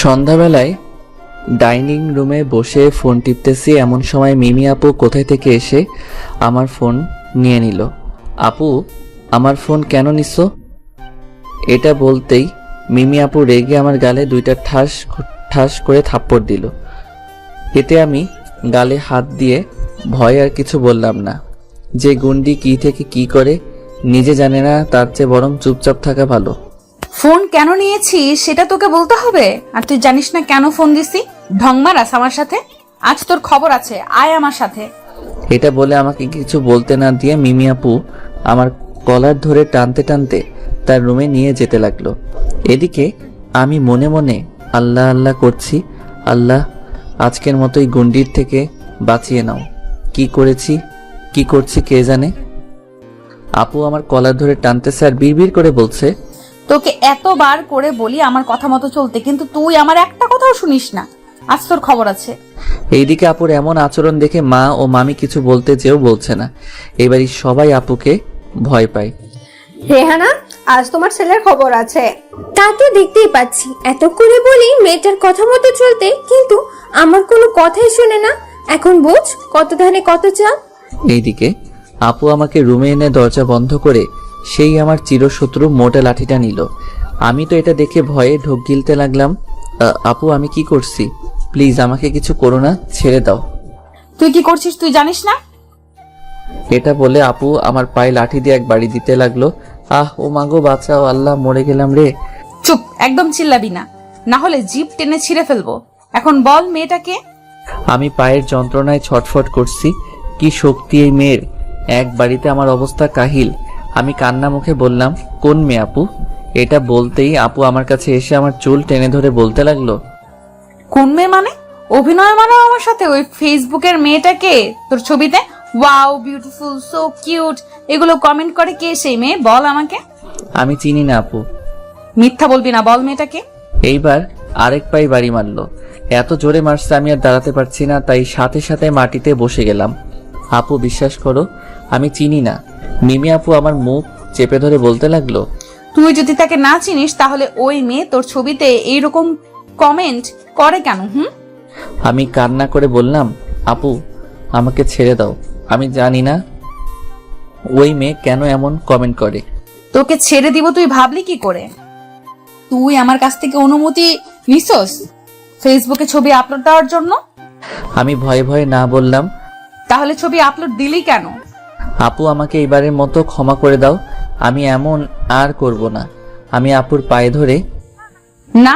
সন্ধ্যাবেলায় ডাইনিং রুমে বসে ফোন টিপতেছি, এমন সময় মিমি আপু কোথায় থেকে এসে আমার ফোন নিয়ে নিল। আপু, আমার ফোন কেন নিছো? এটা বলতেই মিমি আপু রেগে আমার গালে দুইটা ঠাস ঠাস করে থাপ্পড় দিল। এতে আমি গালে হাত দিয়ে ভয় আর কিছু বললাম না। যে গুন্ডি কি থেকে কি করে নিজে জানে না, তার চেয়ে বরং চুপচাপ থাকা ভালো। ফোন কেন নিয়েছি সেটা তোকে বলতে হবে? আর তুই জানিস না কেন ফোন দিছি? ঢং মারাস আমার সাথে? আজ তোর খবর আছে, আয় আমার সাথে। এটা বলে আমাকে কিছু বলতে না দিয়ে মিমি আপু আমার কলার ধরে টানতে টানতে তার রুমে নিয়ে যেতে লাগলো। এদিকে আমি মনে মনে আল্লাহ আল্লাহ করছি, আল্লাহ আজকের মতোই গুন্ডির থেকে বাঁচিয়ে নাও। কি করছি কে জানে। আপু আমার কলার ধরে টানতেছে আর বিড়বিড় করে বলছে, তোকে এতবার করে বলি আমার কথা মতো চলতে, কিন্তু তুই আমার একটা কথাও শুনিস না। আজ তোর খবর আছে। এইদিকে আপুর এমন আচরণ দেখে মা ও মামি কিছু বলতে চেয়েও বলছে না। এবারই সবাই আপুকে ভয় পায়। রেহানা, আজ তোমার ছেলের খবর আছে। তা তো দেখতেই পাচ্ছি, এত করে বলি মেয়েটার কথা মতো চলতে, কিন্তু আমার কোনো কথাই শুনে না। এখন বোঝ কত ধানে কত চাল। এইদিকে আপু আমাকে রুমে এনে দরজা বন্ধ করে সেই আমার চিরশত্রু মোটা লাঠিটা নিল। আমি তো এটা দেখে ভয়ে ঢোক গিলতে লাগলাম। আপু, আমি কি করছি? প্লিজ আমাকে কিছু করো না, ছেড়ে দাও। তুই কি করছিস তুই জানিস না? এটা বলে আপু আমার পায়ে লাঠি দিয়ে এক বাড়ি দিতে লাগলো। ও মাগো, বাঁচাও, আল্লাহ, মরে গেলাম রে। চুপ, একদম চিল্লাবি না, না হলে জিভ টেনে ছিঁড়ে ফেলবো। এখন বল মেয়েটাকে। আমি পায়ের যন্ত্রণায় ছটফট করছি। কি শক্তি এই মেয়ের! এক বাড়িতে আমার অবস্থা কাহিল। আমি কান্না মুখে বললাম, কোন মেয়ে আপু? এটা বলতেই আপু আমার কাছে এসে আমার চুল টেনে ধরে বলতে লাগলো, কোন মেয়ে মানে? অভিনয় মানে আমার সাথে ওই ফেসবুকের মেয়েটাকে তোর ছবিতে ওয়াও, বিউটিফুল, সো কিউট এগুলো কমেন্ট করে কে সেই মেয়ে? বল আমাকে। আমি চিনি না আপু। মিথ্যা বলবি না, বল মেয়েটাকে। এইবার আরেক পাই বাড়ি মারলো। এত জোরে মারছে আমি আর দাঁড়াতে পারছি না, তাই সাথে সাথে মাটিতে বসে গেলাম। আপু, বিশ্বাস করো, আমি চিনি না। মিমি আপু আমার মুখ চেপে ধরে বলতে লাগলো, তুই যদি তাকে না চিনিস তাহলে ওই মেয়ে তোর ছবিতে এইরকম কমেন্ট করে কেন? আমি কান্না করে বললাম, আপু আমাকে ছেড়ে দাও। আমি জানি না ওই মেয়ে কেন এমন কমেন্ট করে। তোকে ছেড়ে দিব তুই ভাবলি কি করে? তুই আমার কাছ থেকে অনুমতি নিছস ফেসবুকে ছবি আপলোড দেওয়ার জন্য? আমি ভয়ে ভয়ে না বললাম। তাহলে ছবি আপলোড দিলি কেন? আপু, আমাকে এবারের মতো ক্ষমা করে দাও, আমি এমন আর করব না। আমি আপুর পায়ে ধরে, না,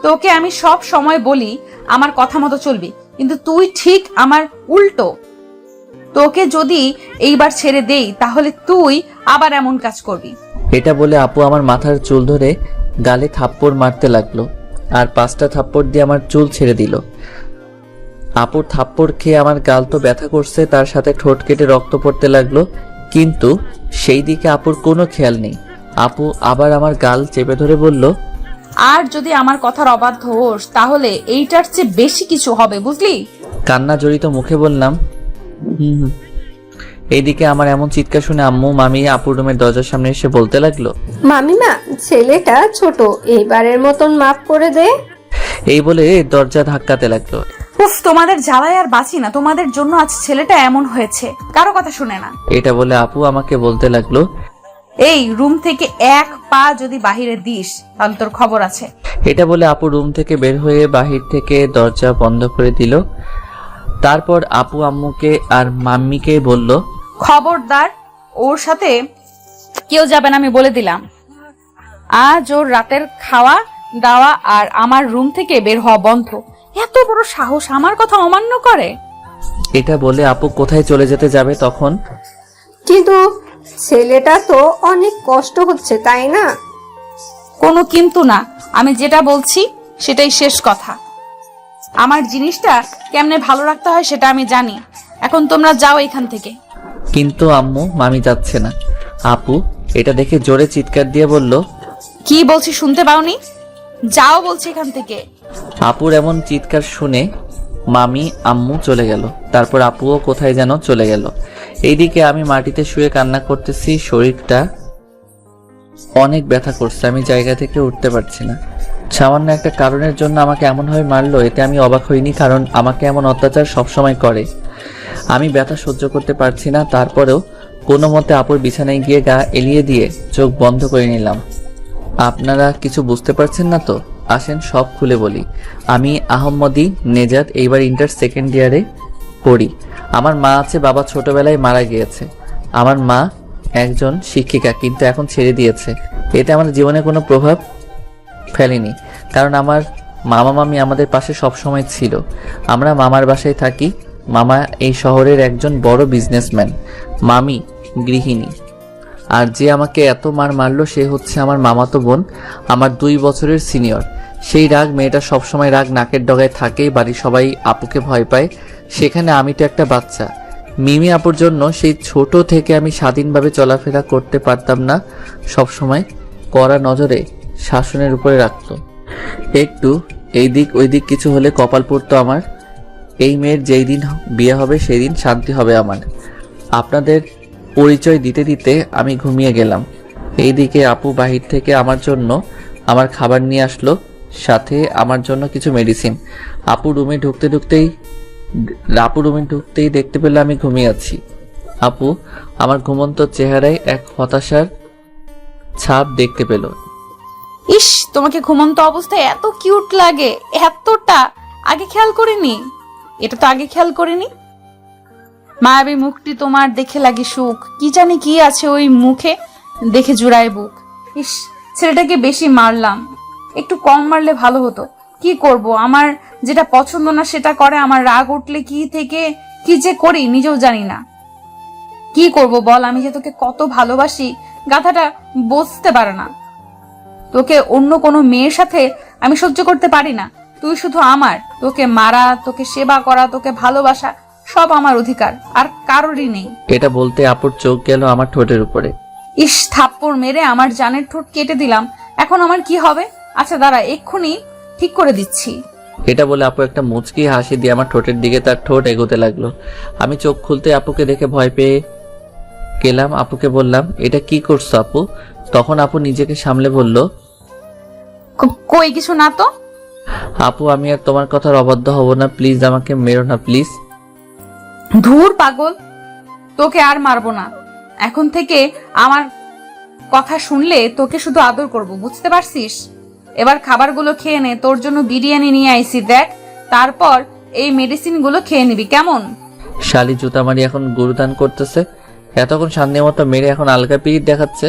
তোকে আমি সব সময় বলি আমার কথা মতো চলবি, কিন্তু তুই ঠিক আমার উল্টো। তোকে যদি এইবার ছেড়ে দেই তাহলে তুই আবার এমন কাজ করবি। এটা বলে আপু আমার মাথার চুল ধরে গালে থাপ্পড় মারতে লাগলো আর 5টা থাপ্পড় দিয়ে আমার চুল ছেড়ে দিল। আপুর থাপ্পড় খেয়ে আমার গাল তো ব্যথা করছে, তার সাথে ঠোঁট কেটে রক্ত পড়তে লাগলো, কিন্তু সেই দিকে আপুর কোনো খেয়াল নেই। আপু আবার আমার গাল চেপে ধরে বলল, আর যদি আমার কথার অবাধ্য হোস তাহলে এইটার চেয়ে বেশি কিছু হবে, বুঝলি? কান্না জড়িত মুখে বললাম, হুম। এইদিকে আমার এমন চিৎকার শুনে আম্মু মামি আপুর রুমের দরজার সামনে এসে বলতে লাগলো, মামিমা, ছেলেটা ছোট, এইবারের মতন মাফ করে দে। এই বলে দরজা ধাক্কাতে লাগলো। উফ, তোমাদের জ্বালায় আর বাঁচি না। তোমাদের জন্য আজ ছেলেটা এমন হয়েছে, কারো কথা শুনে না। এটা বলে আপু আমাকে বলতে লাগলো, এই রুম থেকে এক পা যদি বাহিরে দিস তাহলে তোর খবর আছে। এটা বলে আপু রুম থেকে বের হয়ে বাহির থেকে দরজা বন্ধ করে দিল। তারপর আপু আম্মুকে আর মাম্মিকে বলল, খবরদার, ওর সাথে কেউ যাবে না, আমি বলে দিলাম। আজ ওর রাতের খাওয়া দাওয়া আর আমার রুম থেকে বের হওয়া বন্ধ। এত বড় সাহস আমার কথা অমান্য করে। এটা বলে আপু কোথায় চলে যেতে যাবে তখন, কিন্তু ছেলেটা তো অনেক কষ্ট হচ্ছে, তাই না? কোনো কিন্তু না, আমি যেটা বলছি সেটাই শেষ কথা। আমার জিনিসটা কেমনে ভালো রাখতে হয় সেটা আমি জানি। এখন তোমরা যাও এখান থেকে। কিন্তু আম্মু মামি যাচ্ছে না। আপু এটা দেখে জোরে চিৎকার দিয়ে বলল, কি বলছি শুনতে পাওনি? যাও বলছি এখান থেকে। আপুর এমন চিৎকার শুনে মামি আম্মু চলে গেল। তারপর আপুও কোথায় যেন চলে গেল। এইদিকে আমি মাটিতে শুয়ে কান্না করতেছি, শরীরটা অনেক ব্যথা করছে, আমি জায়গা থেকে উঠতে পারছি না। সামান্য একটা কারণের জন্য আমাকে এমনভাবে মারলো, এতে আমি অবাক হইনি, কারণ আমাকে এমন অত্যাচার সবসময় করে। আমি ব্যথা সহ্য করতে পারছি না, তারপরেও কোনো মতে আপুর বিছানায় গিয়ে গা এলিয়ে দিয়ে চোখ বন্ধ করে নিলাম। আপনারা কিছু বুঝতে পারছেন না তো? আসেন সব খুলে বলি। আমি আহম্মদী নেজাত, এইবার ইন্টার সেকেন্ড ইয়ারে পড়ি। আমার মা আছে, বাবা ছোটবেলায় মারা গিয়েছে। আমার মা একজন শিক্ষিকা, কিন্তু এখন ছেড়ে দিয়েছে। এতে আমার জীবনে কোনো প্রভাব ফেলেনি, কারণ আমার মামা মামি আমাদের পাশে সবসময় ছিল। আমরা মামার বাসায় থাকি। মামা এই শহরের একজন বড় বিজনেসম্যান, মামি গৃহিণী। আর যে আমাকে এত মারলো সে হচ্ছে আমার মামাতো বোন, আমার 2 বছরের সিনিয়র। সেই রাগ, মেয়েটা সবসময় রাগ নাকের ডগায় থাকেই। বাড়ির সবাই আপুকে ভয় পায়, সেখানে আমি তো একটা বাচ্চা। মিমি আপুর জন্য সেই ছোট থেকে আমি স্বাধীনভাবে চলাফেরা করতে পারতাম না, সবসময় কড়া নজরে শাসনের উপরে রাখতো। একটু এই দিক ওই দিক কিছু হলে কপাল পড়তো আমার। এই মেয়ের যেই দিন বিয়ে হবে সেই দিন শান্তি হবে আমার। আপনাদের পরিচয় দিতে দিতে আমি ঘুমিয়ে গেলাম। এইদিকে আপু বাহির থেকে আমার জন্য আমার খাবার নিয়ে আসলো, সাথে আমার জন্য কিছু মেডিসিন। আপু রুমে ঢুকতেই দেখতে পেলে আমি ঘুমিয়ে আছি। আপু আমার ঘুমন্ত চেহারায় এক হতাশার ছাপ দেখতে পেল। ইস, তোমাকে ঘুমন্ত অবস্থায় এত কিউট লাগে, এতটা আগে খেয়াল করিনি। এটা তো আগে খেয়াল করিনি। মায়াবী মুখটি তোমার দেখে লাগে সুখ, কি জানি কি আছে ওই মুখে, দেখে জুড়ায় বুক। ইস, ছেলেটাকে বেশি মারলাম, একটু কম মারলে ভালো হতো। কি করব, আমার যেটা পছন্দ না সেটা করে। আমার রাগ উঠলে কি থেকে কি যে করি নিজেও জানি না। কি করব বল, আমি যে তোকে কত ভালোবাসি, গাধাটা বুঝতে পারে না। তোকে অন্য কোনো মেয়ের সাথে আমি সহ্য করতে পারি না। তুই শুধু আমার, তোকে মারা, তোকে সেবা করা, তোকে ভালোবাসা সব আমার অধিকার, আর কারোরই নেই। এটা বলতে আপুর চোখ গেল আমার ঠোঁটের উপরে। ইস, থাপ্পড় মেরে আমার জানের ঠোঁট কেটে দিলাম, এখন আমার কি হবে? আচ্ছা দাঁড়া, এক্ষুনি ঠিক করে দিচ্ছি। এটা বলে আপু একটা মুচকি হাসি দিয়ে আমার ঠোঁটের দিকে তার ঠোঁট এগোতে লাগলো। আমি চোখ খুলতে আপুকে দেখে ভয় পেয়ে গেলাম। আপুকে বললাম, এটা কি করছো আপু? তখন আপু নিজেকে সামলে বলল, কই কিছু না তো। আপু আমি আর তোমার কথার অবাধ্য হব না, প্লিজ আমাকে মেরো না প্লিজ। ধুর পাগল, তোকে আর মারবো না। এখন থেকে আমার কথা শুনলে তোকে শুধু আদর করব, বুঝতে পারছিস? এবার খাবারগুলো খেয়ে নে, তোর জন্য বিরিয়ানি নিয়ে আইছি দেখ, তারপর এই মেডিসিন গুলো খেয়ে নিবি, কেমন? শালি জুতামারি এখন গুরুদান করতেছে, এতক্ষণ সামনে মতো মেরে এখন আলগা পিরিত দেখাচ্ছে।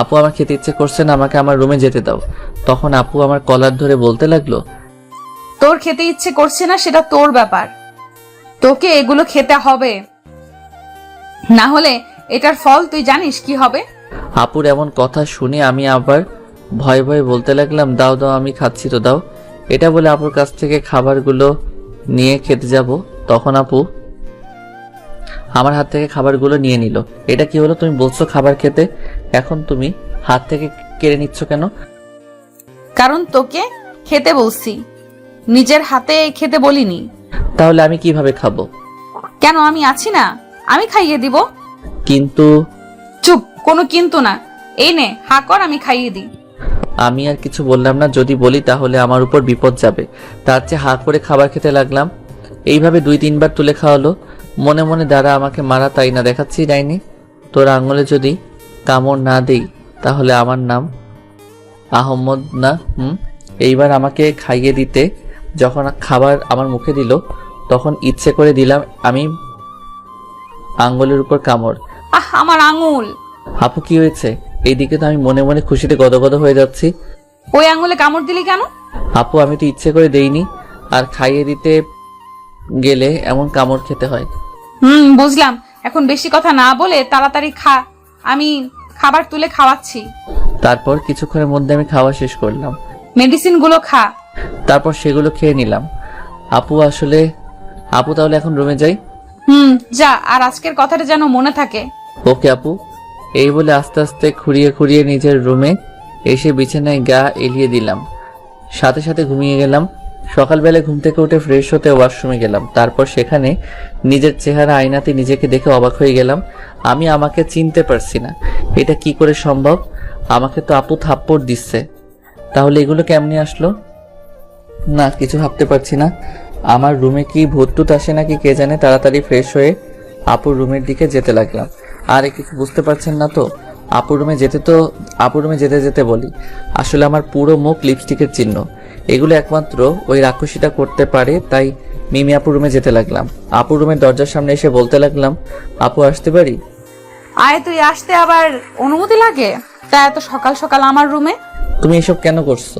আপু আমার খেতে ইচ্ছে করছে না, আমাকে আমার রুমে যেতে দাও। তখন আপু আমার কলার ধরে বলতে লাগলো, তোর খেতে ইচ্ছে করছে না সেটা তোর ব্যাপার, তোকে এগুলো খেতে হবে, না হলে এটার ফল তুই জানিস কি হবে। আপুর এমন কথা শুনে আমি আবার ভয়ে ভয়ে বলতে লাগলাম, দাও দাও, আমি খাচ্ছি তো, দাও। এটা বলে আপুর কাছ থেকে খাবারগুলো নিয়ে খেতে যাব, তখন আপু আমার হাত থেকে খাবারগুলো নিয়ে নিল। এটা কি হলো? তুমি বলছো খাবার খেতে, এখন তুমি হাত থেকে কেড়ে নিচ্ছ কেন? কারণ তোকে খেতে বলছি, নিজের হাতে খেতে বলিনি। তাহলে আমি কিভাবে খাবো? কেন, আমি আছি না, আমি খাইয়ে দিব। কিন্তু চুপ, কোনো কিন্তু না, এই নে হা কর, আমি খাইয়ে দিই। আমি আর কিছু বললাম না, যদি বলি তাহলে আমার উপর বিপদ যাবে। তার চেয়ে হাত করে খাবার খেতে লাগলাম। এইভাবে 2-3 বার তুলে খাওয়ালো। মনে মনে দ্বারা আমাকে মারা, তাই না দেখাচ্ছি ডাইনি? তোর আঙুলে যদি কামড় না দেই তাহলে আমার নাম আহম্মদ না। এইবার আমাকে খাইয়ে দিতে যখন খাবার আমার মুখে দিল, তখন ইচ্ছে করে দিলাম আমি আঙ্গুলের উপর কামড়। আমার আঙুল। আপু কি হয়েছে? এইদিকে তো আমি মনে মনে খুশিতে গদগদ হয়ে যাচ্ছি। ওই আঙুলে কামড় দিলি কেন? আপু আমি তো ইচ্ছে করে দেইনি, আর খাইয়ে দিতে গেলে এমন কামড় খেতে হয়। বুঝলাম, এখন বেশি কথা না বলে তাড়াতাড়ি খা, আমি খাবার তুলে খাওয়াচ্ছি। তারপর কিছুক্ষণের মধ্যে আমি খাওয়া শেষ করলাম। মেডিসিন গুলো খা। তারপর সেগুলো খেয়ে নিলাম। আপু তাহলে এখন রুমে যাই। যা, আর আজকের কথাটা যেন মনে থাকে। ওকে আপু। এই বলে আস্তে আস্তে খুঁড়িয়ে খুঁড়িয়ে নিজের রুমে এসে বিছানায় গা এলিয়ে দিলাম, সাথে সাথে ঘুমিয়ে গেলাম। সকালবেলা ঘুম থেকে উঠে ফ্রেশ হতে ওয়াশরুমে গেলাম। তারপর সেখানে নিজের চেহারা আয়নাতে নিজেকে দেখে অবাক হয়ে গেলাম। আমি আমাকে চিনতে পারছি না, এটা কি করে সম্ভব? আমাকে তো আপু থাপ্পড় দিচ্ছে, তাহলে এগুলো কেমনে আসলো? না, কিছু ভাবতে পারছি না। আমার রুমে কি ভূতটুত আসে নাকি কে জানে। তাড়াতাড়ি ফ্রেশ হয়ে আপুর রুমের দিকে যেতে লাগলাম। আরে কিছু বুঝতে পারছেন না তো? আপুর রুমে যেতে যেতে বলি, আসলে আমার পুরো মুখ লিপস্টিকের চিহ্ন। এগুলো একমাত্র ওই রাক্ষসীটা করতে পারে, তাই মিমি আপুর রুমে যেতে লাগলাম। আপুর রুমের দরজার সামনে এসে বলতে লাগলাম, আপু আসতে পারি? আয়, তুই আসতে আবার অনুমতি লাগে? তা এত সকাল সকাল আমার রুমে? তুমি এসব কেন করছো?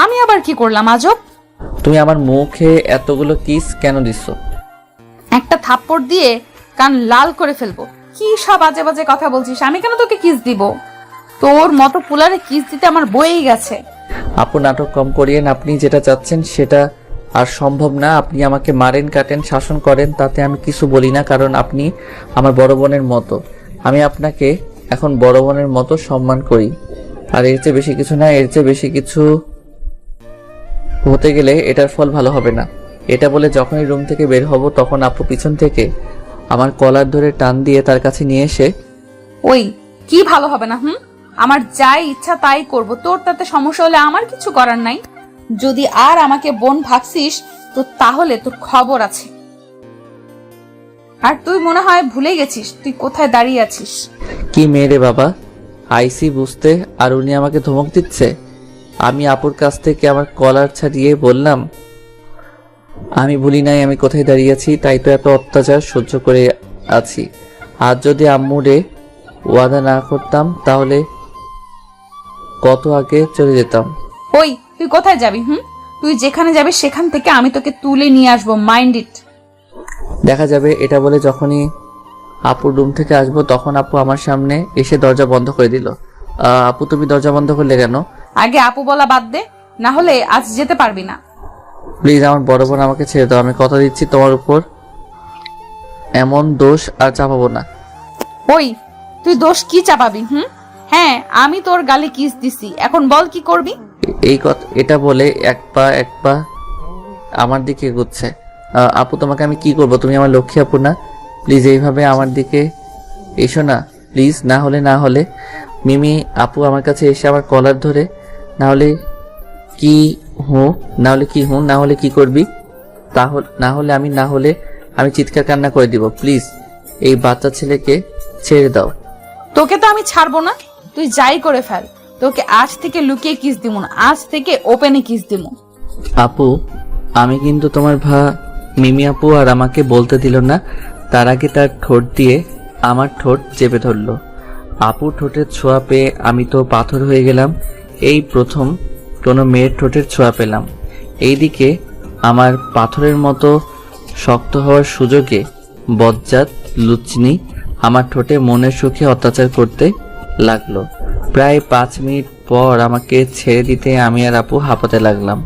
আমি আবার কি করলাম আজব? তুমি আমার মুখে এতগুলো কিস কেন দিচ্ছ? একটা থাপ্পড় দিয়ে কান লাল করে ফেলবো। কি সব বাজে বাজে কথা বলছিস? আমি কেন তোকে কিস দিব? তোর মতো পুলারে কিস দিতে আমার বয়েই গেছে। আপু নাটক কম করিয়েন। আপনি যেটা চাচ্ছেন সেটা আর সম্ভব না। আপনি আমাকে মারেন, কাটেন, শাসন করেন, তাতে আমি কিছু বলি না, কারণ আপনি আমার বড় বোনের মতো। আমি আপনাকে এখন বড় বোনের মতো সম্মান করি। আর এর চেয়ে বেশি কিছু না। এর চেয়ে বেশি কিছু হতে গেলে এটার ফল ভালো হবে না। এটা বলে যখনই রুম থেকে বের হব তখন আপু পিছন থেকে আমার কলার ধরে টান দিয়ে তার কাছে নিয়ে এসে, ওই কি ভালো হবে না? আমার যাই ইচ্ছা তাই করব, তোর তাতে সমস্যা হলে আমার কিছু করার নাই। যদি আর আমাকে বোন ভাবছিস তো তাহলে তোর খবর আছে। আর তুই মনে হয় ভুলে গেছিস তুই কোথায় দাঁড়িয়ে আছিস। কি মেয়ে রে বাবা, আইসি বুঝতে আর উনি আমাকে ধমক দিচ্ছে। আমি আপুর কাছ থেকে আমার কলার ছাড়িয়ে বললাম, আমি ভুলি নাই আমি কোথায় দাঁড়িয়ে আছি, তাই তো এত অত্যাচার সহ্য করে আছি। আর যদি আম্মুরে ওয়াদা না করতাম তাহলে কত আগে চলে যেতাম। ওই তুই কোথায় যাবি? তুই যেখানে যাবি সেখান থেকে আমি তোকে তুলে নিয়ে আসবো, মাইন্ড ইট। দেখা যাবে। এটা বলে যখনই আপুর রুম থেকে আসবো তখন আপু আমার সামনে এসে দরজা বন্ধ করে দিল। আপু তুমি দরজা বন্ধ করলে কেন? আগে আপু বলা বাদ দে, না হলে আজ যেতে পারবি না। প্লিজ আমার বড় বোন, আমাকে ছেড়ে দাও। আমি কথা দিচ্ছি তোমার উপর এমন দোষ আর চাপাবো না। ওই তুই দোষ কি চাপাবি? হ্যাঁ, আমি তোর গালে কিস দিছি, এখন বল কি করবি? এই কথা এটা বলে এক পা আমার দিকে এগোচ্ছে। আপু তোমাকে আমি কি করব? তুমি আমার লক্ষ্মী আপু না? প্লিজ এইভাবে আমার দিকে এসো না প্লিজ। না হলে মিমি আপু আমার কাছে এসে আমার কলার ধরে, না হলে কি করবি? না হলে আমি চিৎকার কান্না করে দিব। প্লিজ এই বাচ্চা ছেলেকে ছেড়ে দাও। তোকে তো আমি ছাড়বো না, তুই যাই করে ফেল। তোকে আজ থেকে লুকিয়ে কিস দিব না, আজ থেকে ওপেনে কিস দিব। আপু আমি কিন্তু তোমার মিমি আপু আর আমাকে বলতে দিল না, তার আগে তার ঠোঁট দিয়ে আমার ঠোঁট চেপে ধরলো। আপুর ঠোঁটের ছোঁয়া পেয়ে আমি তো পাথর হয়ে গেলাম। এই প্রথম কোনো মেয়ের ঠোঁটের ছোঁয়া পেলাম। এইদিকে আমার পাথরের মতো শক্ত হওয়ার সুযোগে বজ্জাত লুচনি আমার ঠোঁটে মনের সুখে অত্যাচার করতে লাগলো। প্রায় 5 মিনিট পর আমাকে ছেড়ে দিতে আমি আর আপু হাঁপাতে লাগলাম।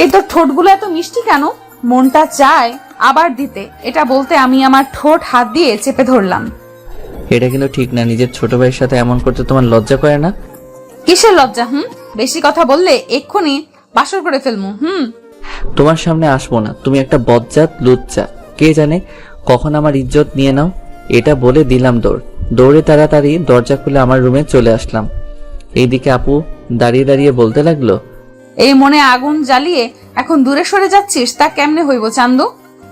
এই তোর ঠোঁটগুলো এত মিষ্টি কেন? মনটা চায় আবার দিতে। এটা বলতে আমি আমার ঠোঁট হাত দিয়ে চেপে ধরলাম। এটা কিন্তু ঠিক না। নিজের ছোট ভাইয়ের সাথে এমন করতে তোমার লজ্জা করে না? কিসের লজ্জা? বেশি কথা বললে এক্ষুনি বাসর করে ফেলবো। তোমার সামনে আসবো না। তুমি একটা বজ্জাত লুচ্চা। কে জানে কখন আমার ইজ্জত নিয়ে নাও। এটা বলে দিলাম দৌড়ে তাড়াতাড়ি দরজা খুলে আমার রুমে চলে আসলাম। এইদিকে আপু দাঁড়িয়ে দাঁড়িয়ে বলতে লাগলো, এই মনে আগুন জ্বালিয়ে এখন দূরে সরে যাচ্ছিস, তা কেমনে হইব চান্দু?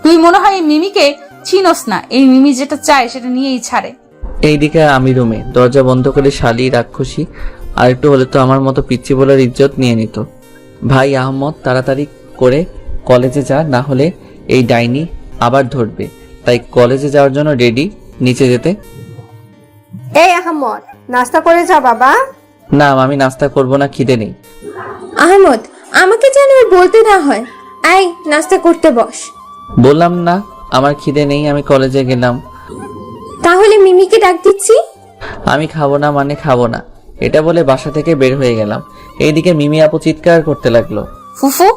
তুই মনে হয় এই মিমিকে চিনস না। এই মিমি যেটা চায় সেটা নিয়েই ছাড়ে। এইদিকে আমি রুমে দরজা বন্ধ করে শালি রাক্ষসী আর একটু হলে তো আমার মতো পিচ্চি বলার ইজ্জত নিয়ে নিত। ভাই আহমদ তাড়াতাড়ি করে কলেজে যা, না হলে এই ডাইনি আবার ধরবে। তাই কলেজে যাওয়ার জন্য রেডি, নিচে যেতে। এই আহমদ, নাস্তা করে যা বাবা। না আমি নাস্তা করব না, খিদে নেই। আহমদ, আমাকে যেন আর বলতে না হয়। আয় নাস্তা করতে বস। বললাম না আমার খিদে নেই, আমি কলেজে গেলাম। তাহলে মিমিকে ডাক দিচ্ছি। আমি খাবো না মানে খাবো না, এটা বলে বাসা থেকে বের হয়ে গেলাম। এইদিকে মিমি আপু চিৎকার করতে লাগলো, ফুফু,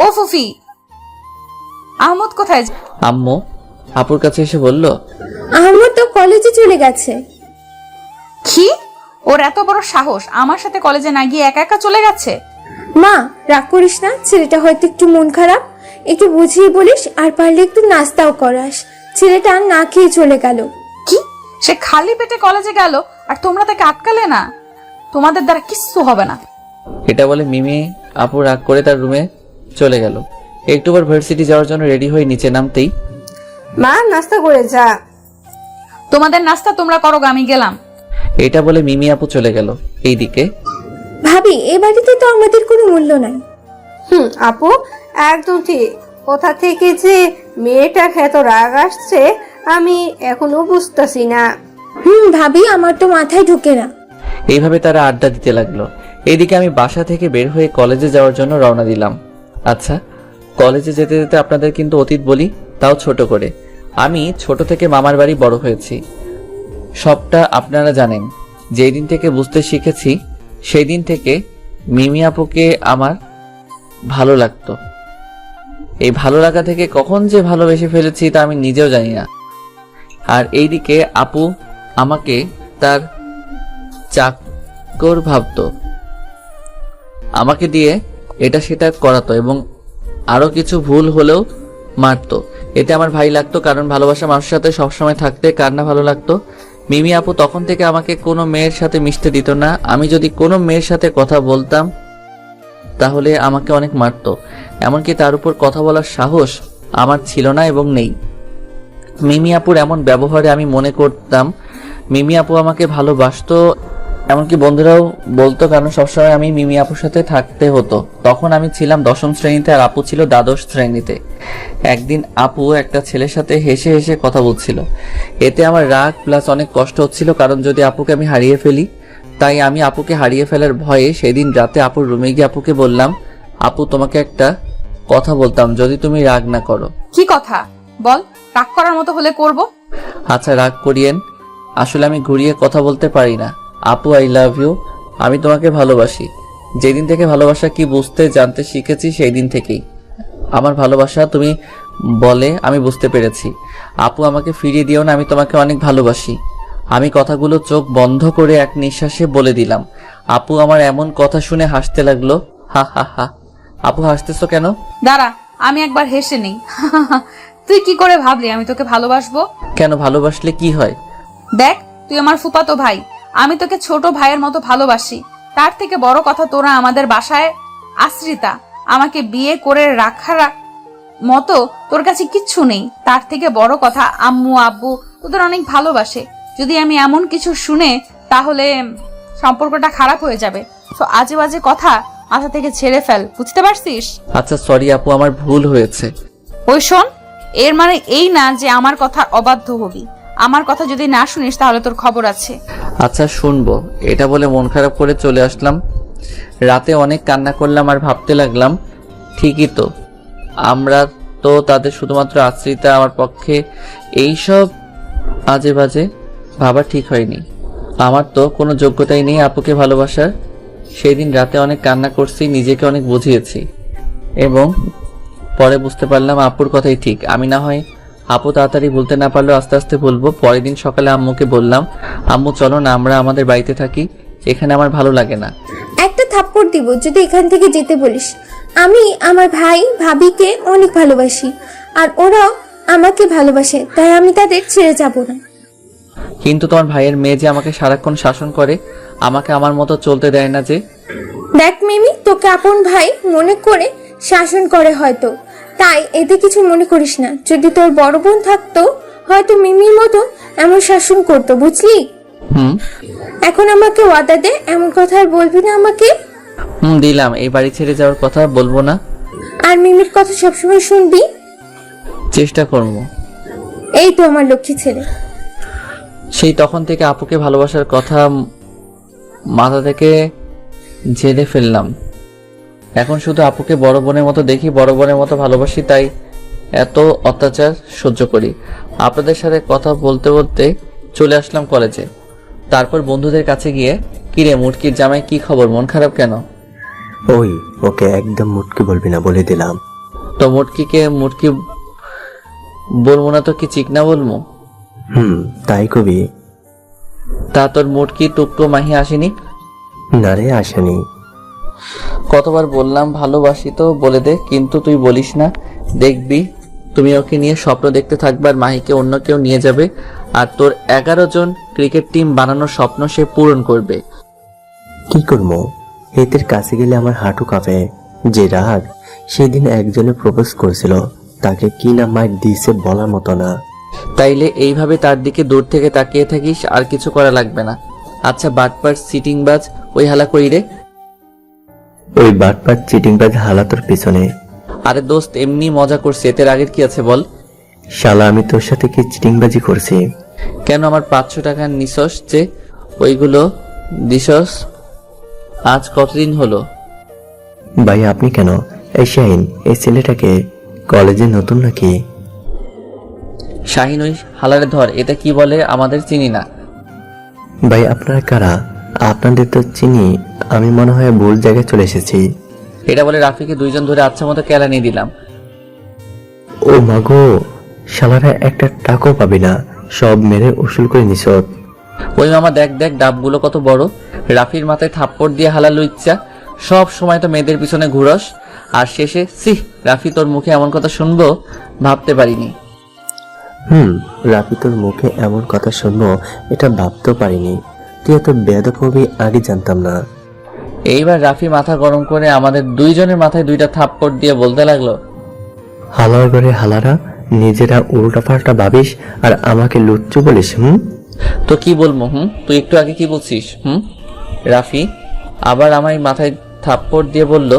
ও ফুফি, আহমদ কোথায়? আম্মু আপুর কাছে এসে বলল, আহমদ তো কলেজে চলে গেছে। কি? ওর এত বড় সাহস আমার সাথে কলেজে না গিয়ে একা একা চলে গেছে? মা রাগ করিস না, ছেলেটা হয়তো একটু মন খারাপ, একটু বুঝিয়ে বলিস, আর পারলে একটু নাস্তাও করাস। ছেলেটা না খেয়ে চলে গেল। কি? সে খালি পেটে কলেজে গেল আর তোমরা তাকে আটকালে না? তোমাদের দ্বারা কিচ্ছু হবে না। এটা বলে মিমি আপু রাগ করে তার রুমে চলে গেল। একটু পর ভার্সিটি যাওয়ার জন্য রেডি হয়ে নিচে নামতেই মা নাস্তা করে যা। তোমাদের নাস্তা তোমরা করো, আমি গেলাম। এটা বলে মিমি আপু চলে গেল। এইদিকে ভাবি এ বাড়িতে তো আমাদের কোনো মূল্য নাই। আপু একদম ঠিক। কোথা থেকে যে মেয়েটার এত রাগ আসছে আমি এখনো বুঝতেছি না। ভাবি আমার তো মাথায় ঢুকে না। এইভাবে তারা আড্ডা দিতে লাগলো। এইদিকে আমি বাসা থেকে বের হয়ে কলেজে যাওয়ার জন্য রওনা দিলাম। আচ্ছা, কলেজে যেতে যেতে আপনাদের কিন্তু অতীত বলি, তাও ছোট করে। আমি ছোট থেকে মামার বাড়ি বড় হয়েছি, সবটা আপনারা জানেন। যেই দিন থেকে বুঝতে শিখেছি সেই দিন থেকে মিমি আপুকে আমার ভালো লাগতো। এই ভালো লাগা থেকে কখন যে ভালোবেসে ফেলেছি তা আমি নিজেও জানি না। আর এইদিকে আপু আমাকে তার চাকর ভাবতো, আমাকে দিয়ে এটা সেটা করাতো এবং আরো কিছু ভুল হলেও মারতো। এতে আমার ভাই লাগতো, কারণ ভালোবাসা মানুষের সাথে সবসময় থাকতে কার না ভালো লাগতো। মিমি আপু তখন থেকে আমাকে কোনো মেয়ের সাথে মিশতে দিত না। আমি যদি কোনো মেয়ের সাথে কথা বলতাম তাহলে আমাকে অনেক মারতো। এমনকি তার উপর কথা বলার সাহস আমার ছিল না এবং নেই। মিমি আপুর এমন ব্যবহারে আমি মনে করতাম মিমি আপু আমাকে ভালোবাসতো। এমনকি বন্ধুরাও বলতো, কারণ সবসময় আমি মিমি আপুর সাথে থাকতে হতো। তখন আমি ছিলাম 10ম শ্রেণীতে আর আপু ছিল দ্বাদশ শ্রেণীতে। একদিন আপু একটা ছেলের সাথে হেসে হেসে কথা বলছিল। এতে আমার রাগ প্লাস অনেক কষ্ট হচ্ছিল, কারণ যদি আপুকে আমি হারিয়ে ফেলি। তাই আমি আপুকে হারিয়ে ফেলার ভয়ে সেদিন রাতে আপুর রুমে গিয়ে আপুকে বললাম, আপু তোমাকে একটা কথা বলতাম যদি তুমি রাগ না করো। কি কথা বল, রাগ করার মতো হলে করব। আচ্ছা রাগ করিয়েন, আসলে আমি ঘুরিয়ে কথা বলতে পারি না। আপু আই লাভ ইউ, আমি তোমাকে ভালোবাসি। যেদিন থেকে ভালোবাসা কি বুঝতে জানতে শিখেছি সেই দিন থেকেই আমার ভালোবাসা তুমি বলে আমি বুঝতে পেরেছি। আপু আমাকে ফিরিয়ে দিও না, আমি তোমাকে অনেক ভালোবাসি। আমি কথাগুলো চোখ বন্ধ করে এক নিঃশ্বাসে বলে দিলাম। আপু আমার এমন কথা শুনে হাসতে লাগলো। হা হা হা। আপু হাসতেছো কেন? দাঁড়া, আমি একবার হেসে নেই। তুই কি করে ভাবলি আমি তোকে ভালোবাসবো? কেন, ভালোবাসলে কি হয়? দেখ, তুই আমার ফুফাতো ভাই, আমি তোকে ছোট ভাইয়ের মতো ভালোবাসি। তার থেকে বড় কথা, তোরা আমাদের বাসায় আশ্রিতা, আমাকে বিয়ে করে রাখার মতো তোর কাছে কিচ্ছু নেই। তার থেকে বড় কথা, আম্মু আব্বু তোদের অনেক ভালোবাসে। যদি আমি এমন কিছু শুনে তাহলে সম্পর্কটা খারাপ হয়ে যাবে। তো আজে বাজে কথা মাথা থেকে ছেড়ে ফেল, বুঝতে পারছিস? আচ্ছা সরি আপু, আমার ভুল হয়েছে। ওই শোন, এর মানে এই না যে আমার কথা অবাধ্য হবি। আমার কথা যদি না শুনিস তাহলে তোর খবর আছে। আচ্ছা শুনবো। এটা বলে মন খারাপ করে চলে আসলাম। রাতে অনেক কান্না করলাম আর ভাবতে লাগলাম, ঠিকই তো, আমরা তো তাদের শুধুমাত্র আশ্রিতা। আমার পক্ষে এইসব আজে বাজে ভাবা ঠিক হয়নি। আমার তো কোনো যোগ্যতাই নেই আপুকে ভালোবাসার। সেই দিন রাতে অনেক কান্না করছি, নিজেকে অনেক বুঝিয়েছি এবং পরে বুঝতে পারলাম আপুর কথাই ঠিক। আমি না হয় আপু তাড়াতাড়ি ভুলতে না পারলেও আস্তে আস্তে ভুলবো। পরের দিন সকালে আম্মুকে বললাম, আম্মু চলো না আমরা আমাদের বাড়িতে থাকি, এখানে আমার ভালো লাগে না। একটা থাপ্পড় দিব যদি এখান থেকে যেতে বলিস। আমি আমার ভাই ভাবিকে অনেক ভালোবাসি আর ওরাও আমাকে ভালোবাসে, তাই আমি তাদের ছেড়ে যাব না। কিন্তু তোমার ভাইয়ের মেয়ে যে আমাকে সারাক্ষণ শাসন করে, আমাকে আমার মতো চলতে দেয় না যে। দেখ মিমি, তোকে আপন ভাই মনে করে শাসন করে হয়তো, তাই এতে কিছু মনে করিস না। যদি তোর বড় বোন থাকতো হয়তো মিমির মতো এমন শাসন করতো, বুঝলি? এখন আমাকে ওয়াদা দে, এমন কথা আর বলবি না আমাকে। দিলাম, এই বাড়ি ছেড়ে যাওয়ার কথা বলবো না। আর মিমির কথা সবসময় শুনবি। চেষ্টা করবো। এই তো আমার লক্ষ্মী ছেলে। সেই তখন থেকে আপুকে ভালোবাসার কথা মাথা থেকে ঝেড়ে ফেললাম। এখন শুধু আপুকে বড় বোনের মতো দেখি, বড় বোনের মতো ভালোবাসি, তাই এত অত্যাচার সহ্য করি। আপনাদের সাথে কথা বলতে বলতে চলে আসলাম কলেজে। তারপর বন্ধুদের কাছে গিয়ে, কিরে মুটকির জামাই কি খবর, মন খারাপ কেন? ওই ওকে একদম মুটকি বলবি না বলে দিলাম। তো মুটকিকে মুটকি বলবো না তো কি চিকনা বলবো? তাই কবি। তা তোর মুটকি টুকটো মাহি আসেনি? না রে, আসেনি। কতবার বললাম ভালোবাসি তো বলে দে, কিন্তু তুই বলিস না। দেখবি তুমি ওকে নিয়ে স্বপ্ন দেখতে থাকবে আর মাহিকে অন্য কেউ নিয়ে যাবে, আর তোর 11 জন ক্রিকেট টিম বানানোর স্বপ্ন সে পূরণ করবে। কি করবো? এদের কাছে গেলে আমার হাঁটু কাঁপে। যে রাগ, সেদিন একজনে প্রপোজ করেছিল, তাকে কি না মাইর দিয়েছে বলার মতো না। তাইলে এইভাবে তার দিকে দূর থেকে তাকিয়ে থাকিস, আর কিছু করা লাগবে না। আচ্ছা বাটপার সিটিংবাজ, ওই হালা কই রে? ওই বাটপার চিটিংবাজ হালা তোর পিছনে। আরে দোস্ত, এমনি মজা করছে, এতে রাগের কি আছে বল? শালা আমি তোর সাথে কি চিটিংবাজি করছি? কেন আমার 500 টাকা নিছস যে, ওইগুলো দিছস? আজ কতদিন হলো? ভাই আপনি কেন? এই শাহিন, এই ছেলেটাকে কলেজে নতুন নাকি? শাহিন, ওই হালারে ধর। এটা কি বলে আমাদের চিনি না। ভাই আপনারা কারা? আপনাদের তো চিনি। আমি মনে হয় ভুল জায়গায় চলে এসেছি। এটা বলে রাফিকে দুইজন ধরে আচ্ছা মতো কেলানি দিলাম। ও মাগো, শালারা একটা টাকাও পাবি না, সব মেরে উসুল করে নিছত। ওই মামা দেখ দেখ, ডাবগুলো কত বড়। রাফির মাথায় থাপ্পড় দিয়ে হালালো ইচ্ছা। সব সময় তো মেয়েদের পিছনে ঘুরস, আর শেষে রাফি তোর মুখে এমন কথা শুনবো ভাবতে পারিনি। রাফি তোর মুখে এমন কথা শুনবো এটা ভাবতেও পারিনি। তুই এত বেয়াদব হবি আগে জানতাম না। এইবার রাফি মাথা গরম করে আমাদের দুইজনের মাথায় 2টা থাপ্পড় দিয়ে বলতে লাগলো, হালার ঘরে হালারা, নিজেরা উল্টা পাল্টা ভাবিস আর আমাকে লুচ্চু বলিস। তো কি বলবো? তুই একটু আগে কি বলছিস? রাফি আবার আমার মাথায় থাপ্পড় দিয়ে বলল,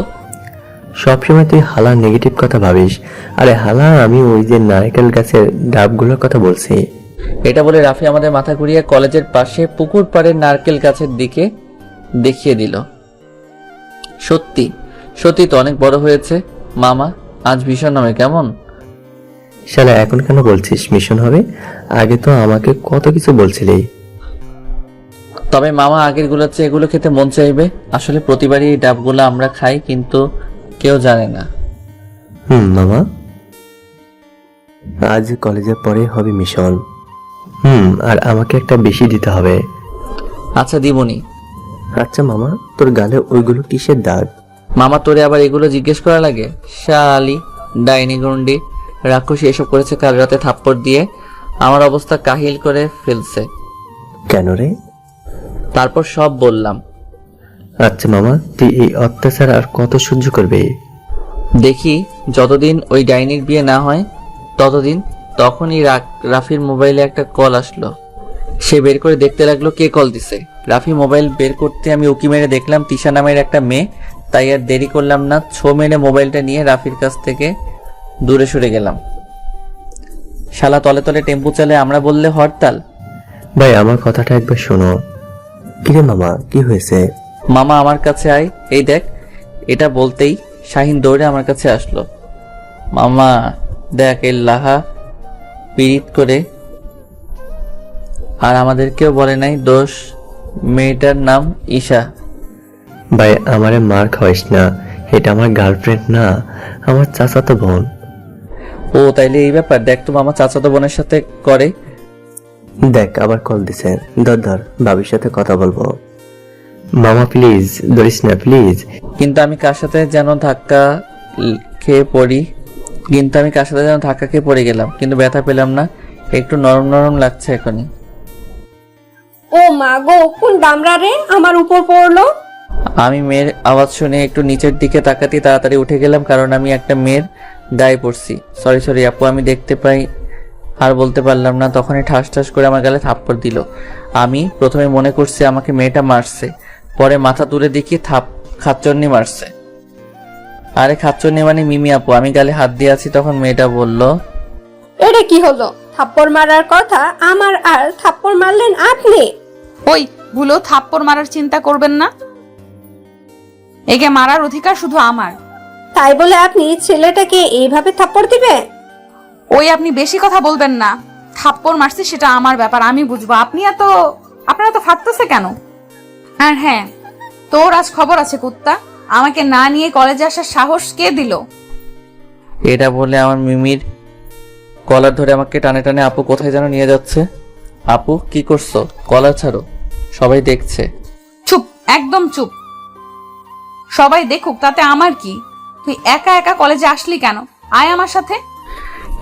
সবসময় তুই হালার নেগেটিভ কথা ভাবিস। আরে হালা, আমি ওই যে নারকেল গাছের ডাবগুলোর কথা বলছি। এটা বলে রাফি আমাদের মাথা ঘুরিয়ে কলেজের পাশে পুকুর পাড়ের নারকেল গাছের দিকে দেখিয়ে দিল। সত্যি সত্যি তো অনেক বড় হয়েছে। মামা আজ ভীষণ নামে কেমন? শালা এখন কেন বলছিস মিশন হবে? আগে তো আমাকে কত কিছু বলছিলি। তবে মামা আগের গুলোর চেয়ে এগুলো খেতে মন চাইবে। আসলে প্রতিবারই এই ডাবগুলো আমরা খাই, কিন্তু কেউ জানে না। মামা, আজ কলেজের পরে হবে মিশন। আর আমাকে একটা বেশি দিতে হবে। আচ্ছা দিবনি। আচ্ছা মামা, তোর গালে ওইগুলো কিসের দাগ? মামা তোরে আবার এগুলো জিজ্ঞেস করা লাগে? শালি ডাইনি গুন্ডি রাক্ষসী এসব করেছে কাল রাতে থাপ্পড় দিয়ে আমার অবস্থা কাহিল করে ফেলছে। কেন রে? তারপর সব বললাম। আচ্ছা মামা, তুই এই অত্যাচার আর কত সহ্য করবে? দেখি যতদিন ওই ডাইনির বিয়ে না হয় ততদিন। তখনই রাফির মোবাইলে একটা কল আসলো। সে বের করে দেখতে লাগলো কে কল দিছে। রাফি মোবাইল বের করতে আমি উকি মেরে দেখলাম তিশা নামের একটা মেয়ে। তাই আর দেরি করলাম না, ছো মেরে মোবাইলটা নিয়ে রাফির কাছ থেকে দূরে সরে গেলাম। শালা তলে তলে টেম্পু চালে, আমরা বললে হরতাল। ভাই আমার কথাটা একবার শোনো। কিরে মামা, কি হয়েছে? মামা আমার কাছে আয়, এই দেখ। এটা বলতেই শাহিন দৌড়ে আমার কাছে আসলো। মামা দেখ, এই লাহা পীড়িত করে আর আমাদেরকেও বলে নাই দোষ। মেয়েটার নাম ঈশা। ভাই আমারে মার খাওয়াইস না, এটা আমার গার্লফ্রেন্ড না, আমার চাচাতো বোন। ও তাইলে এই ব্যাপার। দেখ তো মামা চাচাতো বোনের সাথে করে। দেখ আবার কল দিছে। ধর ভাবির সাথে কথা বলবো। মামা প্লিজ ধরিস না প্লিজ। কিন্তু আমি কার সাথে যেন ধাক্কা খেয়ে পড়ে গেলাম, কিন্তু ব্যথা পেলাম না। একটু নরম নরম লাগছে এখনই। ও মা গো, কোন দামরা রে আমার উপর পড়লো? আমি মেয়ের আওয়াজ শুনে একটু নিচের দিকে তাকাতে তাড়াতাড়ি উঠে গেলাম, কারণ আমি একটা মেয়ের গায়ে পড়ছি। সরি আপু, আমি দেখতে পাই। আর বলতে পারলাম না, তখনই ঠাস ঠাস করে আমার গালে থাপ্পড় দিল। আমি প্রথমে মনে করছি আমাকে মেয়েটা মারছে, পরে মাথা তুলে দেখি খাচ্চন্নি মারছে। আরে খাচ্চন্নি মানে মিমি আপু। আমি গালে হাত দিয়ে আছি, তখন মেয়েটা বলল, এটা কি হলো? থাপ্পড় মারার কথা আমার, আর থাপ্পড় মারলেন আপনি। ওই ভুলো থাপ্পড় মারার চিন্তা করবেন না, একে মারার অধিকার শুধু আমার। তাই বলে আপনি ছেলেটাকে এইভাবে থাপ্পড় দিবেন? ওই আপনি বেশি কথা বলবেন না। থাপ্পড় মারছি সেটা আমার ব্যাপার, আমি বুঝবো। আপনারা তো ফাটতেছে কেন? আর হ্যাঁ, তোর আজ খবর আছে কুত্তা। আমাকে না নিয়ে কলেজে আসার সাহস কে দিল? এটা বলে আমার মিমির কলার ধরে আমাকে টানে টানে আপু কোথায় যেন নিয়ে যাচ্ছে। আপু কি করছো? কলার ছাড়ো, সবাই দেখছে। চুপ, একদম চুপ। সবাই দেখুক, তাতে আমার কি? তুই একা একা কলেজে আসলি কেন? আয় আমার সাথে।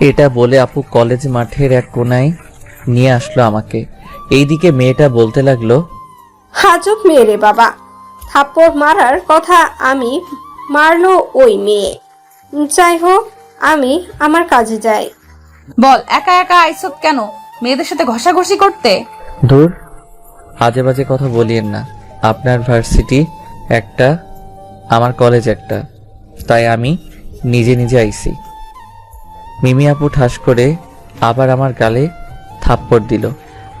এটা বলে আপু কলেজ মাঠের এক কোনায় নিয়ে আসলো আমাকে। এইদিকে মেয়েটা বলতে লাগলো, হাজব মেয়ে রে বাবা, থাপ্পড় মারার কথা আমি মারলো ওই মেয়ে। যাই হোক, আমি আমার কাজে যাই। বল, একা একা আইসত কেন? মেয়েদের সাথে ঘষাঘষি করতে? দূর, আজে বাজে কথা বলিয়েন না। আপনার ভার্সিটি একটা, আমার কলেজ একটা, তাই আমি নিজে নিজে আইছি। মিমি আপু ঠাস করে আবার আমার গালে থাপ্পড় দিল,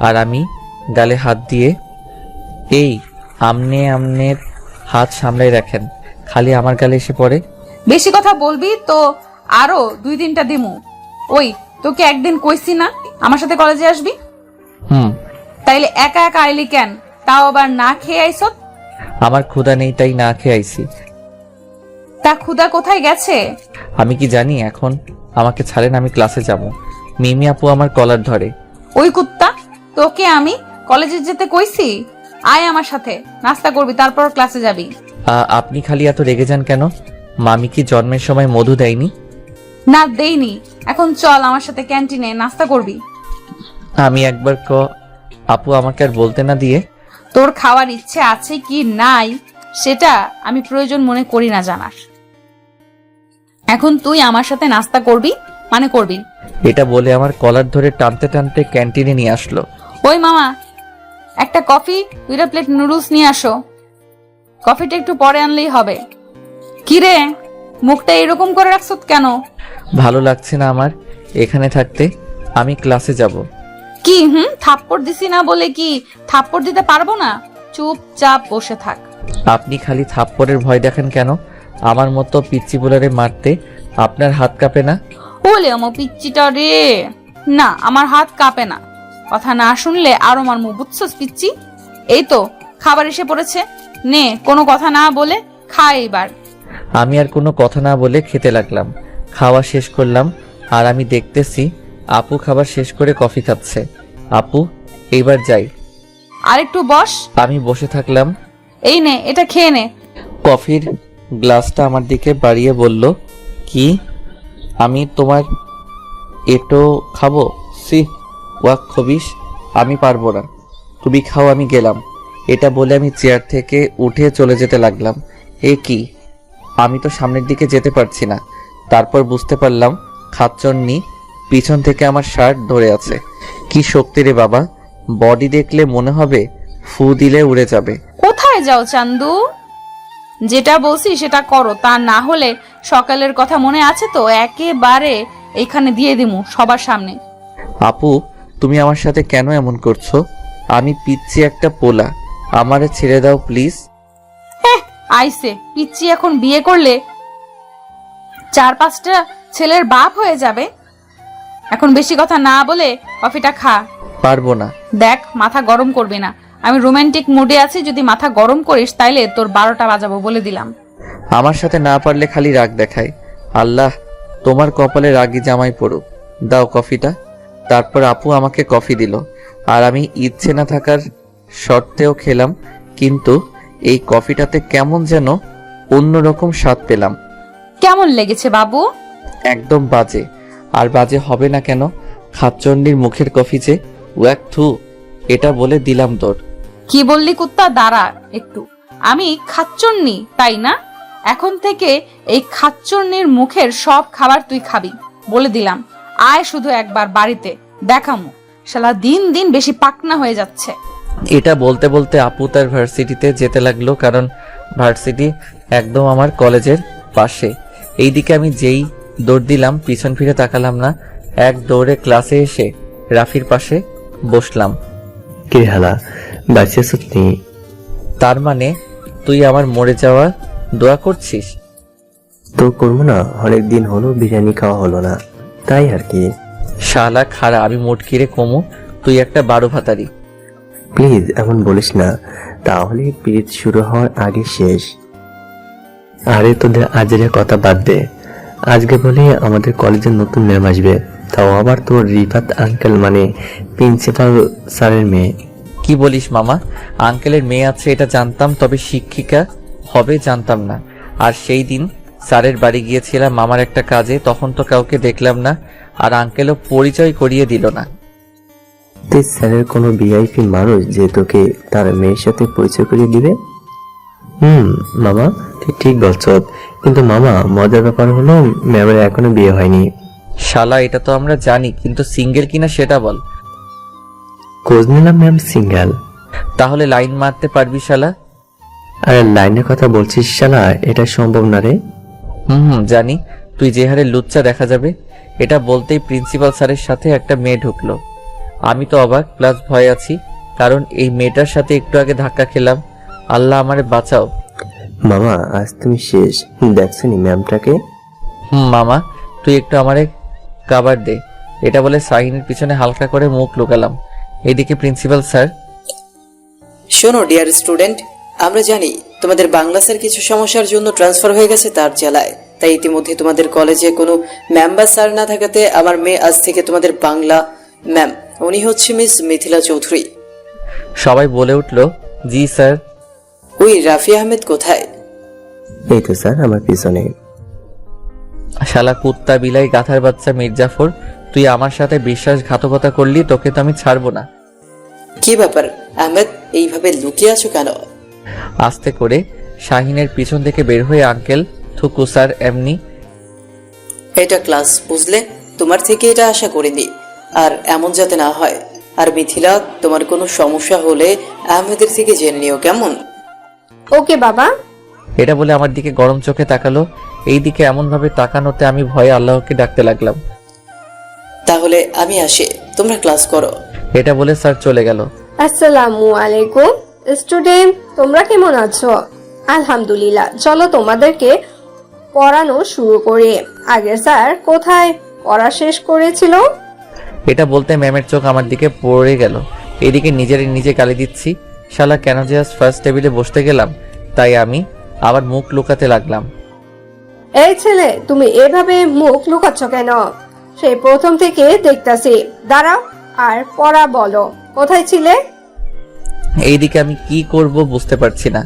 আর আমি গালে হাত দিয়ে, এই আমনের হাত সামলাই রাখেন, খালি আমার গালে এসে পড়ে। বেশি কথা বলবি তো আরো 2-3টা দিমু। ওই, তোকে একদিন কইছি না আমার সাথে কলেজে আসবি? তাইলে একা একা আইলি কেন? তাও আবার না খেয়ে আইসত? আমার ক্ষুধা নেই তাই না খেয়ে আইছি। তা ক্ষুধা কোথায় গেছে? আমি কি জানি? এখন আমাকে ছাড়েন, আমি ক্লাসে যাব। মিমি আপু আমার কলার ধরে। ওই কুত্তা, তোকে আমি কলেজে যেতে কইছি? আয় আমার সাথে, নাস্তা করবি, তারপর ক্লাসে যাবি। আপনি খালি এত রেগে যান কেন? মামি কি জন্মের সময় মধু দেয়নি? না, দেইনি। এখন চল আমার সাথে ক্যান্টিনে, নাস্তা করবি। আমি একবার আপু আমাকে আর বলতে না দিয়ে। তোর খাওয়ার ইচ্ছে আছে কি নাই সেটা আমি প্রয়োজন মনে করি না জানার। এখন তুই আমার সাথে নাস্তা করবি মানে করবি। এটা বলে আমার কলার ধরে টানতে টানতে ক্যান্টিনে নিয়ে আসলো। ওই মামা, একটা কফি, 2টা প্লেট নুডলস নিয়ে আসো। কফিটা একটু পরে আনলেই হবে। কি রে, মুখটা এরকম করে রাখছত কেন? ভালো লাগছে না আমার এখানে থাকতে, আমি ক্লাসে যাব। কি থাপ্পড় দিছি না বলে কি থাপ্পড় দিতে পারবো না? চুপচাপ বসে থাক। আপনি খালি থাপ্পড়ের ভয় দেখেন কেন? আমার মতো পিচ্চি বোলারে মারতে আপনার হাত কাঁপে না? ওলে আমার পিচ্চিটা রে। না, আমার হাত কাঁপে না। কথা না শুনলে আরো মারমু, বুঝছস পিচ্চি? এই তো খাবার এসে পড়েছে, নে, কোনো কথা না বলে খা এবার। আমি আর কোনো কথা না বলে খেতে লাগলাম। খাওয়া শেষ করলাম, আর আমি দেখতেছি আপু খাবার শেষ করে কফি খাচ্ছে। আপু, এইবার যাই। আর একটু বস। আমি বসে থাকলাম। এই নে, এটা খেয়ে নে। কফির গ্লাসটা আমার দিকে বাড়িয়ে বলল, কি আমি তোমার এটো খাবো? সি, ওয়াক খবিস, আমি পারবো না, তুমি খাও, আমি গেলাম। এটা বলে আমি চেয়ার থেকে উঠে চলে যেতে লাগলাম। এ কি, আমি তো সামনের দিকে যেতে পারছি না। তারপর বুঝতে পারলাম খাচ্চন্নি পিছন থেকে আমার শার্ট ধরে আছে। কি শক্তি রে বাবা, বডি দেখলে মনে হবে ফু দিলে উড়ে যাবে। কোথায় যাও চান্দু? যেটা বলছি সেটা করো, তা না হলে সকালের কথা মনে আছে তো? একেবারে এইখানে দিয়ে দিমু সবার সামনে। আপু, তুমি আমার সাথে কেন এমন করছো? আমি পিচ্ছি একটা পোলা, আমারে ছেড়ে দাও প্লিজ। আইসে পিচ্চি এখন বিয়ে করলে 4-5টা ছেলের বাপ হয়ে যাবে। এখন বেশি কথা না বলে কফিটা খা। পারবো না। দেখ, মাথা গরম করবি না। আমি রোমান্টিক মুডে আছি, যদি মাথা গরম করিস তাইলে তোর 12টা বাজাবো বলে দিলাম। আমার সাথে না পারলে খালি রাগ দেখায়। আল্লাহ তোমার কপালে রাগী জামাই পড়ুক। দাও কফিটা। তারপর আপু আমাকে কফি দিল, আর আমি ইচ্ছে না থাকার শর্তেও খেলাম। কিন্তু এই কফিটাতে কেমন যেন অন্যরকম স্বাদ পেলাম। কেমন লেগেছে বাবু? একদম বাজে। আর বাজে হবে না কেন? খাচ্চন্ডির মুখের কফি যে, ওয়াক থু। এটা বলে দিলাম তোর। কি বললি কুত্তা? দাঁড়া একটু। আমি খাচ্চন্নি, তাই না? এখন থেকে এই খাচ্চন্নির মুখের সব খাবার তুই খাবি বলে দিলাম। আয় শুধু একবার বাড়িতে, দেখামু। শালা দিন দিন বেশি পাকনা হয়ে যাচ্ছে। এটা বলতে বলতে আপু তার ভার্সিটিতে যেতে লাগলো, কারণ ভার্সিটি একদম আমার কলেজের পাশে। এইদিকে আমি যেই দৌড় দিলাম, পিছন ফিরে তাকালাম না। এক দৌড়ে ক্লাসে এসে রাফির পাশে বসলাম। কে হালা, বাঁচিয়ে সত্যি? তার মানে তুই আমার মরে যাওয়া দোয়া করছিস? তো করবো না, অনেকদিন হলো বিরিয়ানি খাওয়া হলো না, তাই আর কি। শালা খারা, আমি মুটকিরে কমু, তুই একটা 12 ভাতারি। প্লিজ এমন বলিস না, তাহলে পিরিত শুরু হওয়ার আগে শেষ। আরে তোদের আজের কথা বাদ দে। আজকে বলে আমাদের কলেজের নতুন ম্যাম আসবে, তাও আবার তোর রিফাত আঙ্কেল মানে প্রিন্সিপাল স্যারের মেয়ে। কি বলিস মামা? আঙ্কেলের মেয়ে আছে এটা জানতাম, তবে শিক্ষিকা হবে জানতাম না। আর সেই দিন স্যারের বাড়ি গিয়েছিলাম মামার একটা কাজে, তখন তো কাউকে দেখলাম না, আর আঙ্কেলও পরিচয় করিয়ে দিল না। তুই স্যারের কোনো ভিআইপি মানুষ যে তোকে তার মেয়ের সাথে পরিচয় করিয়ে দিবে? মামা তুই ঠিক বলছ, কিন্তু মামা মজার ব্যাপার হলো ম্যামের এখনো বিয়ে হয়নি। শালা এটা তো আমরা জানি, কিন্তু সিঙ্গেল কিনা সেটা বল। খোঁজ নিলাম ম্যাম সিঙ্গেল। তাহলে লাইন মারতে পারবি শালা? আরে লাইনের কথা বলছিস শালা, এটা সম্ভব না রে। জানি। তুই যে হারে লুচ্চা দেখা যাবে, এটা বলতেই প্রিন্সিপাল স্যারের সাথে একটা মেয়ে ঢুকলো। আমি তো অবাক প্লাস ভয় আছি, কারণ এই মেয়েটার সাথে একটু আগে ধাক্কা খেলাম। আল্লাহ আমারে বাঁচাও। মামা আজ তুমি শেষ, দেখছনি ম্যামটাকে? মামা তুই একটু আমারে কাবার দে। এটা বলে সাইনের পিছনে হালকা করে মুখ লুকালাম। এদিকে প্রিন্সিপাল স্যার। শোনো ডিয়ার স্টুডেন্ট, আমরা জানি তোমাদের বাংলা স্যার কিছু সমস্যার জন্য ট্রান্সফার হয়ে গেছে তার জেলায়, তাই ইতিমধ্যে তোমাদের কলেজে কোনো ম্যাম বা স্যার না থাকাতে আমার মেয়ে আজ থেকে তোমাদের বাংলা ম্যাম। উনি হচ্ছে মিস মিথিলা চৌধুরী। সবাই বলে উঠলো জি স্যার। ওই রাফি আহমেদ কোথায়? এই তো স্যার আমার পিছনে। শালা কুত্তা বিলাই গাথার বাচ্চা মির্জাফর, তুই আমার সাথে বিশ্বাসঘাতকতা করলি, তোকে তো আমি ছাড়বো না। কি ব্যাপার আহমেদ, এইভাবে লুকিয়ে আছো কেন? আস্তে করে শাহিনের পিছন থেকে বের হয়ে আঙ্কেল থুকু স্যার এমনি। এটা ক্লাস বুঝলে, তোমার থেকে এটা আশা করিনি। আর এমন যাতে না হয়। আর মিথিলা, তোমার কোনো সমস্যা হলে আহমেদের থেকে জেনে নিও কেমন? ওকে বাবা। এটা বলে আমার দিকে গরম চোখে তাকালো। এই দিকে এমন ভাবে তাকানোতে আমি ভয়ে আল্লাহকে ডাকতে লাগলাম। তাহলে আমি আসি, তোমরা ক্লাস করো। এটা বলে স্যার চলে গেল। আসসালামু আলাইকুম স্টুডেন্ট, তোমরা কেমন আছো? আলহামদুলিল্লাহ, চলো তোমাদেরকে পড়ানো শুরু করি। আগে স্যার কোথায় পড়া শেষ করেছিল? এটা বলতে ম্যামের চোখ আমার দিকে পড়ে গেল। এদিকে নিজে গালি দিচ্ছি। শালা কেন যে আজ ফার্স্ট টেবিলে বসতে গেলাম, তাই আমি আবার মুখ লুকাতে লাগলাম। এই ছেলে, তুমি এভাবে মুখ লুকাচ্ছ কেন? সেই প্রথম থেকে দেখতাছি। দাঁড়াও আর পড়া বলো। কোথায় ছিলে? এইদিকে আমি কি করব বুঝতে পারছি না।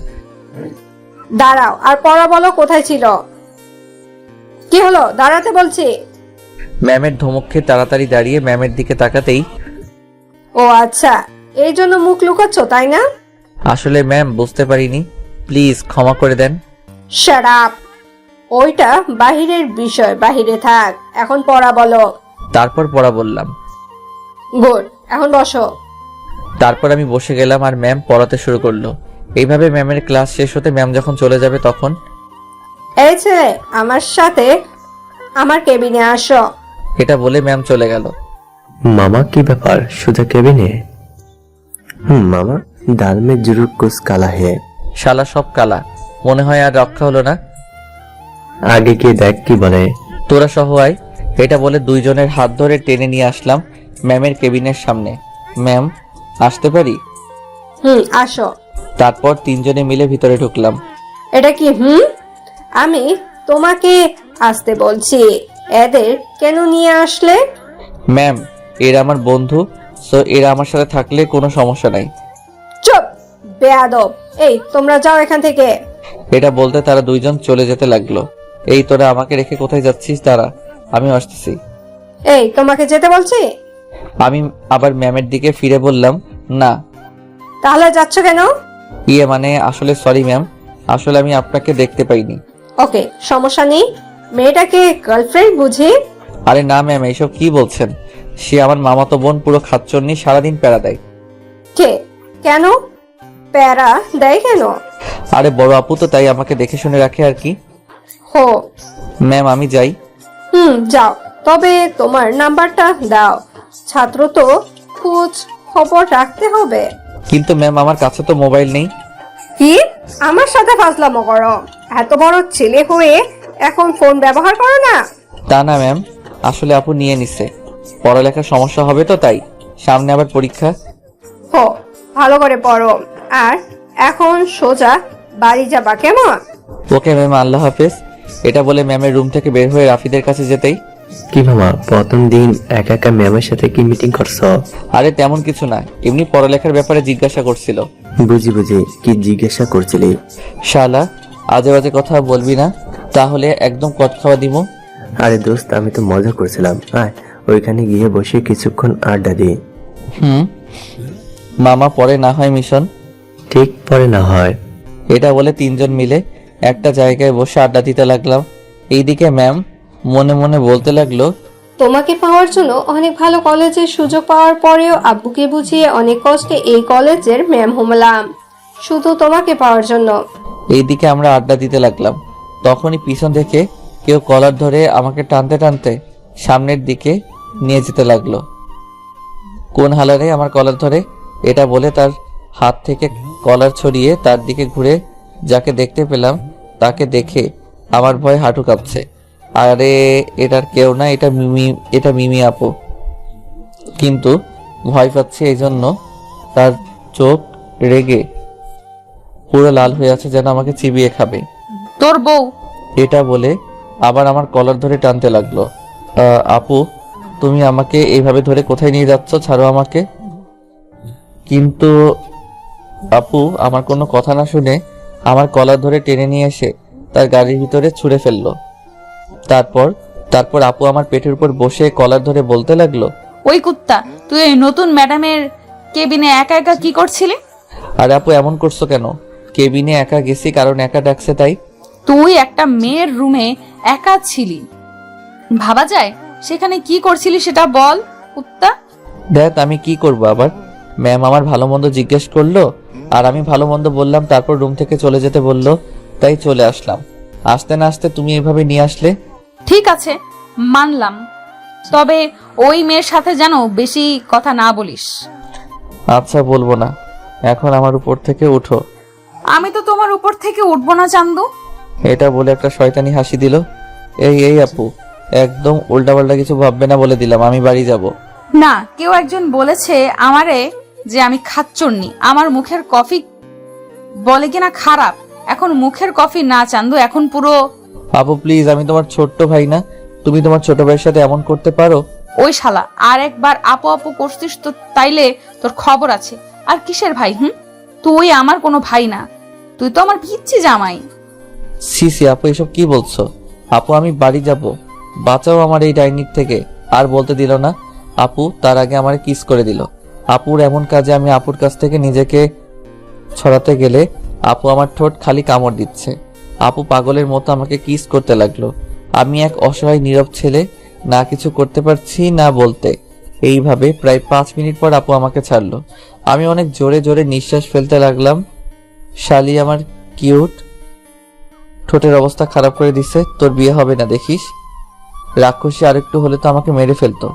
দাঁড়াও আর পড়া বলো, কোথায় ছিল? কি হলো, দাঁড়াতে বলছি। ম্যামের ধমক খেয়ে তাড়াতাড়ি দাঁড়িয়ে ম্যামের দিকে তাকাতেই, ও আচ্ছা, এই জন্য মুখ লুকাচ্ছ তাই না? আসলে ম্যাম বুঝতে পারিনি, প্লিজ ক্ষমা করে দেন। শাট আপ, ওইটা বাহিরের বিষয়, বাহিরে থাক। এখন পড়া বলো। তারপর পড়া বললাম। গুড, এখন বসো। তারপর আমি বসে গেলাম আর ম্যাম পড়াতে শুরু করলো। এইভাবে ম্যামের ক্লাস শেষ হতে ম্যাম যখন চলে যাবে তখন, এই ছেলে, আমার সাথে আমার কেবিনে আসো। এটা বলে ম্যাম চলে গেল। মামা কি ব্যাপার, সোজা কেবিনে? মামা দাল মে জরুর কুছ কালা হে। শালা সব কালা, মনে হয় আর রক্ষা হলো না। আগে গিয়ে দেখ কি বলে। তোরা সহ আয়। এটা বলে দুইজনের হাত ধরে টেনে নিয়ে আসলাম ম্যামের কেবিনের সামনে। ম্যাম আসতে পারি? আসো। তারপর তিনজনে মিলে ভিতরে ঢুকলাম। এটা কি? আমি তোমাকে আসতে বলছি, এদের কেন নিয়ে আসলে? ম্যাম এরা আমার বন্ধু, সো এরা আমার সাথে থাকলে কোনো সমস্যা নাই। চুপ বেয়াদব। এই তোমরা যাও এখান থেকে। এটা বলতে তারা দুইজন চলে যেতে লাগলো। এই তোরা আমাকে রেখে কোথায় যাচ্ছিস? দাঁড়া, আমি আসতেছি। এই তোমাকে যেতে বলছি। আমি আবার ম্যামের দিকে ফিরে বললাম না। তাহলে যাচ্ছ কেন? মানে আসলে সরি ম্যাম, আসলে আমি আপনাকে দেখতে পাইনি। ওকে, সমস্যা নেই। মেয়েটাকে গার্লফ্রেন্ড বুঝি? আরে না ম্যাম, এইসব কি বলছেন? সে আমার মামাতো বোন, পুরো খাচ্চন্নি, সারাদিন প্যারা দেয়। কে? কেন প্যারা দেয় কেন? আরে বড় আপু তো, তাই আমাকে দেখে শুনে রাখে আর কি। হো। ম্যাম আমি যাই। যাও, তবে তোমার নাম্বারটা দাও। ছাত্র তো খোঁজ খবর রাখতে হবে। কিন্তু ম্যাম আমার কাছে তো মোবাইল নেই। কি আমার সাথে ফাজলামো করো? এত বড় ছেলে হয়ে এখন ফোন ব্যবহার করো না? তা না ম্যাম, আসলে আপু নিয়ে নিছে। পড়ালেখার সমস্যা হবে তো, তাই। সামনে আবার পরীক্ষা। হো, ভালো করে পড়ো। আর এখন সোজা বাড়ি যাবা, কেমন? ওকে ম্যাম, আল্লাহ হাফেজ। এটা বলে ম্যামের রুম থেকে বের হয়ে রাফিদের কাছে যেতেই, কি মামা প্রথম দিন একা একা ম্যামের সাথে কি মিটিং করছো? আরে তেমন কিছু না, এমনি পড়ালেখার ব্যাপারে জিজ্ঞাসা করছিল। বুঝি কি জিজ্ঞাসা করছিলি? শালা আজে বাজে কথা বলবি না, তাহলে একদম কট খাওয়া দিব। আরে দোস্ত, আমি তো মজা করছিলাম। আয় ওইখানে গিয়ে বসে কিছুক্ষণ আড্ডা দিই। মামা পরে না হয় মিশন। ঠিক পরে না হয়। এটা বলে তিনজন মিলে একটা জায়গায় বসে আড্ডা দিতে লাগলাম। এইদিকে ম্যাম মনে মনে বলতে লাগলো, তোমাকে পাওয়ার জন্য অনেক ভালো কলেজের সুযোগ পাওয়ার পরেও আব্বুকে বুঝিয়ে অনেক কষ্টে এই কলেজের ম্যাম হলাম শুধু তোমাকে পাওয়ার জন্য। এইদিকে আমরা আড্ডা দিতে লাগলাম। তখনই পিছন থেকে কেউ কলার ধরে আমাকে টানতে টানতে সামনের দিকে নিয়ে যেতে লাগলো। কোন হালারে আমার কলার ধরে? এটা বলে তার হাত থেকে কলার ছড়িয়ে তার দিকে ঘুরে যাকে দেখতে পেলাম তাকে দেখে আমার ভয়ে হাঁটু কাঁপছে। আরে এটার কেউ না, এটা মিমি আপু। কিন্তু ভয় পাচ্ছি এই জন্য তার চোখ রেগে পুরো লাল হয়ে আছে, যেন আমাকে চিবিয়ে খাবে। তোর বউ। এটা বলে আবার আমার কলার ধরে টানতে লাগলো। আপু, তুমি আমাকে এইভাবে ধরে কোথায় নিয়ে যাচ্ছ? ছাড়ো আমাকে। কিন্তু আপু আমার কোনো কথা না শুনে আমার কলার ধরে টেনে নিয়ে এসে তার গাড়ির ভিতরে ছুঁড়ে ফেললো। তারপর আপু আমার পেটের উপর বসে কলার ধরে বলতে লাগলো, ওই কুত্তা, তুই এই নতুন ম্যাডামের কেবিনে একা একা কি করছিলি? আরে আপু এমন করছো কেন? কেবিনে একা গেছি কারণ একা ডাকছে তাই। তুই একটা মেয়ের রুমে একা ছিলি, ভাবা যায়? সেখানে কি করছিলি সেটা বল কুত্তা। দেখ আমি কি করবো আবার? ম্যাম আমার ভালো মন্দ জিজ্ঞেস করলো আর আমি ভালো মন্দ বললাম, তারপর রুম থেকে চলে যেতে বললো, তাই চলে আসলাম। আসতে না আসতে তুমি এভাবে নিয়ে আসলে। ঠিক আছে, মানলাম, তবে ওই মেয়ের সাথে যেন বেশি কথা না বলিস। আচ্ছা বলবো না, এখন আমার উপর থেকে উঠো। আমি তো তোমার উপর থেকে উঠবো না চান্দু। এটা বলে একটা শয়তানি হাসি দিল। এই আপু, একদম উল্টাপাল্টা কিছু ভাববে না বলে দিলাম, আমি বাড়ি যাব। না, কেউ একজন বলেছে আমারে যে আমি খাচ্চন্নি। আমার মুখের কফি বলে কিনা খারাপ। এখন মুখের কফি না চান্দু, এখন পুরো। আপু প্লিজ, আমি তোমার ছোট্ট ভাই না? তুমি তোমার ছোট ভাইয়ের সাথে এমন করতে পারো? ওই শালা, আর একবার আপু আপু করছিস তো তাইলে তোর খবর আছে। আর কিসের ভাই? তুই আমার কোনো ভাই না, তুই তো আমার পিচ্ছি জামাই। সি আপু, এসব কি বলছো? আপু আমি বাড়ি যাব, বাঁচাও আমার এই ডাইনির থেকে। আর বলতে দিল না আপু, তার আগে আমার কিস করে দিল। আপুর এমন কাজে আমি আপুর কাছ থেকে নিজেকে ছড়াতে গেলে আপু আমার ঠোঁট খালি কামড় দিচ্ছে। আপু পাগলের মতো আমাকে কিস করতে লাগলো। আমি এক অসহায় নীরব ছেলে, না কিছু করতে পারছি না বলতে। এইভাবে প্রায় 5 মিনিট পর আপু আমাকে ছাড়লো। আমি অনেক জোরে জোরে নিঃশ্বাস ফেলতে লাগলাম। শালি আমার কিউট ঠোঁটের অবস্থা খারাপ করে দিছে। তোর বিয়ে হবে না দেখিস। রাক্ষসী আরেকটু হলে তো আমাকে মেরে ফেলতো।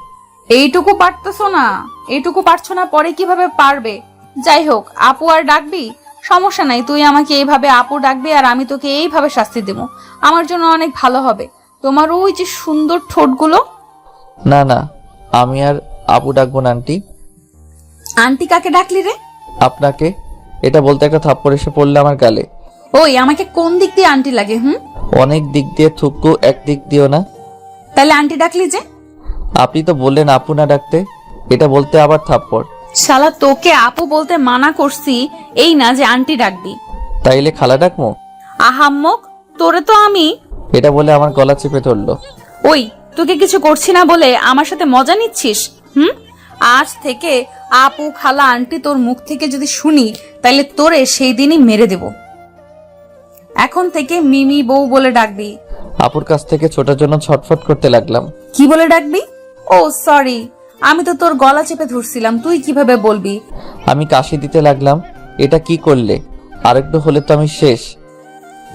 এইটুকু পারতেছো না, এইটুকু পারছো না, পরে কিভাবে পারবে? যাই হোক, আপু আর ডাকবি, সমস্যা নাই। তুই আমাকে এইভাবে আপু ডাকবি আর আমি তোকে এইভাবে শাস্তি দেবো। আমার জন্য অনেক ভালো হবে। তোমার ওই যে সুন্দর ঠোঁটগুলো। না না, আমি আর আপু ডাকবো না আন্টি। আন্টি কাকে ডাকলি রে? আপনাকে। এটা বলতে একটা থাপ্পড় এসে পড়লে আমার গালে। ওই, আমাকে কোন দিক দিয়ে আন্টি লাগে? অনেক দিক দিয়ে থুকু, এক দিক দিও না। তাহলে আন্টি ডাকলি যে? আপনি তো বললেন আপু না ডাকতে, এটা বলতে আবার থাপ্পড়। শালা, তোকে আপু বলতে মানা করছি, এই না যে আন্টি ডাকবি। তাইলে খালা ডাকমো? আহাম্মক, তোরে তো আমি। এটা বলে আমার গলা চেপে ধরলো। ওই, তোকে কিছু করছি না বলে আমার সাথে মজা নিচ্ছিস? আজ থেকে আপু খালা আন্টি তোর মুখ থেকে যদি শুনি, তাইলে তোরে সেই দিনই মেরে দেব। এখন থেকে মিমি বউ বলে ডাকবি। আপুর কাছ থেকে ছোটার জন্য ছটফট করতে লাগলাম। কি বলে ডাকবি? ও সরি, আমি তো তোর গলা চেপে ধরছিলাম, তুই কিভাবে বলবি? আমি কাশি দিতে লাগলাম। এটা কি করলে? আরেকটু হলে তো আমি শেষ।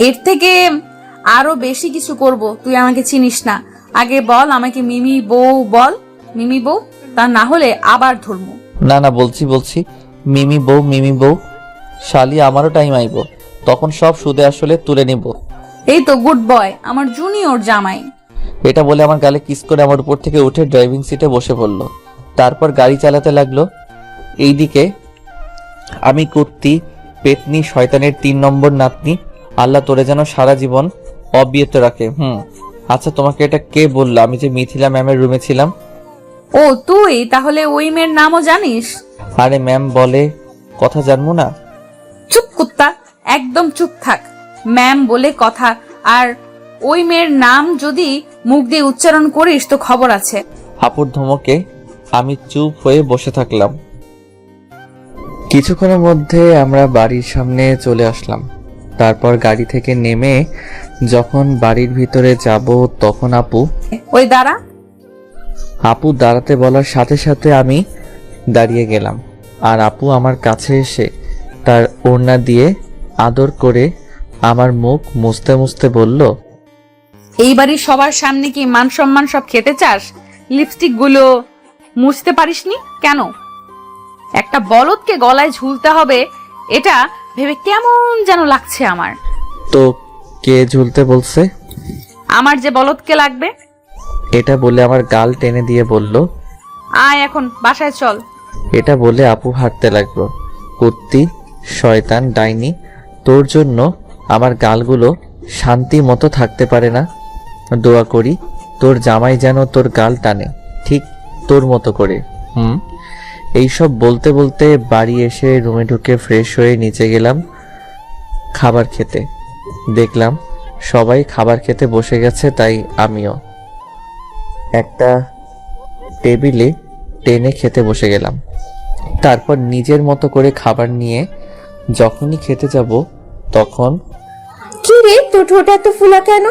এর থেকে আরো বেশি কিছু করব। তুই আমাকে চিনিস না। আগে বল আমাকে মিমি বউ বল। মিমি বউ, তা না হলে আবার ধরবো। না না, বলছি মিমি বউ। শালি আমারও টাইম আইব, তখন সব সুদে আসলে তুলে নিব। এই তো গুড বয়, আমার জুনিয়র জামাই। এটা বলে আমার গালে কিস করে আমার উপর থেকে উঠে ড্রাইভিং সিটে বসে পড়লো। তারপর গাড়ি চালাতে লাগলো। এইদিকে আমি কুত্তি, পেতনি, শয়তানের 3 নম্বর নাতনি। আল্লাহ তোরে যেন সারা জীবন অবিরত রাখে। আচ্ছা, তোমাকে এটা কে বললো আমি যে মিথিলা ম্যামের রুমে ছিলাম? ও তুই তাহলে ওই মেয়ের নামও জানিস? আরে ম্যাম বলে কথা জানবো না? চুপ কুত্তা, একদম চুপ থাক। ম্যাম বলে কথা, আর ওই মেয়ের নাম যদি মুখ দিয়ে উচ্চারণ করিস তো খবর আছে। আপুর ধমকে আমি চুপ হয়ে বসে থাকলাম। কিছুক্ষণের মধ্যে আমরা বাড়ির সামনে চলে আসলাম। তারপর গাড়ি থেকে নেমে যখন বাড়ির ভিতরে যাব তখন ওই দাঁড়া। আপু দাঁড়াতে বলার সাথে সাথে আমি দাঁড়িয়ে গেলাম। আর আপু আমার কাছে এসে তার ওড়না দিয়ে আদর করে আমার মুখ মুছতে মুছতে বলল, এই বাড়ির সবার সামনে কি মান সম্মান সব খেতে চাস? লিপস্টিক গুলো মুছতে পারিসনি কেন? একটা বলদকে গলায় ঝুলতে হবে এটা ভেবে কেমন যেন লাগছে আমার। তো কে ঝুলতে বলছে? আমার যে বলদকে লাগবে। এটা বলে আমার গাল টেনে দিয়ে বলল, আয় এখন বাসায় চল। এটা বলে আপু হাঁটতে লাগলো। কুত্তি, শয়তান, ডাইনি, তোর জন্য আমার গালগুলো শান্তি মতো থাকতে পারে না। দোয়া করি তোর জামাই যেন তোর গাল টানে, ঠিক তোর মতো করে। এইসব বলতে বলতে বাড়ি এসে রুমে ঢুকে ফ্রেশ হয়ে নিচে গেলাম খাবার খেতে। দেখলাম সবাই খাবার খেতে বসে গেছে, তাই আমিও একটা টেবিলে টেনে খেতে বসে গেলাম। তারপর নিজের মতো করে খাবার নিয়ে যখনই খেতে যাব তখন কি রে, তোর ঠোঁট এত ফুলা কেন?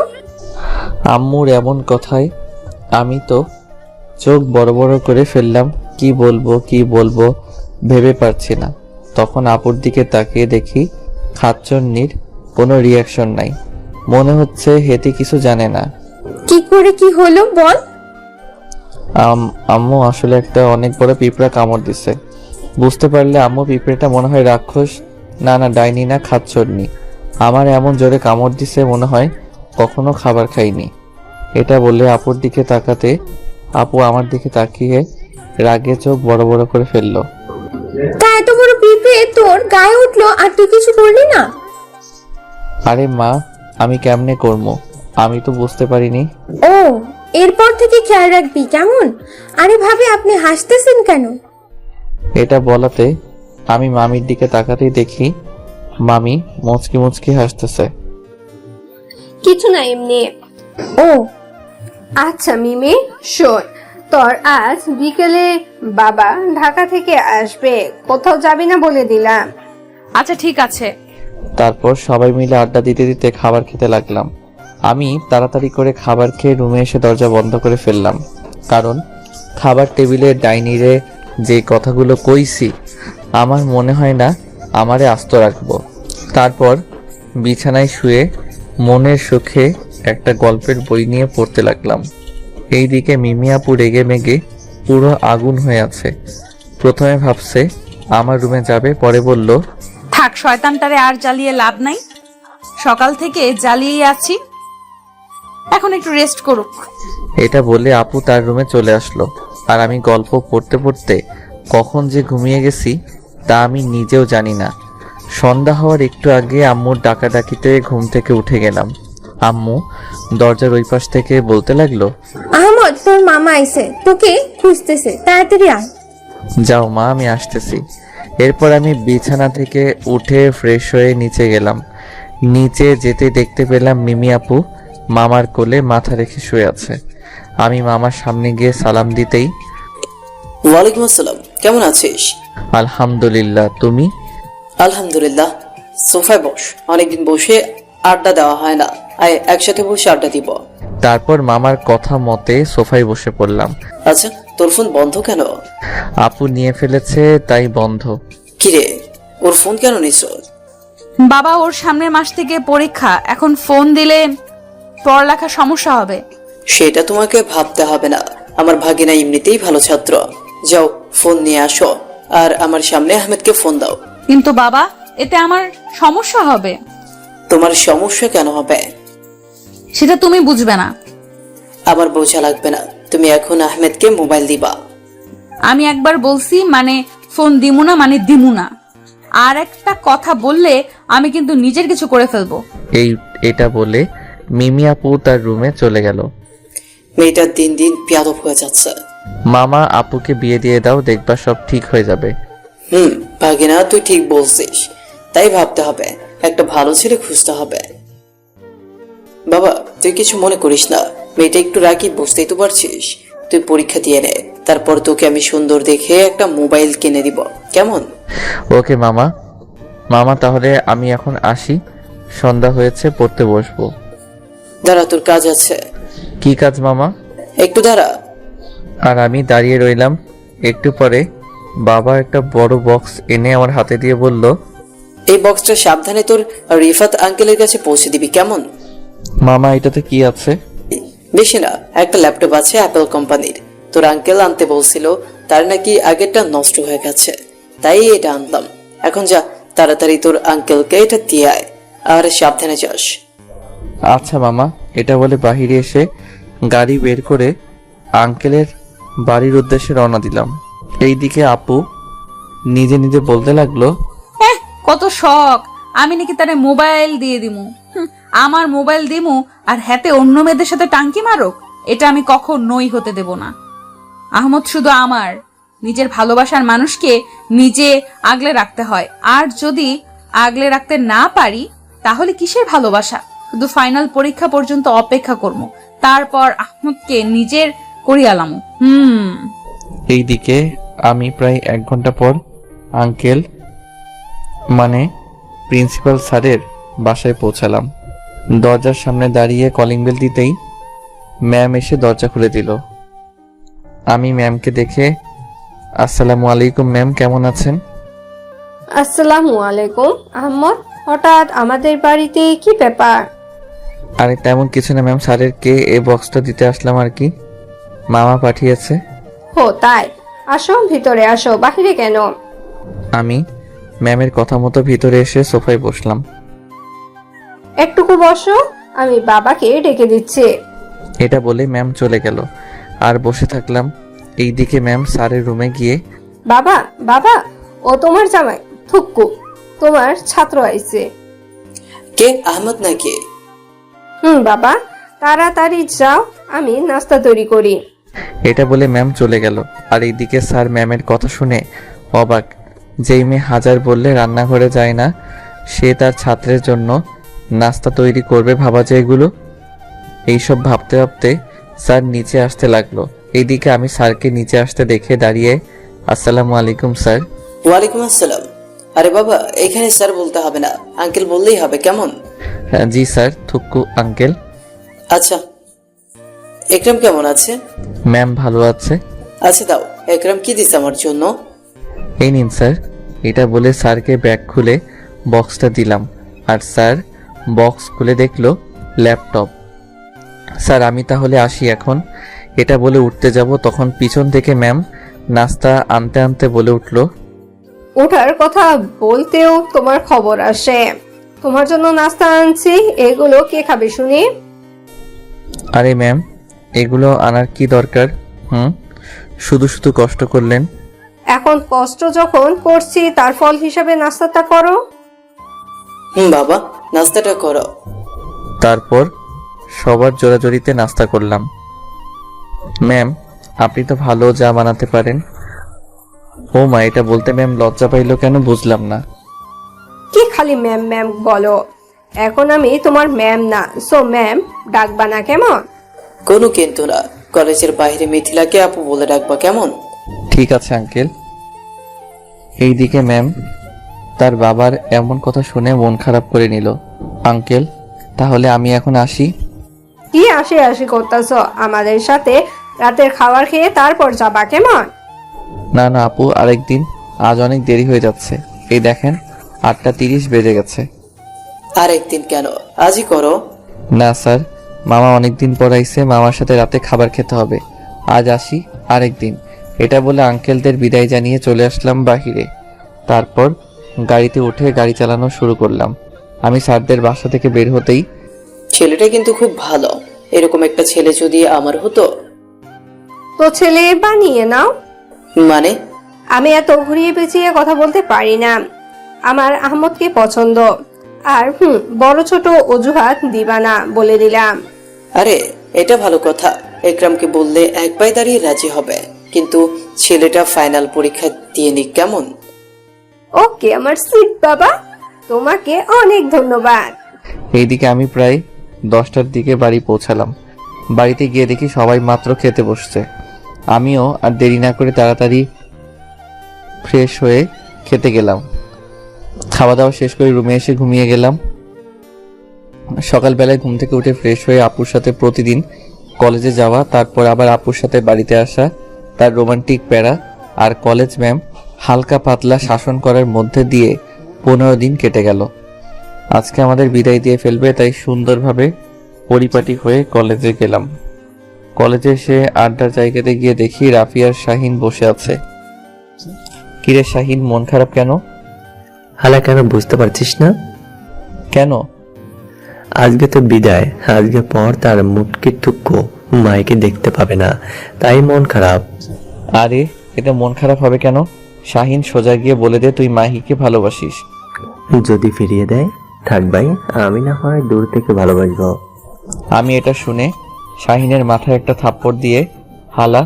আম্মুর এমন কথায় আমি তো চোখ বড় বড় করে ফেললাম। কি বলবো ভেবে পারছি না। তখন আপুর দিকে তাকিয়ে দেখি খাচ্চন্নির কোনো রিয়াকশন নাই। মনে হচ্ছে হেতি কিছু জানে না। কি করে কি হলো বল? আম্মু আসলে একটা অনেক বড় পিঁপড়া কামড় দিছে। বুঝতে পারলে আম্মু পিঁপড়েটা মনে হয় রাক্ষস, না ডাইনি না খাচ্চন্নি। আমার এমন জোরে কামড় দিছে মনে হয় কখনো খাবার খাইনি। এটা বলে আপুর দিকে তাকাতে আপু আমার দিকে তাকিয়ে রাগে চোখ বড় বড় করে ফেললো। তা এত বড় পিঁপড়ে তোর গায়ে উঠলো আর তুই কিছু করলি না? আরে মা, আমি কেমনে করবো, আমি তো বুঝতে পারিনি। ও, এরপর থেকে খেয়াল রাখবি কেমন? আরে ভাবে আপনি হাসতেছেন কেন? এটা বলাতে আমি মামির দিকে তাকাতেই দেখি মামি মুচকি মুচকি হাসতেছে। কিছু না, এমনি। ও আচ্ছা মিমি, শোন, তোর আজ বিকেলে বাবা ঢাকা থেকে আসবে, কোথাও যাবি না বলে দিলাম। আচ্ছা ঠিক আছে। তারপর সবাই মিলে আড্ডা দিতে দিতে খাবার খেতে লাগলাম। আমি তাড়াতাড়ি করে খাবার খেয়ে রুমে এসে দরজা বন্ধ করে ফেললাম, কারণ খাবার টেবিলে ডাইনিরে যে কথাগুলো কইছি আমার মনে হয় না আমারে আস্ত রাখবো। তারপর বিছানায় শুয়ে মনের সুখে একটা গল্পের বই নিয়ে পড়তে লাগলাম। এইদিকে মিমি আপু রেগে মেগে পুরো আগুন হয়ে আছে। প্রথমে ভাবছে আমার রুমে যাবে, পরে বলল, থাক, শয়তানটারে আর জ্বালিয়ে লাভ নাই। সকাল থেকে জ্বালিয়ে আছি, এখন একটু রেস্ট করুক। এটা বলে আপু তার রুমে চলে আসলো। আর আমি গল্প পড়তে পড়তে কখন যে ঘুমিয়ে গেছি তা আমি নিজেও জানি না। সন্ধ্যা হওয়ার একটু আগে আম্মুর ডাকাডাকিতে ঘুম থেকে উঠে গেলাম। আম্মু দরজার ওই পাশ থেকে বলতে লাগলো, আহমদ, তোর মামা আইছে, তোকে খুঁজতেছে, তাড়াতাড়ি আয়। যাও মা, আমি আসতেছি। এরপর আমি বিছানা থেকে উঠে ফ্রেশ হয়ে নিচে গেলাম। নিচে যেতে দেখতে পেলাম মিমি আপু মামার কোলে মাথা রেখে শুয়ে আছে। আমি মামার সামনে গিয়ে সালাম দিতেই, ওয়ালাইকুম আসসালাম, কেমন আছিস? আলহামদুলিল্লাহ, তুমি? আলহামদুলিল্লাহ। সোফায় বস, অনেকদিন বসে আড্ডা দেওয়া হয় না, আয় একসাথে বসে আড্ডা দিব। তারপর মামার কথা মতে সোফায় বসে পড়লাম। আচ্ছা, তোর ফোন বন্ধ কেন? আপু নিয়ে ফেলেছে তাই বন্ধ। কিরে, ওর ফোন কেন নিছ? বাবা, ওর সামনের মাস থেকে পরীক্ষা, এখন ফোন দিলে পড়ালেখা সমস্যা হবে। সেটা তোমাকে ভাবতে হবে না, আমার ভাগিনা এমনিতেই ভালো ছাত্র। যাও ফোন নিয়ে আসো, আর আমার সামনে আহমেদকে ফোন দাও। কিন্তু বাবা, এতে আমার সমস্যা হবে। তোমার সমস্যা কেন হবে সেটা তুমি বুঝবে না। আমার বোঝা লাগবে না, তুমি এখন আহমেদকে মোবাইল দিবা। আমি একবার বলছি মানে ফোন দিমু না মানে দিমু না। আর একটা কথা বললে আমি কিন্তু নিজের কিছু করে ফেলবো। এটা বলে মিমি আপু তার রুমে চলে গেল। মেয়েটা দিন দিন বেয়াদব হয়ে যাচ্ছে। মামা আপুকে বিয়ে দিয়ে দাও, দেখবা সব ঠিক হয়ে যাবে। ভাগিনা, তুই ঠিক বলছিস, তাই ভাবতে হবে, একটা ভালো ছেলে খুঁজতে হবে। বাবা, তুই কিছু মনে করিস না, মেয়েটা একটু রাগি, বুঝতেই তো পারছিস। তুই পরীক্ষা দিয়ে নে, তারপর তোকে আমি সুন্দর দেখে একটা মোবাইল কিনে দিব, কেমন? ওকে মামা। তাহলে আমি এখন আসি, সন্ধ্যা হয়েছে, পড়তে বসবো। দাঁড়া, তোর কাজ আছে। কি কাজ মামা? একটু দাঁড়া। আর আমি দাঁড়িয়ে রইলাম। একটু পরে বাবা একটা বড় বক্স এনে আমার হাতে দিয়ে বলল, এই বক্সটা সাবধানে তোর রিফাত আঙ্কেলের কাছে পৌঁছে দিবি, কেমন? মামা এটাতে কি আছে? বেশি না, একটা ল্যাপটপ আছে অ্যাপল কোম্পানির। তোর আঙ্কেল আনতে বলছিল, তার নাকি আগেরটা নষ্ট হয়ে গেছে, তাই এটা আনলাম। এখন যা, তাড়াতাড়ি তোর আঙ্কেলকে এটা দিয়ে আয়, আর সাবধানে যাস। আচ্ছা মামা। এটা বলে বাহিরে এসে গাড়ি বের করে আঙ্কেলের বাড়ির উদ্দেশ্যে রওনা দিলাম। এইদিকে আপু নিজে নিজে বলতে লাগলো, হ্যাঁ, কত শখ আমি নাকি তারে মোবাইল দিয়ে দিমু। আমার মোবাইল দিমু আর হাতে অন্য মেয়েদের সাথে টাঙ্কি মারুক, এটা আমি কখনোই হতে দেব না। আহমদ শুধু আমার, নিজের ভালোবাসার মানুষকে নিজে আগলে রাখতে হয়, আর যদি আগলে রাখতে না পারি তাহলে কিসের ভালোবাসা? শুধু ফাইনাল পরীক্ষা পর্যন্ত অপেক্ষা করবো, তারপর আহমদকে নিজের করিয়ালামু। এইদিকে আমি প্রায় 1 ঘন্টা পর আঙ্কেল মানে প্রিন্সিপাল স্যারের বাসায় পৌঁছালাম। দরজার সামনে দাঁড়িয়ে কলিং বেল দিতেই ম্যাম এসে দরজা খুলে দিল। আমি ম্যামকে দেখে, আসসালামু আলাইকুম ম্যাম, কেমন আছেন? আসসালামু আলাইকুম। আহমদ, হঠাৎ আমাদের বাড়িতে, কি ব্যাপার? আরে তেমন কিছু না ম্যাম, স্যারের কে এই বক্সটা দিতে আসলাম আর কি, মামা পাঠিয়েছে। হো তাই, আসো ভিতরে আসো, বাহিরে কেন? আমি ম্যামের কথা মতো ভিতরে এসে সোফায় বসলাম। একটুকু বসো, আমি বাবাকে ডেকে দিচ্ছি। এটা বলে ম্যাম চলে গেল আর বসে থাকলাম। এইদিকে ম্যাম স্যারের রুমে গিয়ে, বাবা, বাবা, ও তোমার জামাই থুক্কু, তোমার ছাত্র আইছে। কে, আহমদ নাকি? বাবা, তাড়াতাড়ি যাও, আমি নাস্তা তৈরি করি। এটা বলে ম্যাম চলে গেল। আর এইদিকে স্যার ম্যামের কথা শুনে অবাক। যেই মেয়ে হাজার বললে রান্নাঘরে যায় না, সে তার ছাত্রের জন্য নাস্তা তৈরি করবে, ভাবা যায় এগুলো? এইসব ভাবতে ভাবতে স্যার নিচে আসতে লাগলো। এইদিকে আমি স্যারকে নিচে আসতে দেখে দাঁড়িয়ে, আসসালামু আলাইকুম স্যার। ওয়ালাইকুম আসসালাম। আরে বাবা, এখানে স্যার বলতে হবে না, আঙ্কেল বললেই হবে, কেমন? জি স্যার, থুক্কু আঙ্কেল। আচ্ছা, একরাম কেমন আছে? ম্যাম ভালো আছে। আচ্ছা দাও, একরাম কি দিস আমার জন্য? এই নিন স্যার। এটা বলে স্যারকে ব্যাগ খুলে বক্সটা দিলাম। আর স্যার বক্স খুলে দেখলো ল্যাপটপ। স্যার আমি তাহলে আসি এখন। এটা বলে উঠতে যাব, তখন পিছন থেকে ম্যাম নাস্তা আনতে আনতে বলে উঠলো, ওঠার কথা বলতেও তোমার খবর আসে। তোমার জন্য নাস্তা আনছি, এগুলো কে খাবে শুনি? আরে ম্যাম, এগুলো আনার কি দরকার? শুধু শুধু কষ্ট করলেন। এখন কষ্ট যখন করছি, তার ফল হিসাবে নাস্তাটা করো। বাবা, নাস্তাটা করো। তারপর সবার জোরাজোরিতে নাস্তা করলাম। ম্যাম আপনি তো ভালো চা বানাতে পারেন। ও মা, এটা বলতে ম্যাম লজ্জা পাইলো কেন বুঝলাম না। কি খালি ম্যাম ম্যাম বলো? এখন আমি তোমার ম্যাম না, সো ম্যাম ডাকবা না, কেমন? কোনো কিন্তু না, কলেজের বাইরে মিথিলাকে আপু বলে ডাকবা, কেমন? ঠিক আছে আঙ্কেল। এইদিকে ম্যাম তার বাবার এমন কথা শুনে মন খারাপ করে নিল। আঙ্কেল তাহলে আমি এখন আসি। কি আসি আসি করতেছ? আমাদের সাথে রাতের খাবার খেয়ে তারপর যাবা, কেমন? না না আপু, আরেকদিন, আজ অনেক দেরি হয়ে যাচ্ছে। এই দেখেন 8:30 বেজে গেছে। আর একদিন কেন, আজই করো। না স্যার, মামা অনেকদিন পর আইছে, মামার সাথে রাতে খাবার খেতে হবে। আজ আসি, আরেকদিন। এটা বলে আঙ্কেলদের বিদায় জানিয়ে চলে আসলাম বাহিরে। তারপর গাড়িতে উঠে গাড়ি চালানো শুরু করলাম। আমি স্যারদের বাসা থেকে বের হতেই, ছেলেটা কিন্তু খুব ভালো, এরকম একটা ছেলে যদি আমার হতো। তো ছেলে বানিয়ে নাও। মানে? আমি এত ঘুরিয়ে পেঁচিয়ে কথা বলতে পারি না। আমার আহমদকে পছন্দ, আর বড় ছোট অজুহাত দিবা না, বলে দিলাম। আরে এটা ভালো কথা, একরামকে বললে এক পায়ে দাঁড়িয়ে রাজি হবে, কিন্তু ছেলেটা ফাইনাল পরীক্ষা দিয়ে নিক, কেমন? ওকে আমার সুইট বাবা, তোমাকে অনেক ধন্যবাদ। এইদিকে আমি প্রায় 10টার দিকে বাড়ি পৌঁছালাম। বাড়িতে গিয়ে দেখি সবাই মাত্র খেতে বসছে। আমিও আর দেরি না করে তাড়াতাড়ি ফ্রেশ হয়ে খেতে গেলাম। খাওয়া দাওয়া শেষ করে রুমে এসে ঘুমিয়ে গেলাম। সকালবেলায় ঘুম থেকে উঠে ফ্রেশ হয়ে আপুর সাথে প্রতিদিন কলেজে যাওয়া, তারপর আবার আপুর সাথে বাড়িতে আসা, তার রোমান্টিক প্যারা আর কলেজ ম্যাম হালকা পাতলা শাসন করার মধ্যে দিয়ে 15 দিন কেটে গেল। আজকে আমাদের বিদায় দিয়ে ফেলবে, তাই সুন্দরভাবে পরিপাটি হয়ে কলেজে গেলাম। কলেজে এসে আড্ডার জায়গাতে গিয়ে দেখি রাফি আর শাহিন বসে আছে। কিরে শাহিন, মন খারাপ কেন? হালা কেন বুঝতে পারছিস না? কেন? আজকে তো বিদায়, আজকে পর তার মুটকি টুকু মাইকে দেখতে পাবে না, তাই মন খারাপ। আরে এতে মন খারাপ হবে কেন? শাহিন, সোজা গিয়ে বলে দে তুই মাহিকে ভালোবাসিস। যদি ফিরিয়ে দেয় থাক ভাই, আমি না হয় দূর থেকে ভালোবাসবো। আমি এটা শুনে শাহিনের মাথায় একটা থাপ্পড় দিয়ে, হালা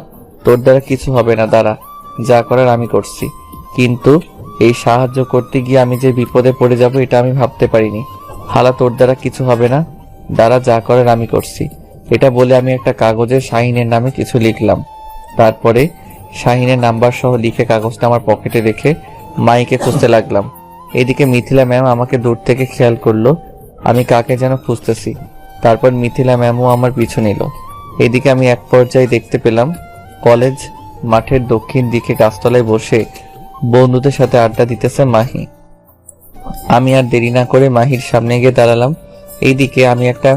তোর দ্বারা কিছু হবে না, দাঁড়া, যা করার আমি করছি। কিন্তু এই সাহায্য করতে গিয়ে আমি যে বিপদে পড়ে যাব এটা আমি ভাবতে পারিনি। হালা তোর দ্বারা কিছু হবে না, দাঁড়া, যা করার আমি করছি। এটা বলে আমি একটা কাগজে শাহিনের নামে কিছু লিখলাম। তারপরে শাহিনের নাম্বার সহ লিখে কাগজটা আমার পকেটে রেখে মাইকে খুঁজতে লাগলাম। এদিকে মিথিলা ম্যাম আমাকে দূর থেকে খেয়াল করলো আমি কাকে যেন খুঁজতেছি। তারপর মিথিলা ম্যামও আমার পিছু নিল। এদিকে আমি এক পর্যায়ে দেখতে পেলাম কলেজ মাঠের দক্ষিণ দিকে গাছতলায় বসে বন্ধুদের সাথে আড্ডা দিতেছে মাহি। আমি আর দেরি না করে মাহির সামনে গিয়ে দাঁড়ালাম। এইদিকে আমি একটা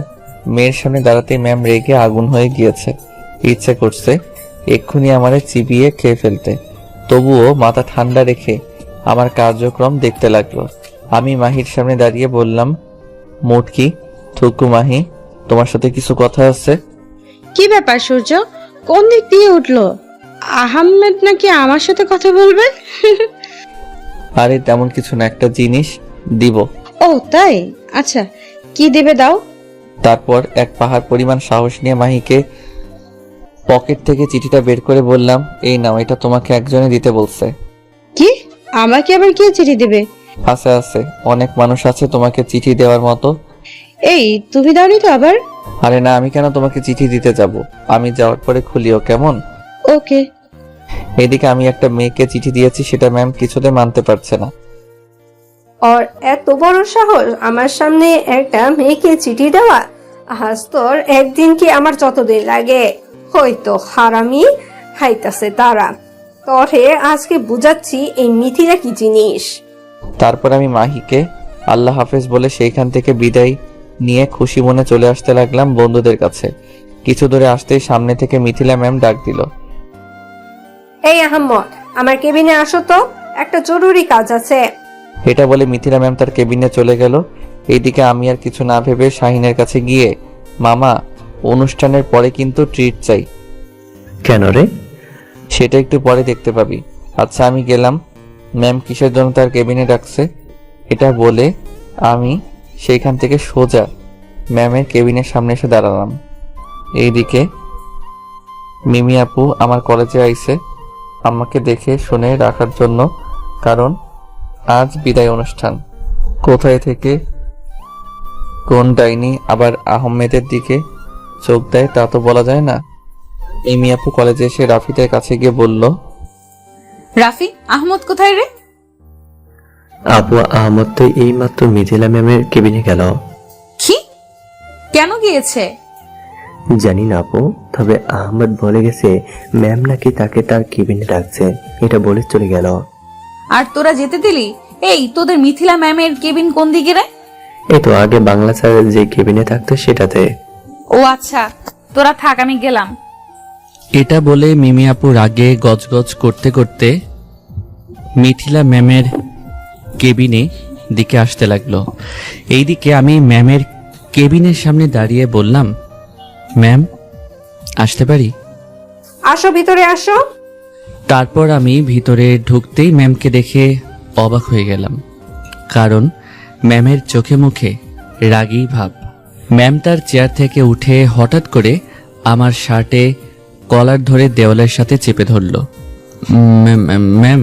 মেয়ের সামনে দাঁড়াতে ম্যাম রেগে আগুন হয়ে গিয়েছে। ইচ্ছে করছে এক্ষুনি আমারে চিবিয়ে খেয়ে ফেলতে, তবুও মাথা ঠান্ডা রেখে আমার কার্যক্রম দেখতে লাগলো। আমি মাহির সামনে দাঁড়িয়ে বললাম, মোটকি থুকু মাহি, তোমার সাথে কিছু কথা আছে। কি ব্যাপার সূর্য, কোন দিক দিয়ে উঠলো? আহমেদ নাকি আমার সাথে কথা বলবে? আরে তেমন কিছু না, একটা জিনিস দিব। ও তাই, আচ্ছা কি দেবে দাও। তারপর এক পাহাড় পরিমাণ সাহস নিয়ে মাহিকে পকেট থেকে চিঠিটা বের করে বললাম, এই নাও, এটা তোমাকে একজনে দিতে বলছে। কি? আমাকে আবার কে চিঠি দেবে? আছে আছে, অনেক মানুষ আছে তোমাকে চিঠি দেওয়ার মতো। এই তুমি দাওনি তো আবার? আরে না, আমি কেন তোমাকে চিঠি দিতে যাব, আমি যাওয়ার পরে খুলিও, কেমন? ওকে। এদিকে আমি একটা মেয়েকে চিঠি দিয়েছি, সেটা ম্যাম কিছুতে মানতে পারছে না। ওর এত বড় সাহস আমার সামনে একটা মেয়েকে চিঠি দেওয়া? আজ তোর একদিন কি আমার যতদিন লাগে, হয়তো হারামি হাইতাছে তারা। তোরে আজকে বুঝাচ্ছি এই মিথিলা কি জিনিস। তারপর আমি মাহিকে আল্লাহ হাফেজ বলে সেইখান থেকে বিদায় নিয়ে খুশি মনে চলে আসতে লাগলাম বন্ধুদের কাছে। কিছু দূরে আসতেই সামনে থেকে মিথিলা ম্যাম ডাক দিল, এই আহম্মদ, আমার কেবিনে আসো তো, একটা জরুরি কাজ আছে। এটা বলে মিথিলা ম্যাম তার কেবিনে চলে গেল। এইদিকে আমি আর কিছু না ভেবে শাহিনের কাছে গিয়ে, মামা, অনুষ্ঠানের পরে কিন্তু ট্রিট চাই। কেন রে? সেটা একটু পরে দেখতে পাবি। আচ্ছা আমি গেলাম। ম্যাম কিসের জন্য তার কেবিনে ডাকছে এটা বলে আমি সেইখান থেকে সোজা ম্যামের কেবিনের সামনে এসে দাঁড়ালাম। এইদিকে মিমি আপু আমার কলেজে আইছে আমাকে দেখে শুনে রাখার জন্য, কারণ আজ বিদায় অনুষ্ঠান। কোথায় থেকে কোন ডাইনি আবার আহমেদের দিকে চোখ দেয় তা তো বলা যায় না। মিমি আপু কলেজে এসে রাফিদের কাছে গিয়ে বলল, রাফি, আহমদ কোথায় রে? আপু, আহমদ তো এইমাত্র মিথিলা ম্যামের কেবিনে গেল। কি? কেন গিয়েছে? জানি না আপু, তবে আহমদ বলে গেছে ম্যাম নাকি তাকে তার কেবিনে ডাকছে, এটা বলে চলে গেল। আর তোরা যেতে দিলি? এই তোদের মিথিলা ম্যামের কেবিন কোন দিকে রে? এই তো আগে বাংলা স্যারের যে কেবিনে থাকতো সেটাতে। ও আচ্ছা, তোরা থাক, আমি গেলাম। এটা বলে মিমি আপু রাগে গজগজ করতে করতে মিথিলা ম্যামের কেবিনে দিকে আসতে লাগলো। এইদিকে আমি ম্যামের কেবিনের সামনে দাঁড়িয়ে বললাম, ম্যাম আসতে পারি? আসো, ভিতরে আসো। তারপর আমি ভিতরে ঢুকতেই ম্যামকে দেখে অবাক হয়ে গেলাম, কারণ ম্যামের চোখে মুখে রাগী ভাব। ম্যাম তার চেয়ার থেকে উঠে হঠাৎ করে আমার শার্টে কলার ধরে দেওয়ালের সাথে চেপে ধরল। ম্যাম,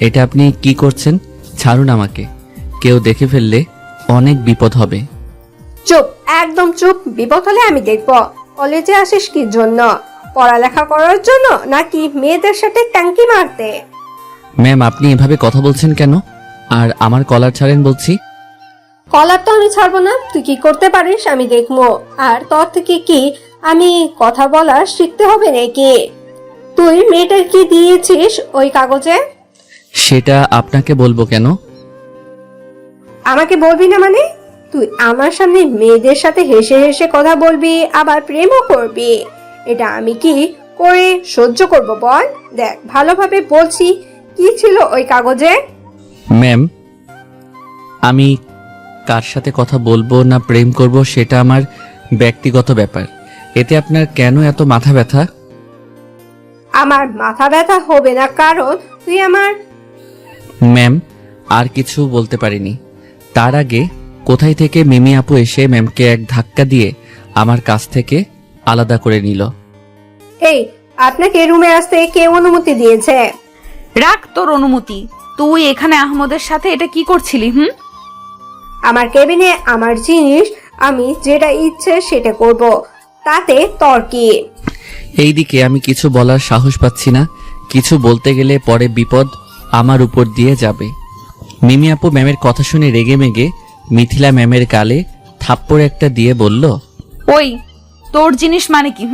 এটা আপনি কি করছেন? ছাড়ুন আমাকে, কেউ দেখে ফেললে অনেক বিপদ হবে। চুপ, একদম চুপ। বিপদ হলে আমি দেখবো। কলেজে আসিস কি জন্য? পড়ালেখা করার জন্য নাকি মেয়েদের সাথে ট্যাঙ্কি মারতে? ম্যাম, আপনি এভাবে কথা বলছেন কেন? আর আমার কলার ছাড়েন বলছি। কলার তো আমি ছাড়বো না, তুই কি করতে পারিস আমি দেখবো। আর তোর থেকে কি আমি কথা বলা শিখতে হবে নাকি? তুই মেয়েটার কি দিয়েছিস ওই কাগজে? সেটা আপনাকে বলবো কেন? আমাকে বলবি না মানে? তুই আমার সামনে মেয়েদের সাথে হেসে হেসে কথা বলবি, আবার প্রেমও করবি? এটা আমি কি করে সহ্য করব বল? দেখ ভালোভাবে বলছি, কি ছিল ওই কাগজে? ম্যাম, আমি কার সাথে কথা বলবো না প্রেম করব সেটা আমার ব্যক্তিগত ব্যাপার। এতে আপনার কেন এত মাথা ব্যথা? আমার মাথা ব্যথা হবে না কারণ তুই আমার... ম্যাম, আর কিছু বলতে পারিনি। তার আগে কোথায় থেকে মিমি আপু এসে ম্যামকে এক ধাক্কা দিয়ে আমার কাছ থেকে আলাদা করে নিল। এই, আপনাকে রুমে আসতে কে অনুমতি দিয়েছে? রাখ তোর অনুমতি। তুই এখানে আহমদের সাথে এটা কি করছিলি? আমার কেবিনে আমার জিনিস, আমি যেটা ইচ্ছে সেটা করব, তাতে তোর কি? এইদিকে আমি কিছু বলার সাহস পাচ্ছি না। কিছু বলতে গেলে পরে বিপদ আমার উপর দিয়ে যাবে। মিমি আপু ম্যামের কথা শুনে রেগে মেগে মিথিলা ম্যামের গালে থাপ্পড় একটা দিয়ে বলল, ওই তোর জিনিস মানে কি?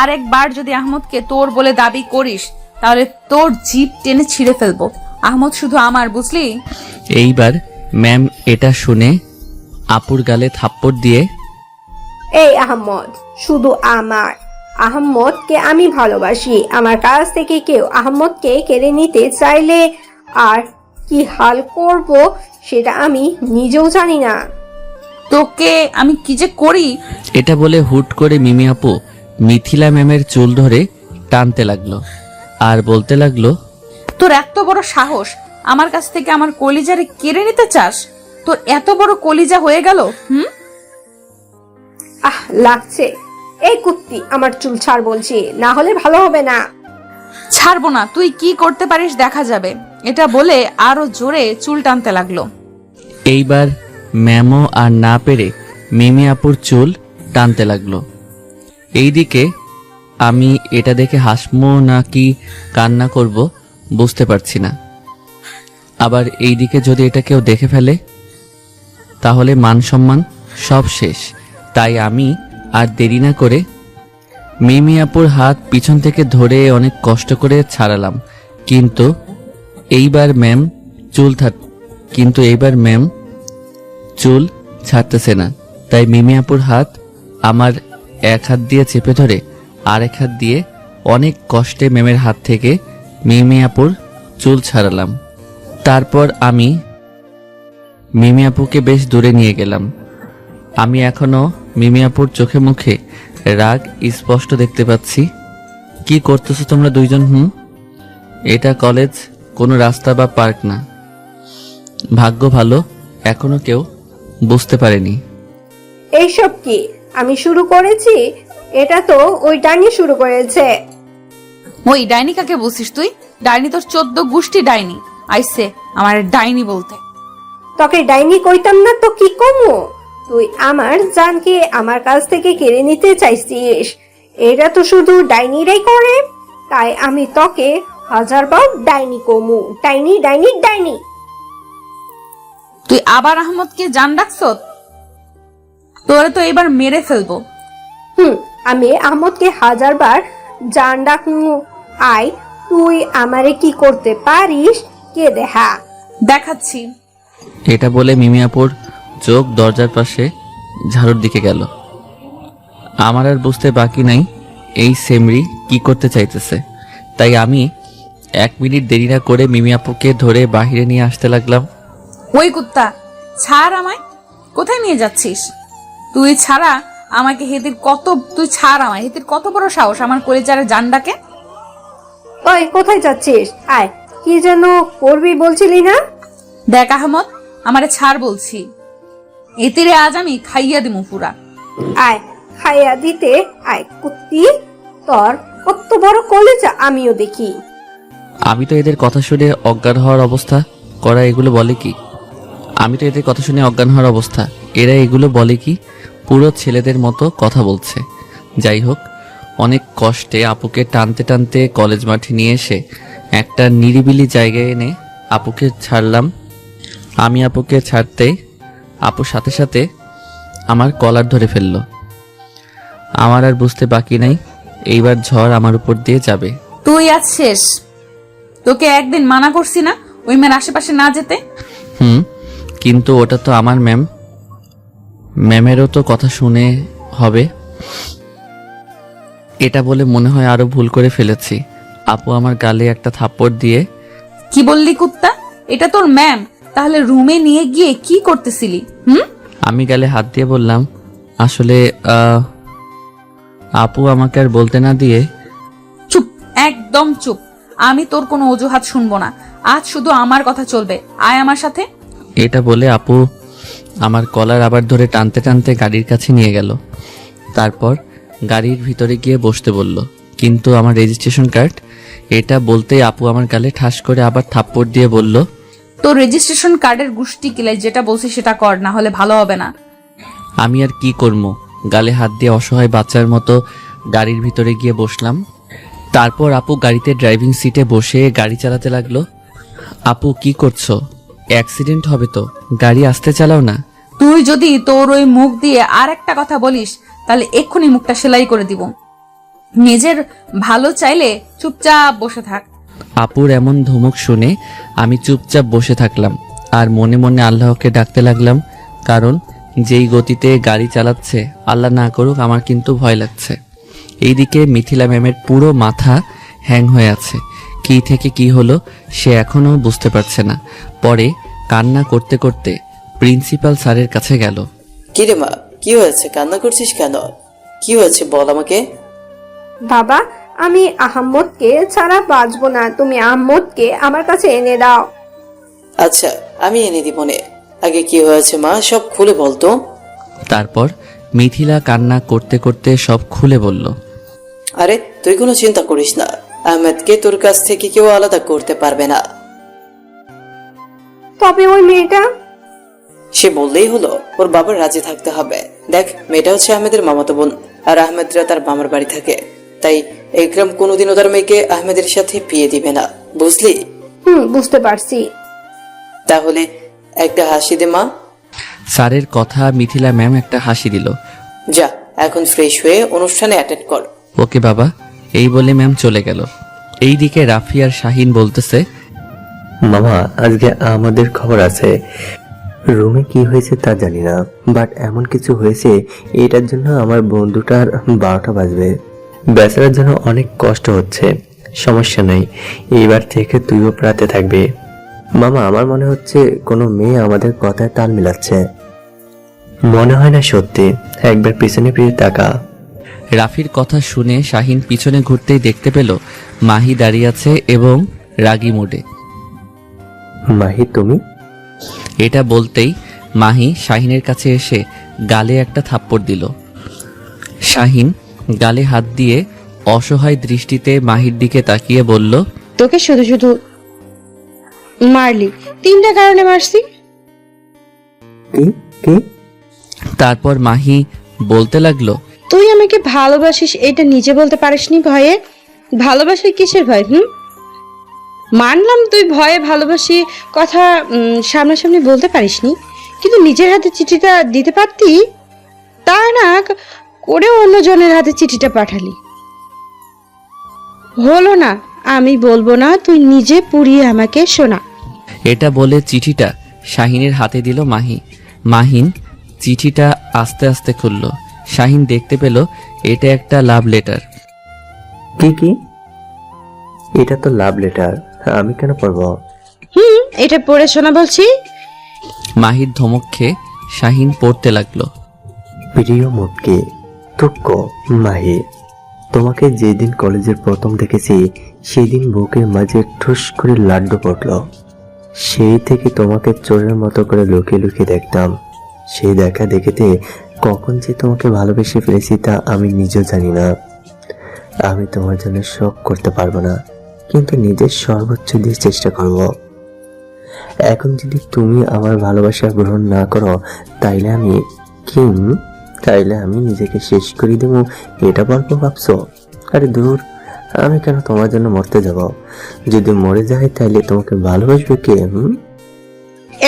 আর একবার যদি আহমদকে তোর বলে দাবি করিস তাহলে তোর জিভ টেনে ছিঁড়ে ফেলবো। আহমদ শুধু আমার, বুঝলি? এইবার ম্যাম এটা শুনে আপুর গালে থাপ্পড় দিয়ে, এই আহমদ শুধু আমার, আহমদকে আমি ভালোবাসি। আমার কাছ থেকে কেউ আহমদকে কেড়ে নিতে চাইলে আর কি হাল করব সেটা আমি নিজেও জানি না। তোকে আমি কি যে করি! এটা বলে হুট করে মিমি আপু মিথিলা ম্যামের চুল ধরে টানতে লাগলো আর বলতে লাগলো, তোর এত বড় সাহস, আমার কাছ থেকে আমার কলিজারে কেড়ে নিতে চাস? তোর এত বড় কলিজা হয়ে গেল? আহ লাগছে। এই কুত্তি, আমার চুল ছাড় বলছি, না হলে ভালো হবে না। ছাড়বো না, তুই কি করতে পারিস দেখা যাবে। এটা বলে আরো জোরে চুল টানতে লাগলো। এইবার ম্যামও আর না পেরে মিমি আপুর চুল টানতে লাগলো। এইদিকে আমি এটা দেখে হাসমো নাকি কান্না করব বুঝতে পারছি না। আবার এইদিকে যদি এটা কেউ দেখে ফেলে তাহলে মান সম্মান সব শেষ। তাই আমি আর দেরি না করে মিমি আপুর হাত পিছন থেকে ধরে অনেক কষ্ট করে ছাড়ালাম। কিন্তু এইবার ম্যাম চুল ছাড়তেছে না। তাই মিমি আপুর হাত আমার এক হাত দিয়ে চেপে ধরে আরেক হাত দিয়ে অনেক কষ্টে ম্যামের হাত থেকে মিমি আপুর চুল ছাড়ালাম। তারপর আমি মিমি আপুকে বেশ দূরে নিয়ে গেলাম। আমি এখনো মিমি আপুর চোখে মুখে রাগ স্পষ্ট দেখতে পাচ্ছি। কি করতেছো তোমরা দুইজন? এটা কলেজ, কোনো রাস্তা বা পার্ক না। ভাগ্য ভালো এখনো কেউ বুঝতে পারেনি। এইসব কি আমি শুরু করেছি? এটা তো ওই ডাইনি শুরু করেছে। ওই ডাইনি কাকে বলছিস তুই? ডাইনি তোর 14 গোষ্ঠী ডাইনি আইছে আমার ডাইনি বলতে। তোকে ডাইনি কইতাম না তো কি কমু? তুই আমার জানকে আমার কাছ থেকে কেড়ে নিতে চাইছিস। এটা তো শুধু ডাইনিরাই করে, তাই আমি তোকে 1000বার ডাইনি কমু। ডাইনি ডাইনি ডাইনি। তুই আবার আহমদকে জান ডাকছ? তোরে তো এবার মেরে ফেলবো। আমি আহমদকে 1000বার জান ডাকমু। আয়, তুই আমারে কি করতে পারিস কে দেখা। দেখাচ্ছি। এটা বলে মিমি আপুর চোখ দরজার পাশে ঝাড়ুর দিকে গেল। আমার আর বুঝতে বাকি নাই এই সেমরি কি করতে চাইতেছে। তাই আমি 1 মিনিট দেরি না করে মিমি আপুকে ধরে বাহিরে নিয়ে আসতে লাগলাম। ওই কুত্তা, ছাড় আমায়। কোথায় নিয়ে যাচ্ছিস? তুই ছাড়া আমাকে তুই ছাড় আমায়। হেতির কত বড় সাহস আমার কলিজারে জান ডাকে। ওই কোথায় যাচ্ছিস? আয়, কি যেন করবি বলছিলি না? দেখ আহমদ, আমারে ছাড় বলছি। এতিরে আজ আমি খাইয়া দিমু পুরা। আয়, খাইয়া দিতে আয় কুত্তি। তোর কত বড় কলেজা আমিও দেখি। আমি তো এদের কথা শুনে অজ্ঞান হওয়ার অবস্থা। এগুলো বলে কি পুরো ছেলেদের মতো কথা বলছে। যাই হোক, অনেক কষ্টে আপুকে টানতে টানতে কলেজ মাঠে নিয়ে এসে একটা নিরিবিলি জায়গায় এনে আপুকে ছাড়লাম। আমি আপুকে ছাড়তে আপু সাথে সাথে আমার কলার ধরে ফেললো। আমার আর বুঝতে বাকি নাই, এইবার ঝড় আমার উপর দিয়ে যাবে। তুই আজ শেষ। তোকে একদিন মানা করছি না ওই মেয়ের আশেপাশে না যেতে? কিন্তু ওটা তো আমার ম্যাম, ম্যামেরও তো কথা শুনে হবে। এটা বলে মনে হয় আরো ভুল করে ফেলেছি। আপু আমার গালে একটা থাপ্পড় দিয়ে, কি বললি কুত্তা? এটা তোর ম্যাম, তাহলে রুমে নিয়ে গিয়ে কি করতেছিলি? আমি গালে হাত দিয়ে বললাম, আসলে আপু আমাকে আর বলতে না দিয়ে, চুপ, একদম চুপ। আমি তোর কোনো অজুহাত শুনবো না। আজ শুধু আমার কথা চলবে। আয় আমার সাথে। এটা বলে আপু আমার কলার আবার ধরে টানতে টানতে গাড়ির কাছে নিয়ে গেল। তারপর গাড়ির ভিতরে গিয়ে বসতে বলল, কিন্তু আমার রেজিস্ট্রেশন কার্ড। এটা বলতেই আপু আমার গালে ঠাস করে আবার থাপ্পড় দিয়ে বলল, তোর রেজিস্ট্রেশন কার্ডের গুষ্টি কিলাই, যেটা বলছিস সেটা কর, না হলে ভালো হবে না। আমি আর কি করবো, গালে হাত দিয়ে অসহায় বাচ্চার মতো গাড়ির ভিতরে গিয়ে বসলাম। তারপর আপু গাড়িতে ড্রাইভিং সিটে বসে গাড়ি চালাতে লাগলো। আপু কি করছো? অ্যাক্সিডেন্ট হবে তো, গাড়ি আস্তে চালাও না। তুই যদি তোর ওই মুখ দিয়ে আর একটা কথা বলিস তাহলে এক্ষুনি মুখটা সেলাই করে দিব। নিজের ভালো চাইলে চুপচাপ বসে থাক। আপুর এমন ধমক শুনে আমি চুপচাপ বসে থাকলাম আর মনে মনে আল্লাহকে ডাকতে লাগলাম, কারণ যেই গতিতে গাড়ি চালাচ্ছে আল্লাহ না করুক আমার কিন্তু ভয় লাগছে। এইদিকে মিথিলা ম্যামের পুরো মাথা হ্যাং হয়ে আছে। কি থেকে কি হলো সে এখনো বুঝতে পারছে না। পরে কান্না করতে করতে প্রিন্সিপাল স্যারের কাছে গেল। কি রে মা, কি হয়েছে? কান্না করছিস কেন? কি হয়েছে বল আমাকে। বাবা, আমি আহম্মদকে ছাড়া বাঁচবো না, তুমি আহম্মদকে আমার কাছে এনে দাও। আচ্ছা, আমি এনে দিব নে। আগে কি হয়েছে মা, সব খুলে বলতো। তারপর মিথিলা কান্না করতে করতে সব খুলে বলল। আরে তুই কোনো চিন্তা করিস না, আহমেদকে তোর কাছ থেকে কেউ আলাদা করতে পারবে না। তবে ওই মেয়েটা? সে বললেই হলো, ওর বাবার রাজি থাকতে হবে। দেখ, মেয়েটা হচ্ছে আহমেদের মামাতো বোন, আর আহমেদরা তার মামার বাড়ি থাকে, তাই একরাম কোনোদিন ওদের মেয়েকে আহমেদের সাথে বিয়ে দিবে না, বুঝলি? বুঝতে পারছি। তাহলে একটা হাসি দে মা। স্যারের কথা মিথিলা ম্যাম একটা হাসি দিল। যা, এখন ফ্রেশ হয়ে অনুষ্ঠানে অ্যাটেন্ড কর। ওকে বাবা, এই বলে ম্যাম চলে গেল। এইদিকে রাফি আর শাহিন বলতেছে, মামা আজকে আমাদের খবর আছে। রুমে কি হয়েছে তা জানি না, বাট এমন কিছু হয়েছে এটার জন্য আমার বন্ধুটার 12টা বাজবে। বেচারার জন্য অনেক কষ্ট হচ্ছে। সমস্যা নেই, এইবার থেকে তুইও প্রাতে থাকবি। মামা আমার মনে হচ্ছে কোনো মেয়ে আমাদের কথায় তাল মিলাচ্ছে। মনে হয় না সত্যি, একবার পিছনে ফিরে তাকা। রাফির কথা শুনে শাহিন পিছনে ঘুরতেই দেখতে পেল মাহি দাঁড়িয়ে আছে এবং রাগী মুডে। মাহি তুমি? এটা বলতেই মাহি শাহিনের কাছে এসে গালে একটা থাপ্পড় দিল। শাহিন গালে হাত দিয়ে অসহায় দৃষ্টিতে মাহির দিকে তাকিয়ে বলল, তোকে শুধু শুধু মারলি, 3টা কারণে মারছি। কি কি? তারপর মাহি বলতে লাগলো, তুই আমাকে ভালোবাসিস এটা নিজে বলতে পারিসনি ভয়ে? ভালোবাসার কিসের ভয়? মানলাম তুই ভয়ে ভালোবাসি কথা সামনাসামনি বলতে পারিসনি, কিন্তু নিজের হাতে চিঠিটা দিতে পারতি। তা না করে অন্যজনের হাতে চিঠিটা পাঠালি। হলো না, আমি বলবো না, তুই নিজে পুড়িয়ে আমাকে শোনা। এটা বলে চিঠিটা শাহিনের হাতে দিল মাহি। মাহিন চিঠিটা আস্তে আস্তে খুলল। শাহিন দেখতে পেল এটা একটা লাভ লেটার। কি কি? এটা তো লাভ লেটার, আমি কেন পড়বো? এটা পড়ে শোনা বলছি। মাহির ধমক খেয়ে শাহিন পড়তে লাগলো। প্রিয় মুটকি, তুক্ক মাহি, তোমাকে যেদিন কলেজের প্রথম দেখেছি সেদিন বুকের মাঝে ঠুস করে লাড্ডু পড়লো। সেই থেকে তোমাকে চোরের মতো করে লুকিয়ে লুকিয়ে দেখতাম। সেই দেখা দেখিতে কখন যে তোমাকে ভালোবেসে ফেলেছি তা আমি নিজেও জানি না। আমি তোমার জন্য সব করতে পারবো না, কিন্তু নিজের সর্বোচ্চ দিয়ে চেষ্টা করব। এখন যদি তুমি আমার ভালোবাসা গ্রহণ না করো তাইলে আমি নিজেকে শেষ করে দেবো, এটা বলবো ভাবছো? আরে দূর, আমি কেন তোমার জন্য মরতে যাব? যদি মরে যাই তাইলে তোমাকে ভালোবাসবে কে?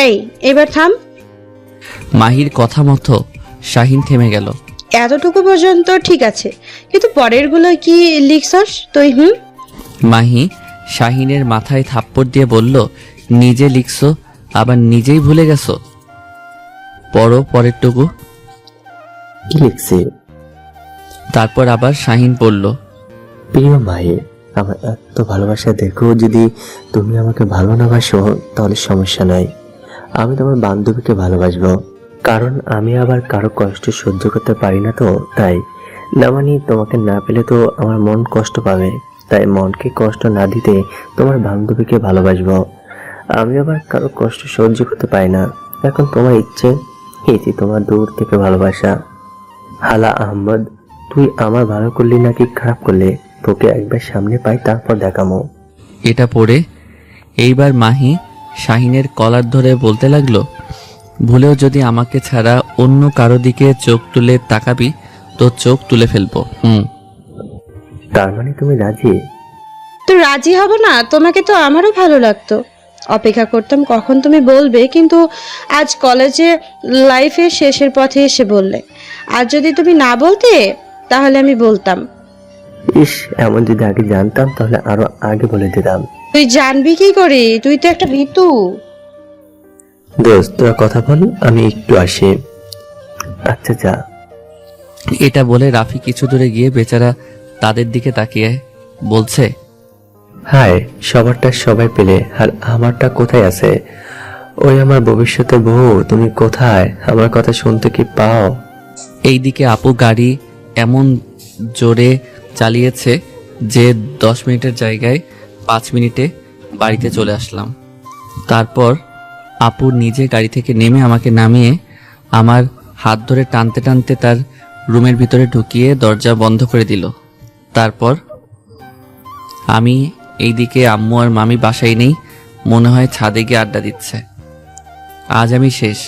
এই এবার থাম। মাহির কথা মতো শাহিন থেমে গেল। এতটুকু পর্যন্ত ঠিক আছে, কিন্তু পরেরগুলো কি লিখছস তুই? মাহি শাহিনের মাথায় থাপ্পড় দিয়ে বলল, নিজে লিখছো আবার নিজেই ভুলে গেছো। পড়ো পরেরটুকু। কি লিখছি? তারপর আবার শাহিন বলল, প্রিয় মাহি, আমার এত ভালোবাসা দেখো, যদি তুমি আমাকে ভালো না বাসো তাহলে সমস্যা নাই, আমি তোমার বান্ধবীকে ভালোবাসবো। কারণ আমি আবার কারো কষ্ট সহ্য করতে পারি না, তো তাই না, মানে তোমাকে না পেলে তো আমার মন কষ্ট পাবে, তাই মনকে কষ্ট না দিতে তোমার বান্ধবীকে ভালোবাসবো। আমি আবার কারো কষ্ট সহ্য করতে পারি না। এখন তোমার ইচ্ছে, এটি তোমার দূর থেকে ভালোবাসা। হালা আহমদ, তুই আমার ভালো করলি নাকি খারাপ করলি, তোকে একবার সামনে পাই তারপর দেখামো। এটা পড়ে এইবার মাহি শাহিনের কলার ধরে বলতে লাগলো, ভুলেও যদি আমাকে ছাড়া অন্য কারো দিকে চোখ তুলে তাকাবি তো চোখ তুলে ফেলবো। তার মানে তুমি রাজি? তো রাজি হব না? তোমাকে তো আমারও ভালো লাগতো, অপেক্ষা করতাম কখন তুমি বলবে, কিন্তু আজ কলেজে লাইফের শেষের পথে এসে বললে। আর যদি তুমি না বলতে তাহলে আমি বলতাম। ইস, এমন যদি আগে জানতাম তাহলে আরো আগে বলে দিতাম। তুই জানবি কি করে? তুই তো একটা ভীতু। দোস্ত, তোরা কথা বল, আমি একটু আসি। আচ্ছা যা। এটা বলে রাফি কিছু দূরে গিয়ে বেচারা তাদের দিকে তাকিয়ে বলছে, হায়, সবারটা সবাই পেলে আর আমারটা কোথায় আছে? ওই আমার ভবিষ্যতের বউ, তুমি কোথায়? আমার কথা শুনতে কি পাও? এইদিকে আপু গাড়ি এমন জোরে চালিয়েছে যে 10 মিনিটের জায়গায় 5 মিনিটে বাড়িতে চলে আসলাম। তারপর আপু নিজে গাড়ি থেকে নেমে আমাকে নামিয়ে আমার হাত ধরে টানতে টানতে তার রুমের ভিতরে ঢুকিয়ে দরজা বন্ধ করে দিল। তারপর আমি এইদিকে আম্মু আর মামি বাসায় নেই, মনে হয় ছাদে গিয়ে আড্ডা দিচ্ছে। আজ আমি শেষ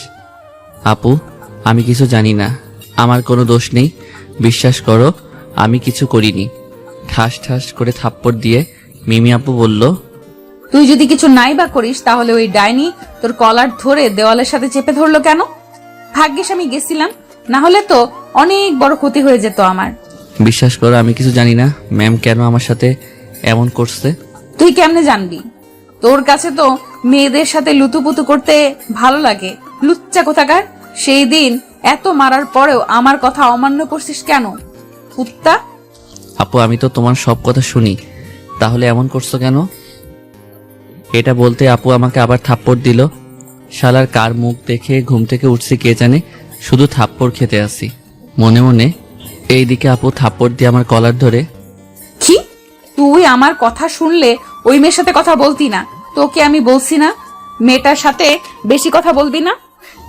আপু, আমি কিছু জানি না, আমার কোনো দোষ নেই, বিশ্বাস করো আমি কিছু করিনি। ঠাস ঠাস করে থাপ্পড় দিয়ে মিমি আপু বলল, তুই যদি কিছু নাই বা করিস তাহলে ওই ডাইনি তোর কলার ধরে দেওয়ালের সাথে চেপে ধরলো কেন? ভাগ্যিস আমি গেছিলাম, না হলে তো অনেক বড় ক্ষতি হয়ে যেত আমার। বিশ্বাস করো আমি কিছু জানি না ম্যাম কেন আমার সাথে এমন করছে। তুই কেমনে জানবি? তোর কাছে তো মেয়েদের সাথে লুতুপুতু করতে ভালো লাগে, লুচ্চা কোথাকার। সেই দিন এত মারার পরেও আমার কথা অমান্য করছিস কেন, কুত্তা? আপু আমি তো তোমার সব কথা শুনি, তাহলে এমন করছো কেন? এটা বলতে আপু আমাকে আবার থাপ্পড় দিল। শালার কার মুখ দেখে ঘুম থেকে উঠছি কে জানে, শুধু থাপ্পড় খেতে আসি মনে মনে। এইদিকে আপু থাপ্পড় দিয়ে আমার কলার ধরে, কি তুই আমার কথা শুনলে ওই মেয়ের সাথে কথা বলতি না? তোকে আমি বলছি না মেয়েটার সাথে বেশি কথা বলবি না?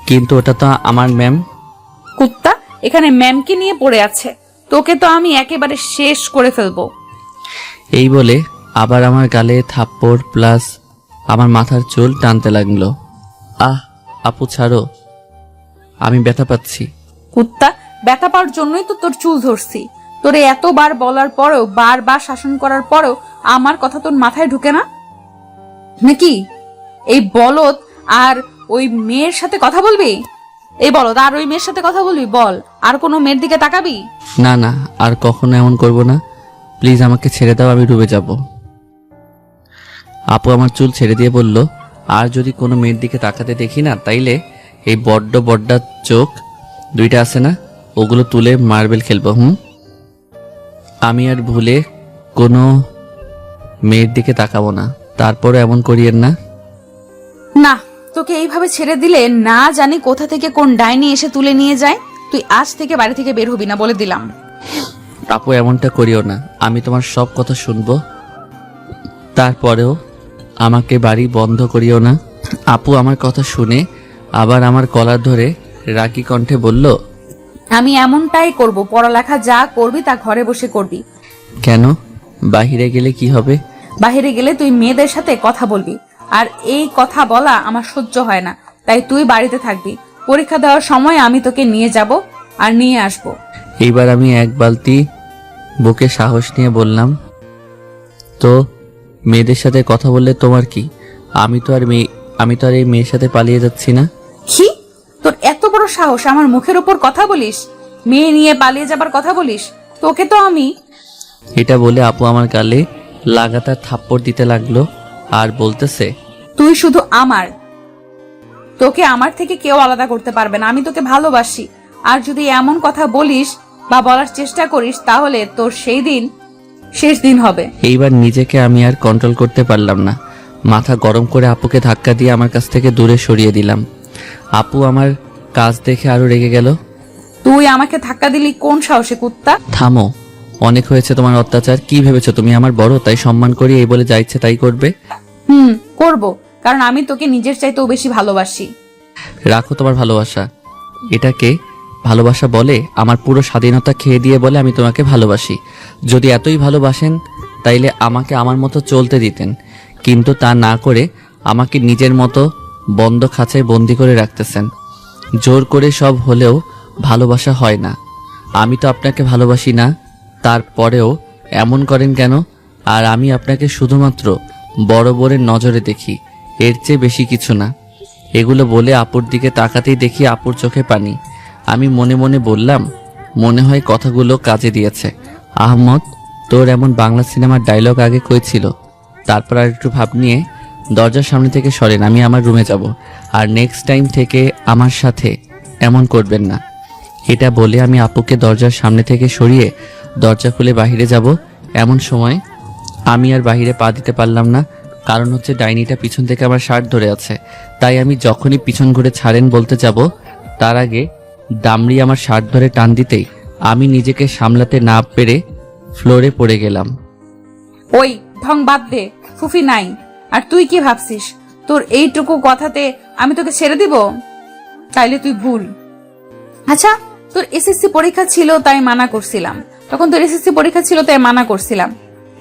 কিন্তু ওটা তো আমার ম্যাম। কুত্তা, এখানে ম্যামকে নিয়ে পড়ে আছে, তোকে তো আমি একেবারে শেষ করে ফেলবো। এই বলে আবার আমার গালে থাপ্পড় প্লাস আমার মাথার চুল টানতে লাগলো। আহ আপু ছাড়ো, আমি ব্যথা পাচ্ছি। কুত্তা, ব্যথা পাওয়ার জন্যই তো তোর চুল ধরছি। তোরে এতবার বলার পরেও, বারবার শাসন করার পরেও আমার কথা তোর মাথায় ঢুকে না নাকি? এই বলদ আর ওই মেয়ের সাথে কথা বলবি? এই বলদ আর ওই মেয়ের সাথে কথা বলবি? বল, আর কোনো মেয়ের দিকে তাকাবি? না না, আর কখনো এমন করব না, প্লিজ আমাকে ছেড়ে দাও, আমি ডুবে যাব। আপু আমার চুল ছেড়ে দিয়ে বলল, আর যদি কোনো মেয়ের দিকে তাকাতে দেখি না, তাইলে এই বড্ড বড্ডা চোখ দুইটা আছে না, ওগুলো তুলে মার্বেল খেলবো। আমি আর ভুলে কোনো মেয়ের দিকে তাকাবো না, তারপরে এমন করিয়েন না। না, তোকে এইভাবে ছেড়ে দিলে না জানি কোথা থেকে কোন ডাইনি এসে তুলে নিয়ে যায়। তুই আজ থেকে বাড়ি থেকে বের হবি না, বলে দিলাম। আপু এমনটা করিও না, আমি তোমার সব কথা শুনবো, তারপরেও আমাকে বাড়ি বন্ধ করিও না। আপু আমার কথা শুনে আবার আমার কলার ধরে রাগী কণ্ঠে বলল, আমি এমনটাই করব, পড়ালেখা যা করবি তা ঘরে বসে করবি। কেন? বাহিরে গেলে কি হবে? বাহিরে গেলে তুই মেয়েদের সাথে কথা বলবি, আর এই কথা বলা আমার সহ্য হয় না। তাই তুই বাড়িতে থাকবি, পরীক্ষা দেওয়ার সময় আমি তোকে নিয়ে যাব আর নিয়ে আসব। এইবার আমি এক বালতি বুকে সাহস নিয়ে বললাম, তো মেয়েদের সাথে কথা বললে তোমার কি? আমি তো আর এই মেয়ের সাথে পালিয়ে যাচ্ছি না। কি? তোর এত সাহস আমার মুখের উপর কথা বলিস? মেয়ে নিয়ে পালিয়ে যাবার কথা বলিস? তোকে তো আমি এটা বলে আপু আমার গালে লাগাতার থাপ্পড় দিতে লাগলো আর বলতেছে, তুই শুধু আমার, তোকে আমার থেকে কেউ আলাদা করতে পারবে না। আমি তোকে ভালোবাসি, আর যদি এমন কথা বলিস বা বলার চেষ্টা করিস তাহলে তোর সেই দিন শেষ দিন হবে। এইবার নিজেকে আমি আর কন্ট্রোল করতে পারলাম না। মাথা গরম করে আপুকে ধাক্কা দিয়ে আমার কাছ থেকে দূরে সরিয়ে দিলাম। আপু আমার কাজ দেখে আরো রেগে গেল। তুই আমাকে ধাক্কা দিলি কোন সাহসে কুত্তা? থামো, অনেক হয়েছে তোমার অত্যাচার। কি ভেবেছো তুমি আমার বড়, তাই সম্মান করি এই বলে যা ইচ্ছে তাই করবে? করব, কারণ আমি তোকে নিজের চাইতেও বেশি ভালোবাসি। রাখো তোমার ভালোবাসা। এটাকে ভালোবাসা বলে? আমার পুরো স্বাধীনতা খেয়ে দিয়ে বলে আমি তোমাকে ভালোবাসি। যদি এতই ভালোবাসেন তাইলে আমাকে আমার মতো চলতে দিতেন, কিন্তু তা না করে আমাকে নিজের মতো বন্ধ খাঁচায় বন্দি করে রাখতেছেন। জোর করে সব হলেও ভালোবাসা হয় না। আমি তো আপনাকে ভালোবাসি না, তারপরেও এমন করেন কেন? আর আমি আপনাকে শুধুমাত্র বড় বোনের নজরে দেখি, এর চেয়ে বেশি কিছু না। এগুলো বলে আপুর দিকে তাকাতেই দেখি আপুর চোখে পানি। আমি মনে মনে বললাম, মনে হয় কথাগুলো কাজে দিয়েছে। আহমদ, তোর এমন বাংলা সিনেমার ডায়লগ আগে কই ছিল? তারপর আর একটু ভাব নিয়ে দরজার সামনে থেকে সরেন, আমি আমার রুমে যাব। আর নেক্সট টাইম থেকে আমার সাথে এমন করবেন না। এটা বলে আমি আপুকে দরজার সামনে থেকে সরিয়ে দরজা খুলে বাইরে যাব। এমন সময় আমি আর বাইরে পা দিতে পারলাম না, কারণ হচ্ছে ডাইনিটা পিছন থেকে আমার শার্ট ধরে আছে। তাই আমি যখনই পিছন ঘুরে ছাড়েন বলতে যাব, তার আগে দামড়ি আমার শার্ট ধরে টান দিতেই আমি নিজেকে সামলাতে না পেরে ফ্লোরে পড়ে গেলাম। ওই ঢং বাদ দে, ফুফি নাই। আর তুই কি ভাবছিস তোর এইটুকু কথাতে আমি তোকে ছেড়ে দিব? তাইলে তুই ভুল। আচ্ছা, তোর এসএসসি পরীক্ষা ছিল তাই মানা করছিলাম, তখন তোর এসএসসি পরীক্ষা ছিল তাই মানা করছিলাম।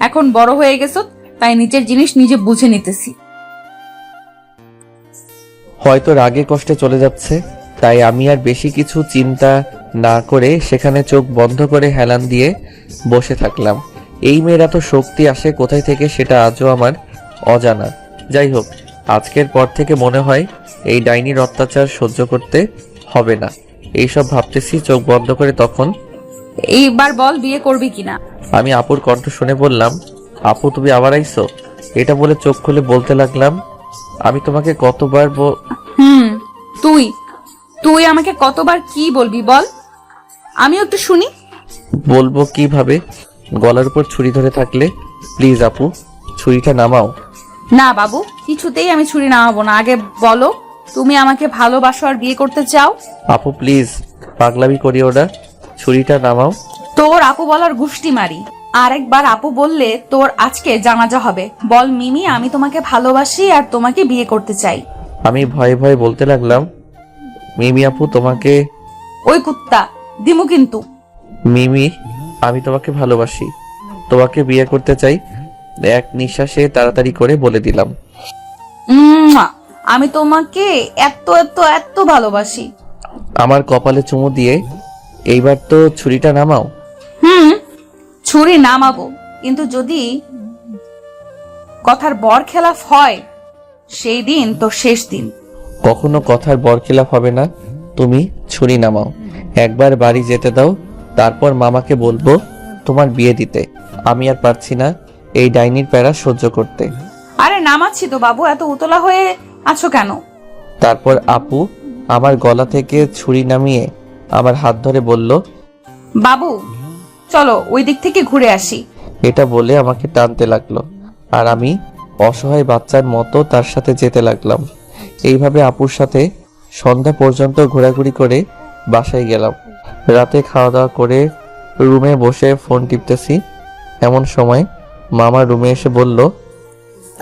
এখন বড় হয়ে গেছ তাই নিজের জিনিস নিজে বুঝে নিতেছি। হয়তো রাগে কষ্টে চলে যাচ্ছে, তাই আমি আর বেশি কিছু চিন্তা না করে সেখানে চোখ বন্ধ করে হেলান দিয়ে বসে থাকলাম। এই মেয়ের এত শক্তি আসে কোথায় থেকে সেটা আজও আমার অজানা। যাই হোক, আজকের পর থেকে মনে হয় এই ডাইনির অত্যাচার সহ্য করতে হবে না। এইসব ভাবতেছি চোখ বন্ধ করে। তখন এইবার বল, বিয়ে করবি কিনা? আমি আপুর কণ্ঠ শুনে বললাম, আপু তুমি আবার আইছো? এটা বলে চোখ খুলে বলতে লাগলাম, আমি তোমাকে কতবার তুই তুই আমাকে কতবার কি বলবি বল, আমিও একটু শুনি। বলবো কিভাবে? গলার উপর ছুরি ধরে থাকলে? প্লিজ আপু, ছুরিটা নামাও। না বাবু, কিছুতেই আমি ছুরি নামাবো না। আগে বলো, তুমি আমাকে ভালোবাসো আর বিয়ে করতে চাও? আপু প্লিজ, পাগলামি করিও না, ছুরিটা নামাও। তোর আপু বলার গুষ্টি মারি। আরেকবার আপু বললে তোর আজকে জানাজা হবে। বল মিমি, আমি তোমাকে ভালোবাসি আর তোমাকে বিয়ে করতে চাই। আমি ভয়ে ভয়ে বলতে লাগলাম, মিমি আপু তোমাকে। ওই কুত্তা, দিমু কিন্তু। মিমি, আমি তোমাকে ভালোবাসি, তোমাকে বিয়ে করতে চাই। এক নিঃশ্বাসে তাড়াতাড়ি করে বলে দিলাম। আমি তোমাকে এত এত এত ভালোবাসি। আমার কপালে চুমু দিয়ে, এইবার তো ছুরিটা নামাও। ছুরি নামাবো, কিন্তু যদি কথার বর খেলাফ হয় সেই দিন তো শেষ দিন। কখনো কথার বরখিলাপ হবে না। তুমি ছুরি নামাও, একবার বাড়ি যেতে দাও, তারপর মামাকে বলবো তোমার বিয়ে দিতে। আমি আর পারছি না এই ডাইনির প্যারা সহ্য করতে। আরে নামাচ্ছি তো বাবু, এত উতলা হয়ে আছো কেন? তারপর আপু আমার গলা থেকে ছুরি নামিয়ে আমার হাত ধরে বলল, বাবু চলো ওই দিক থেকে ঘুরে আসি। এটা বলে আমাকে টানতে লাগলো, আর আমি অসহায় বাচ্চার মতো তার সাথে যেতে লাগলাম। এইভাবে আপুর সাথে সন্ধ্যা পর্যন্ত ঘোরাঘুরি করে বাসায় গেলাম। রাতে খাওয়া দাওয়া করে রুমে বসে ফোন টিপতেছি, এমন সময় মামা রুমে এসে বলল,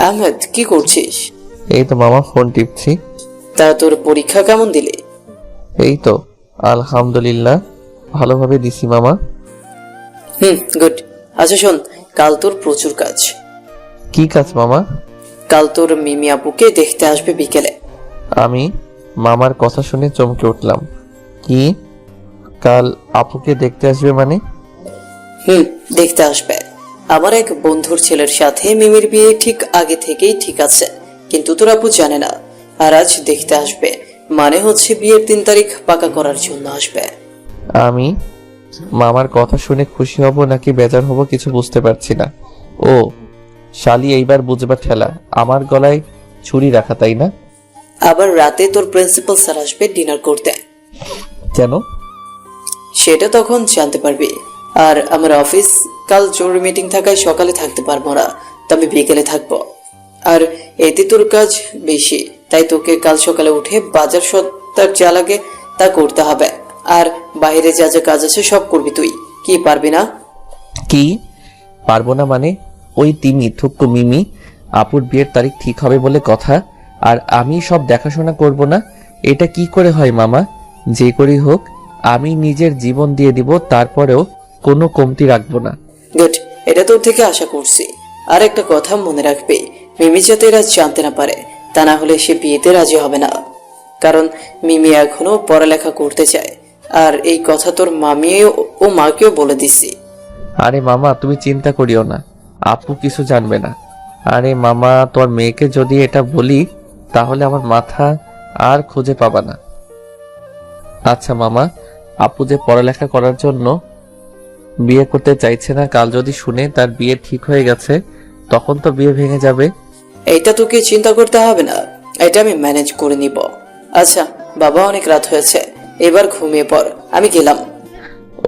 আহমেদ কি করছিস? এই তো মামা ফোন টিপছি। তা তোর পরীক্ষা কেমন দিলে? এই তো আলহামদুলিল্লাহ ভালোভাবে দিছি মামা। গুড। আচ্ছা শোন, কাল তোর প্রচুর কাজ। কি কাজ মামা? কাল তোর মিমি আপুকে দেখতে আসবে বিকেলে। আমি মামার কথা শুনে চমকে উঠলাম। কি, কাল আপুকে দেখতে আসবে মানে? দেখতে আসবে। আমার এক বন্ধুর ছেলের সাথে মিমির বিয়ে ঠিক আগে থেকেই ঠিক আছে, কিন্তু তোর আপু জানে না, আর আজ দেখতে আসবে। মানে হচ্ছে বিয়ের 3 তারিখ পাকা করার জন্য আসবে। আমি মামার কথা শুনে খুশি হব নাকি বেজার হব কিছু বুঝতে পারছি না। ও শালি, এইবার বুঝবার ঠেলা। আমার গলায় ছুরি রাখা, তাই না? আবার রাতে তোর প্রিন্সিপাল স্যার আসবে ডিনার করতে। কেন? সেটা তখন জানতে পারবি। আর আমার অফিস কাল জরুরি মিটিং থাকায় সকালে থাকতে পারবো না, তবে বিকেলে থাকবো। আর এতে তোর কাজ বেশি, তাই তোকে কাল সকালে উঠে বাজার সত্তার যা লাগে তা করতে হবে। আর বাইরে যা যা কাজ আছে সব করবি তুই। কি পারবি না? কি পারবো না মানে? ওই তিমি থুক্কু মিমি আপুর বিয়ের তারিখ ঠিক হবে বলে কথা, আর আমি সব দেখাশোনা করব না? এটা কি করে হয় মামা? যে করি হোক আমি নিজের জীবন দিয়ে দিব, তারপরেও কোনো কমতি রাখবো না। গুড, এটা তোর থেকে আশা করছি। আর একটা কথা মনে রাখবি, মিমি যাতে এরা জানতে না পারে, তা না হলে সে বিয়েতে রাজি হবে না। কারণ মিমি এখনো পড়ালেখা করতে চায়। আর এই কথা তোর মামিও ও মাকেও বলে দিছি। আরে মামা তুমি চিন্তা করিও না, আপু কিছু জানবে না। আরে মামা, তোর মেয়েকে যদি এটা বলি তাহলে আমার মাথা আর খুঁজে পাবা না। আচ্ছা মামা, আপু যে পড়ালেখা করার জন্য বিয়ে করতে চাইছে না, কাল যদি শুনে তার বিয়ে ঠিক হয়ে গেছে, তখন তো বিয়ে ভেঙে যাবে। এইটা তোকে চিন্তা করতে হবে না, এটা আমি ম্যানেজ করে নিব। আচ্ছা বাবা, অনেক রাত হয়েছে, এবার ঘুমিয়ে পড়, আমি গেলাম।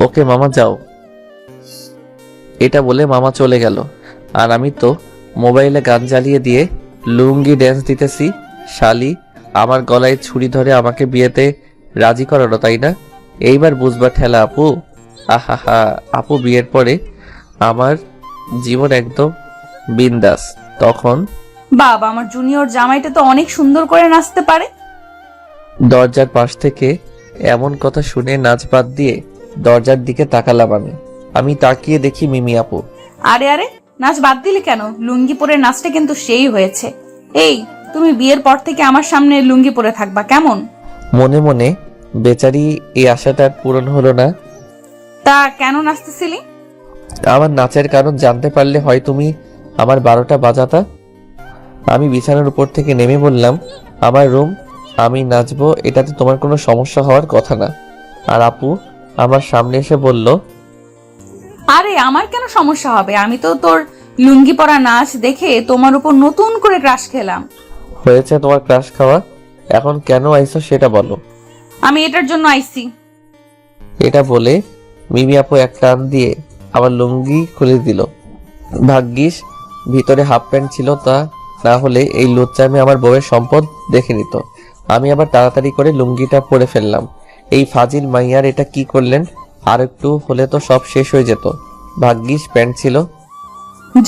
ওকে মামা, যাও। এটা বলে মামা চলে গেল, আর আমি তো মোবাইলে গান জ্বালিয়ে দিয়ে লুঙ্গি ড্যান্স দিতেছি। শালি আমার গলায় ছুরি ধরে আমাকে বিয়েতে রাজি করালো, তাই না? এইবার বুঝবার ঠেলা আপু। আহা, আপু বিয়ের পরে আমার জীবন একদম বিন্দাস। তখন বাবা, আমার জুনিয়র জামাইটা তো অনেক সুন্দর করে নাচতে পারে। দরজার পাশ থেকে এমন কথা শুনে নাচ বাদ দিয়ে দরজার দিকে তাকালাম। আমি তাকিয়ে দেখি মিমি আপু। আরে আরে, নাচ বাদ দিলে কেন? লুঙ্গি পরে নাচটা কিন্তু সেই হয়েছে। এই, তুমি বিয়ের পর থেকে আমার সামনে লুঙ্গি পরে থাকবা কেমন? মনে মনে বেচারি এই আশাটা আর পূরণ হলো না। তা কেন নাচতেছিলি? আমার নাচের কারণ জানতে পারলে হয় তুমি আমার 12টা বাজাতা। আমি বিছানার উপর থেকে নেমে বললাম, আমার রুম, আমি নাচবো, এটাতে তোমার কোনো সমস্যা হওয়ার কথা না। আর আপু আমার সামনে এসে বলল, আরে আমার কেন সমস্যা হবে? আমি তো তোর লুঙ্গি পরা নাচ দেখে তোমার উপর নতুন করে ক্রাশ খেলাম। হয়েছে তোমার ক্রাশ খাওয়া, এখন কেন আইছো সেটা বলো। আমি এটার জন্য আইছি। এটা বলে মিমি আপু এক টান দিয়ে আমার লুঙ্গি খুলে দিল। ভাগ্যিস ভিতরে হাফ প্যান্ট ছিল, তা না হলে এই লুচ্চামি আমার বউয়ের সম্পদ দেখে নিত। আমি আবার তাড়াতাড়ি করে লুঙ্গিটা পরে ফেললাম। এই ফাজিল মাইয়ার এটা কি করলেন? আর একটু হলে তো সব শেষ হয়ে যেত। ভাগ্যিস প্যান্ট ছিল।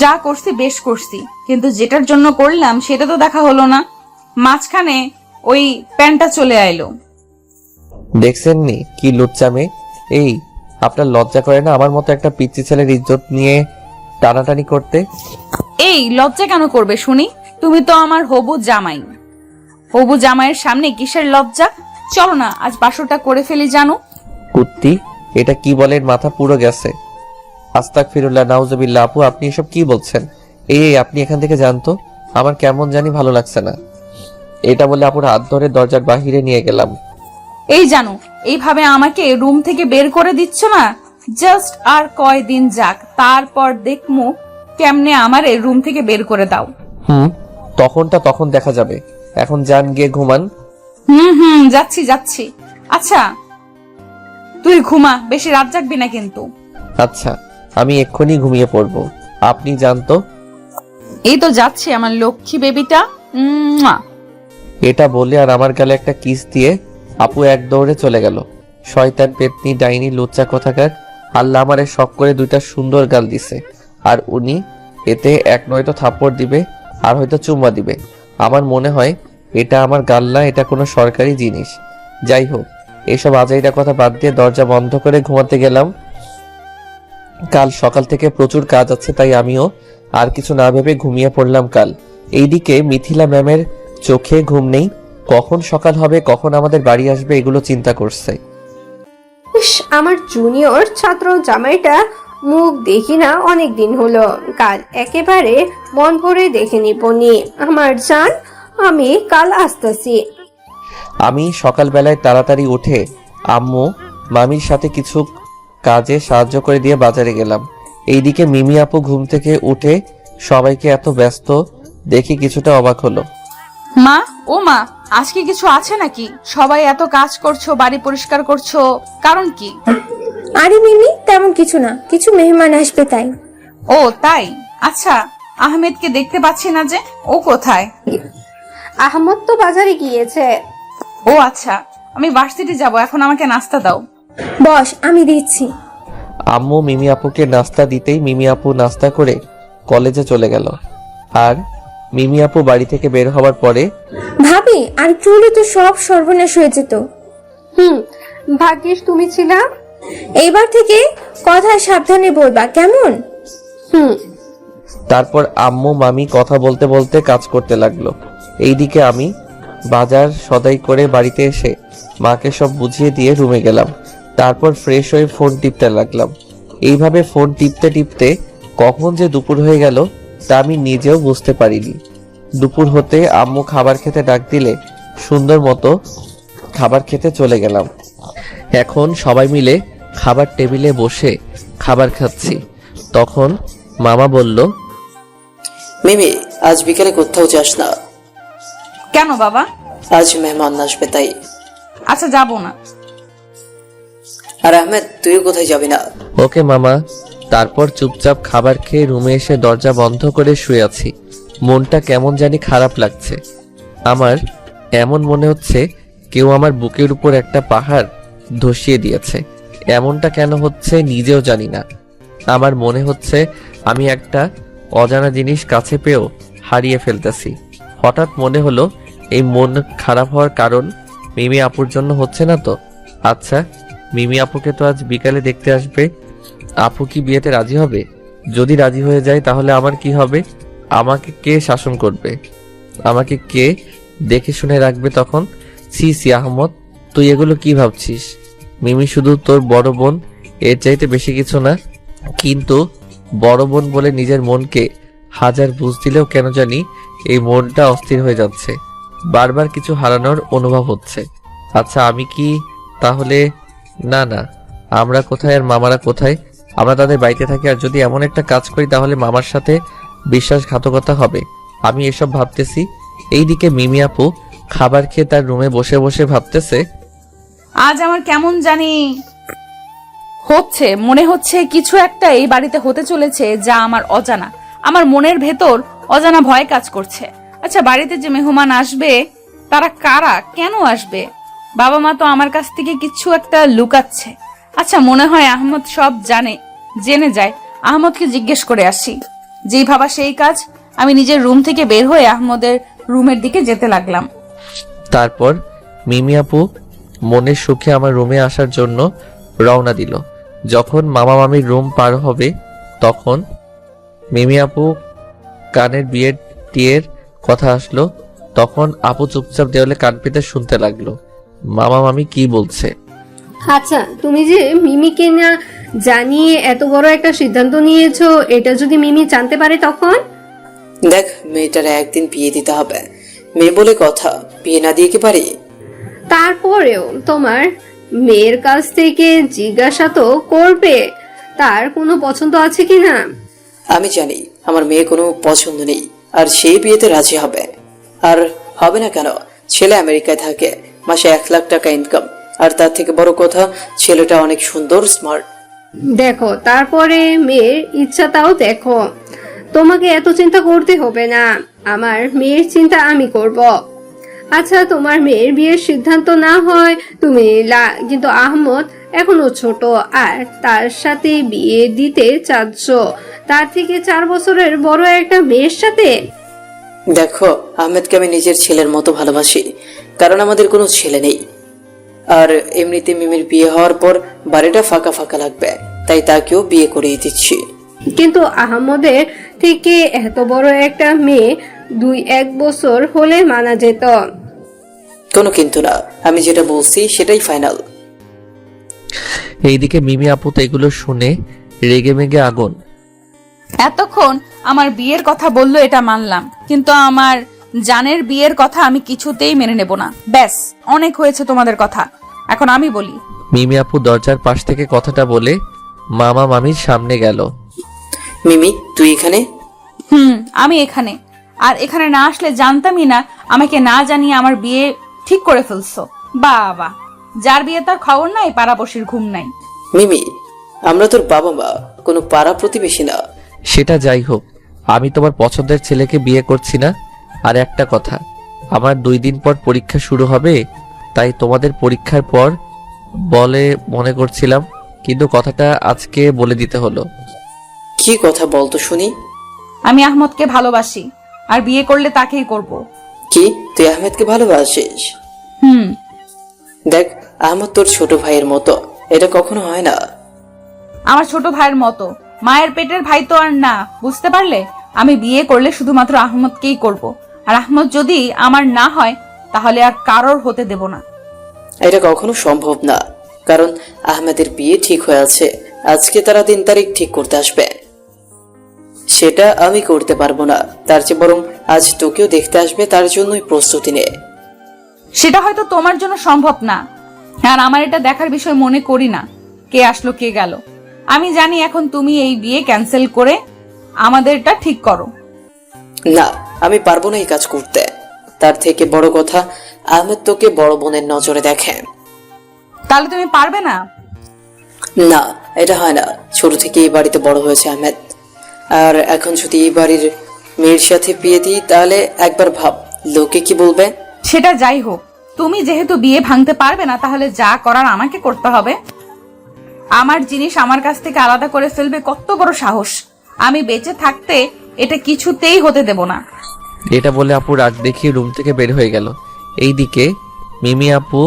যা করছি বেশ করছি, কিন্তু যেটার জন্য করলাম সেটা তো দেখা হলো না। মাঝখানে ওই প্যান্টটা চলে আইলো। দেখছেননি কি লুচ্চামে? এই আপনার লজ্জা করে না আমার মতো একটা পিচ্চি ছেলের ইজ্জত নিয়ে টানাটানি করতে? এই লজ্জা কেন করবে শুনি? তুমি তো আমার হবু জামাই। হবু জামাইয়ের সামনে কিসের লজ্জা? চলো না আজ বাসরটা করে ফেলি। জানো কুত্তি, এটা কি বলেন? মাথা পুরো গেছে। আস্তাগফিরুল্লাহ, নাউজুবিল্লাহ। আপু আপনি এসব কি বলছেন? এই আপনি এখান থেকে জানতো, আমার কেমন জানি ভালো লাগছে না। এটা বলে আপুর হাত ধরে দরজার বাহিরে নিয়ে গেলাম। এই জানো, এইভাবে আমাকে রুম থেকে বের করে দিচ্ছ না? জাস্ট আর কয়দিন যাক, তারপর দেখমু কেমনে আমারে রুম থেকে বের করে দাও। তখনটা তখন দেখা যাবে। এখন যান গিয়ে ঘুমান। যাচ্ছি যাচ্ছি। আচ্ছা তুই ঘুমা, বেশি রাত জাগবি না কিন্তু। আচ্ছা, আমি এক্ষুনি ঘুমিয়ে পড়বো, আপনি জানতো। এই তো যাচ্ছি আমার লক্ষ্মী বেবিটা। এটা বলে আর আমার গালে একটা কিস দিয়ে আপু এক দৌড়ে চলে গেল। শয়তান, পেতনি, ডাইনি, লুচ্চা কোথাকার। আল্লাহ আমারে শখ করে 2টা সুন্দর গাল দিছে, আর উনি এতে এক নয়তো থাপ্পড় দিবে আর হয়তো চুম্মা দিবে। আমার মনে হয় এটা আমার গাল না, এটা কোনো সরকারি জিনিস। যাই হোক, এসব আজাইরা কথা বাদ দিয়ে দরজা বন্ধ করে ঘুমাতে গেলাম। কাল সকাল থেকে প্রচুর কাজ আছে, তাই আমিও আর কিছু না ভেবে ঘুমিয়ে পড়লাম। কাল এইদিকে মিথিলা ম্যামের চোখে ঘুম নেই। কখন সকাল হবে, কখন আমাদের বাড়ি আসবে, এগুলো চিন্তা করছে। ইস, আমার জুনিয়র ছাত্র জামাইটা মুখ দেখি না অনেক দিন হলো। কাল একেবারে মন ভরে দেখে নিবনি। আমার জান, আমি কাল আসতেছি। আমি সকালবেলায় তাড়াতাড়ি উঠে আম্মু মামির সাথে কিছু কাজে সাহায্য করে দিয়ে বাজারে গেলাম। এইদিকে মিমি আপু ঘুম থেকে উঠে সবাইকে এত ব্যস্ত দেখে কিছুটা অবাক হলো। মা, ও মা, আজকে কিছু আছে নাকি? সবাই এত কাজ করছো, বাড়ি পরিষ্কার করছো, কারণ কি? আরে মিমি, তেমন কিছু না, কিছু মেহমান আসবে তাই। ও তাই? আচ্ছা, আহমেদকে দেখতে পাচ্ছি না যে, ও কোথায়? আহমদ তো বাজারে গিয়েছে। ও আচ্ছা, আমি ভার্সিটি যাব, এখন আমাকে নাস্তা দাও। বস, আমি দিচ্ছি। আম্মু মিমি আপুকে নাস্তা দিতেই মিমি আপু নাস্তা করে কলেজে চলে গেল। আর মিমি আপু বাড়ি থেকে বের হওয়ার পরে ভাবি, আর একটু হলে তো সব সর্বনাশ হয়ে যেত। ভাগ্যিস তুমি ছিলা। এইবার থেকে কথা সাবধানে বলবা, কেমন? তারপর আম্মু মামি কথা বলতে বলতে কাজ করতে লাগলো। এইদিকে আমি বাজার সদাই করে বাড়িতে এসে মাকে সব বুঝিয়ে দিয়ে রুমে গেলাম। তারপর ফ্রেশ হয়ে ফোন টিপতে লাগলাম। এইভাবে ফোন টিপতে টিপতে কখন যে দুপুর হয়ে গেল তা আমি নিজেও বুঝতে পারিনি। দুপুর হতে আম্মু খাবার খেতে ডাক দিলে সুন্দর মতো খাবার খেতে চলে গেলাম। এখন সবাই মিলে খাবার টেবিলে বসে খাবার খাচ্ছি। তখন মামা বলল, মিমি, আজ বিকেলে কোথাও যাস না? কেন বাবা? আজ মেহমান আসবে তাই। আচ্ছা, যাব না। আর আহমেদ, তুইও কোথায় যাবি না? ওকে মামা। তারপর চুপচাপ খাবার খেয়ে রুমে এসে দরজা বন্ধ করে শুয়ে আছি। মনটা কেমন জানি খারাপ লাগছে। আমার এমন মনে হচ্ছে কেউ আমার বুকের উপর একটা পাহাড় ধসিয়ে দিয়েছে। এমনটা কেন হচ্ছে নিজেও জানি না। আমার মনে হচ্ছে আমি একটা অজানা জিনিস কাছে পেয়েও হারিয়ে ফেলতেছি। হঠাৎ মনে হলো এই মন খারাপ হওয়ার কারণ মিমি আপুর জন্য হচ্ছে না তো? আচ্ছা, মিমি আপুকে তো আজ বিকালে দেখতে আসবে। আপু কি বিয়েতে রাজি হবে? যদি রাজি হয়ে যায় তাহলে আমার কি হবে? আমাকে কে শাসন করবে? আমাকে কে দেখে শুনে রাখবে তখন? সি সি আহমদ, তুই এগুলো কি ভাবছিস? মিমি শুধু তোর বড় বোন, এর চাইতে বেশি কিছু না। কিন্তু বড় বোন বলে নিজের মনকে হাজার বুঝ দিলেও কেন জানি এই মনটা অস্থির হয়ে যাচ্ছে। বারবার কিছু হারানোর অনুভব হচ্ছে। আচ্ছা, আমি কি তাহলে? না না, আমরা কোথায় আর মামারা কোথায়? আমরা তাদের বাড়িতে থাকি, আর যদি এমন একটা কাজ করি তাহলে মামার সাথে বিশ্বাসঘাতকতা হবে। আমি এসব ভাবতেছি। এইদিকে মিমি আপু খাবার খেয়ে তার রুমে বসে বসে ভাবতেছে, আজ আমার কেমন জানি হচ্ছে, মনে হচ্ছে কিছু একটা এই বাড়িতে হতে চলেছে যা আমার অজানা। আমার মনের ভেতর অজানা ভয় কাজ করছে। আচ্ছা, বাড়িতে যে মেহমান আসবে তারা কারা, কেন আসবে? বাবা মা তো আমার কাছ থেকে কিছু একটা লুকাচ্ছে। আচ্ছা, মনে হয় আহমদ সব জেনে যায়। আহমদকে জিজ্ঞেস করে আসি। যেই ভাবা সেই কাজ। আমি নিজের রুম থেকে বের হয়ে আহমদের রুমের দিকে যেতে লাগলাম। তারপর মিমি আপু মনের সুখে আমার রুমে আসার জন্য রওনা দিল। যখন মামা মামির রুম পার হবে তখন মিমি আপু কানের বিয়ের টিয়ের কথা আসলো। তখন আপু চুপচাপ দেওয়ালে কান পেতে শুনতে লাগলো মামা মামি কি বলছে। আচ্ছা, তুমি যে মিমিকে না জানিয়ে এত বড় একটা সিদ্ধান্ত নিয়েছো, এটা যদি মিমি জানতে পারে তখন? দেখ, মেয়েটার একদিন বিয়ে দিতে হবে। মেয়ে বলে কথা, বিয়ে না দিয়ে কি পারি? তারপরেও তোমার মেয়ের কাছ থেকে জিজ্ঞাসা তো করবে তার কোনো পছন্দ আছে কিনা। আমি জানি আমার মেয়ে কোনো পছন্দ নেই, আর সেই বিয়েতে রাজি হবে। আর হবে না কেন? ছেলে আমেরিকায় থাকে, মাসে 1 লাখ টাকা ইনকাম, আর তার থেকে বড় কথা ছেলেটা অনেক সুন্দর, স্মার্ট। দেখো, তারপরে মেয়ের ইচ্ছাটাও দেখো। তোমাকে এত চিন্তা করতে হবে না, আমার মেয়ের চিন্তা আমি করব। আচ্ছা, তোমার মেয়ের বিয়ের সিদ্ধান্ত না হয় তুমি কিন্তু আহমদ এখনো ছোট, আর তার সাথে বিয়ে দিতে চাচ্ছ তার থেকে 4 বছরের বড় একটা মেয়ের সাথে। দেখো, আহমেদকে আমি নিজের ছেলের মতো ভালোবাসি, কারণ আমাদের কোনো ছেলে নেই। আর এমনিতে মিমির বিয়ে হওয়ার পর বাড়িটা ফাঁকা ফাঁকা লাগবে, তাই তাকেও বিয়ে করিয়ে দিচ্ছি। কিন্তু আহমদের থেকে এত বড় একটা মেয়ে 2-1 বছর হলে মানা যেত। কোনো কিন্তু না, আমি যেটা বলছি সেটাই ফাইনাল। এইদিকে মিমি আপু তো এগুলো শুনে রেগে মেগে আগুন। এতক্ষণ আমার বিয়ের কথা বললো, এটা মানলাম, কিন্তু আমার জানের বিয়ের কথা আমি কিছুতেই মেনে নেব না। ব্যাস, অনেক হয়েছে তোমাদের কথা, এখন আমি বলি। মিমি আপু দরজার পাশ থেকে কথাটা বলে মামা মামির সামনে গেল। মিমি, তুই এখানে? আমি এখানে, আর এখানে না আসলে জানতামই না আমাকে না জানিয়ে আমার বিয়ে ঠিক করে ফেলছো। বাবা, যার বিয়ে তার খবর নাই, পাড়াপড়শির ঘুম নাই। মিমি, আমরা তোর বাবা মা, কোনো পাড়া প্রতিবেশী না। সেটা যাই হোক, আমি তোমার পছন্দের ছেলেকে বিয়ে করছি না। আর একটা কথা, আমার 2 দিন পর পরীক্ষা শুরু হবে, তাই তোমাদের পরীক্ষার পর বলে মনে করছিলাম, কিন্তু কথাটা আজকে বলে দিতে হলো। কি কথা বলতো শুনি। আমি আহমদকে ভালোবাসি, আর বিয়ে করলে তাকেই করব। কি, তুই আহমেদকে ভালোবাসিস? দেখ, আহমদ তোর ছোট ভাইয়ের মতো, এটা কখনো হয় না। আমার ছোট ভাইয়ের মতো, মায়ের পেটের ভাই তো আর না, বুঝতে পারলে? আমি বিয়ে করলে শুধুমাত্র আহমদকেই করব, আর আহমদ যদি আমার না হয় তাহলে আর কারোর হতে দেব না। এটা কখনো সম্ভব না, কারণ আহমেদের বিয়ে ঠিক হয়ে আছে, আজকে তারা 3 তারিখ ঠিক করতে আসবে। সেটা আমি করতে পারবো না, তার চেয়ে বরং আজ তোকেও দেখতে আসবে, তার জন্যই প্রস্তুতি নে। সেটা হয়তো তোমার জন্য সম্ভব না, আর আমার এটা দেখার বিষয় মনে করি না কে আসলো কে গেল। আমি জানি এখন তুমি এই বিয়ে ক্যান্সেল করে আমাদেরটা ঠিক করো। না, আমি পারবো না এই কাজ করতে। তার থেকে বড় কথা, আহমেদ তোকে বড় বোনের নজরে দেখে। তাহলে তুমি পারবে না? না, এটা হয় না। ছোট থেকে এই বাড়িতে বড় হয়েছে আহমেদ, আর এখন যদি এই বাড়ির মেয়ের সাথে বিয়ে দিই, তাহলে একবার ভাব লোকে কি বলবে। সেটা যাই হোক, তুমি যেহেতু বিয়ে ভাঙতে পারবে না, তাহলে যা করার আমাকে করতে হবে। আমার জিনিস আমার কাছ থেকে আলাদা করে ফেলবে, কত বড় সাহস! আমি বেঁচে থাকতে এটা কিছুতেই হতে দেব না। এটা বলে আপু রাগ দেখিয়ে রুম থেকে বের হয়ে গেল। এইদিকে মিমি আপু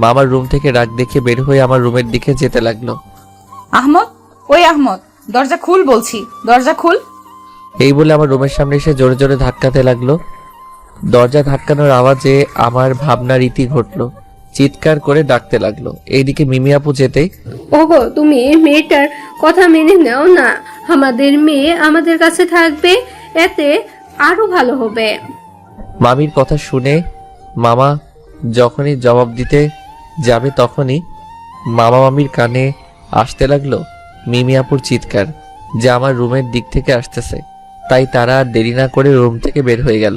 মামার রুম থেকে রাগ দেখিয়ে বের হয়ে আমার রুমের দিকে যেতে লাগলো। আহমদ, ওই আহমদ, দরজা খুল বলছি, দরজা খুল। এই বলে আমার রুমের সামনে এসে জোরে জোরে ধাক্কাতে লাগলো। দরজা ধাক্কানোর আওয়াজে আমার ভাবনা রীতি ঘটলো, চিৎকার করে ডাকতে লাগলো। এইদিকে মিমি আপু যেতেই, ওগো, তুমি মেয়েটার কথা মেনে নাও না, আমাদের মেয়ে আমাদের কাছে থাকবে, এতে আরো ভালো হবে। মামির কথা শুনে মামা যখনই জবাব দিতে যাবে, তখনই মামা মামির কানে আসতে লাগলো মিমি আপুর চিৎকার, যা আমার রুমের দিক থেকে আসতেছে। তাই তারা আর দেরি না করে রুম থেকে বের হয়ে গেল।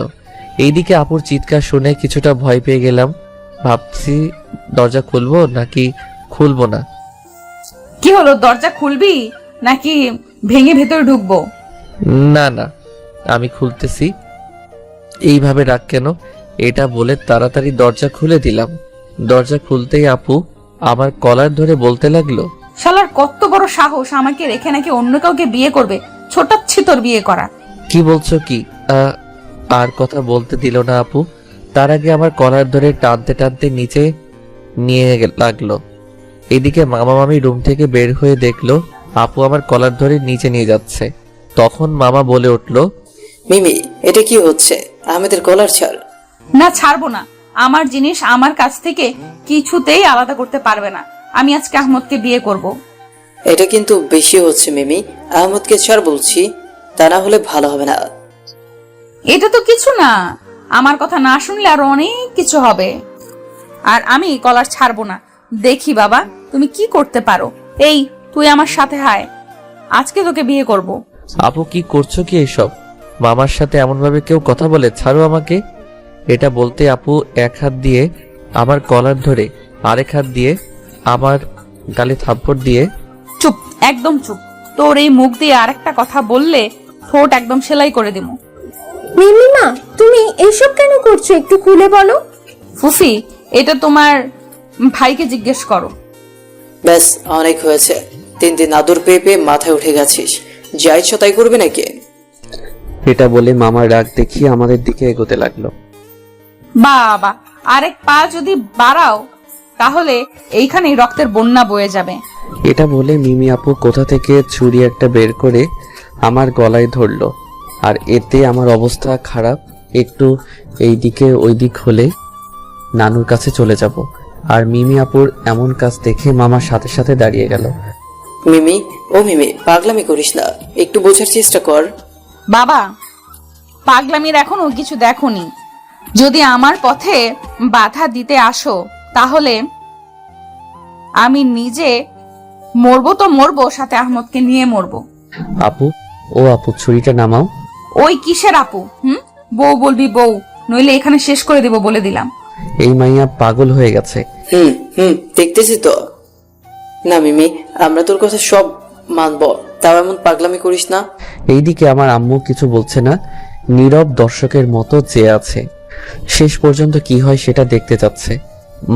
এইদিকে আপুর চিৎকার শুনে কিছুটা ভয় পেয়ে গেলাম। ভাবছি দরজা খুলবো নাকি খুলবো না। কি হলো, দরজা খুলবি নাকি ভেঙে ভেতরে ঢুকবো? না না, আমি খুলতেছি। এইভাবে রাগ কেন? এটা বলে তাড়াতাড়ি দরজা খুলে দিলাম। দরজা খুলতেই আপু আমার কলার ধরে বলতে লাগলো, শালার কত বড় সাহস, আমাকে রেখে নাকি অন্য কাউকে বিয়ে করবে? ছোটাচ্ছি তোর বিয়ে করা। কি বলছো কি? আর কথা বলতে দিল না আপু। তার আগে আমার কলার ধরে টানতে টানতে নিচে নিয়ে লাগলো। এদিকে মামা মামি রুম থেকে বের হয়ে দেখলো আপু আমার কলার ধরে নিচে নিয়ে যাচ্ছে। তখন মামা বলে উঠলো, মিমি, এটা কি হচ্ছে? আহমেদের কলার ছাড়। না, ছাড়বো না। আমার জিনিস আমার কাছ থেকে কিছুতেই আলাদা করতে পারবে না। আমি আজকে আহমদকে বিয়ে করব। এটা কিন্তু বেশি হচ্ছে মিমি, আহমদকে ছাড় বলছি, তা না হলে ভালো হবে না। এটা তো কিছু না, আমার কথা না শুনলে আরো অনেক কিছু হবে। আর আমি কলার ছাড়বো না। দেখি বাবা তুমি কি করতে পারো। এই, তুই আমার সাথে হায়, আজকে তোকে বিয়ে করব। আপু কি করছো কি এসব? মামার সাথে এমন ভাবে কেউ কথা বলে? ছাড়ো আমাকে। এটা বলতে আপু এক হাত দিয়ে আমার কলার ধরে আরেক হাত দিয়ে আমার গালে থাপ্পড় দিয়ে, চুপ, একদম চুপ। তোর এই মুখ দিয়ে আরেকটা কথা বললে ঠোঁট একদম সেলাই করে দিব। মিমিমা, তুমি এইসব কেন করছো, একটু খুলে বলো। ফুফি, এটা তোমার ভাইকে জিজ্ঞেস করো। ব্যাস, অনেক হয়েছে। 3 দিন আদর পেয়ে পেয়ে মাথায় উঠে গেছিস, যা ইচ্ছা তাই করবে নাকি? এটা বলে মামার রাগ দেখিয়ে আমাদের দিকে এগোতে লাগলো। বাবা, আরেক পা যদি বাড়াও তাহলে এইখানেই রক্তের বন্যা বয়ে যাবে। এটা বলে মিমি আপু কোথা থেকে ছুরি একটা বের করে আমার গলায় ধরলো, আর এতে আমার অবস্থা খারাপ। একটু এইদিকে ওইদিক হলে নানুর কাছে চলে যাব। আর মিমি আপুর এমন কাজ দেখে মামার সাথে সাথে দাঁড়িয়ে গেল। মিমি, ও মিমি, পাগলামি করিস না, একটু বোঝার চেষ্টা কর। বাবা, পাগলামির এখনো কিছু দেখোনি। যদি আমার পথে বাধা দিতে আসো তাহলে আমি নিজে মরবো তো মরবো, সাথে আহমদকে নিয়ে মরবো। আপু, ও আপু, ছুরিটা নামাও। ওই কিসের আপু? বউ বলবি বউ, নইলে এখানে শেষ করে দেব বলে দিলাম। এই মাইয়া পাগল হয়ে গেছে। দেখতেছি তো। না মিমি, আমরা তোর কথা সব মানবো, তাও এমন পাগলামি করিস না। এইদিকে আমার আম্মু কিছু বলছে না, নীরব দর্শকের মতো চেয়ে আছে। শেষ পর্যন্ত কি হয় সেটা দেখতে যাচ্ছে।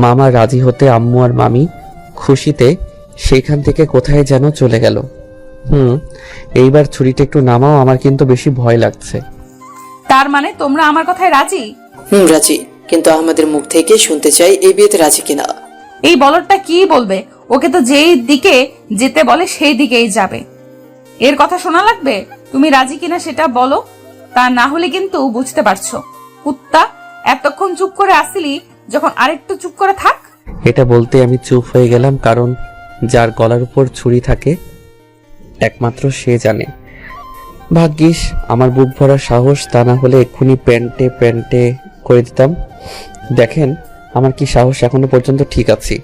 মামা রাজি হতে আম্মু আর মামি খুশিতে সেখান থেকে কোথায় যেন চলে গেল। এইবার ছুরিটা একটু নামাও, আমার কিন্তু বেশি ভয় লাগছে। তার মানে তোমরা আমার কথায় রাজি? রাজি, কিন্তু আমাদের মুখ থেকে শুনতে চাই এই বিয়েতে রাজি কিনা। এই বলদটা কি বলবে? ওকে তো যেই দিকে যেতে বলে সেই দিকেই যাবে। এর কথা শোনা লাগবে? তুমি রাজি কিনা সেটা বলো, তা না হলে কিন্তু বুঝতে পারছো। কুত্তা, এতক্ষণ চুপ করে আসিলি, যখন আরেকটু চুপ করে থাক। এটা বলতে আমি চুপ হয়ে গেলাম, কারণ যার গলার উপর ছুরি থাকে একমাত্র সে জানে। ভাগ্যিস আমার বুক ভরা সাহস, তা না হলে এক্ষুনি প্যান্টে প্যান্টে করে দিতাম। দেখেন আমার কি সাহস, এখনো পর্যন্ত ঠিক আছি।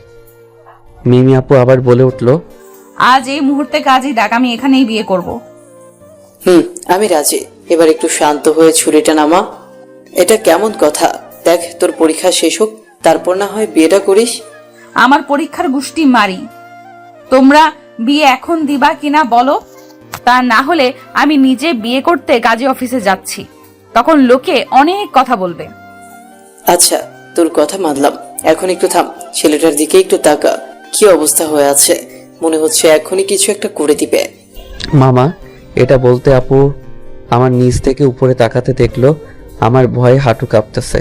মিমি আপু আবার বলে উঠলো, আজ এই মুহূর্তে কাজই ডাক, আমি এখানেই বিয়ে করব। আমি রাজি। এবার একটু শান্ত হয়ে ছুরিটা নামা। এটা কেমন কথা? দেখ, তোর পরীক্ষা শেষ হোক, তারপর না হয় বিয়েটা করিস। আমার পরীক্ষার গুষ্টি মারি। তোমরা বিয়ে এখন দিবা কিনা বলো, তা না হলে আমি নিজে বিয়ে করতে কাজী অফিসে যাচ্ছি। তখন লোকে অনেক কথা বলবে। আচ্ছা, তোর কথা মানলাম, এখন একটু থাম, ছেলেটার দিকে একটু তাকা। কি অবস্থা হয়ে আছে, মনে হচ্ছে এখনই কিছু একটা করে দিবে। মামা এটা বলতে আপু আমার নিচ থেকে উপরে তাকাতে দেখলো। আমার ভয়ে হাঁটু কাঁপতেছে।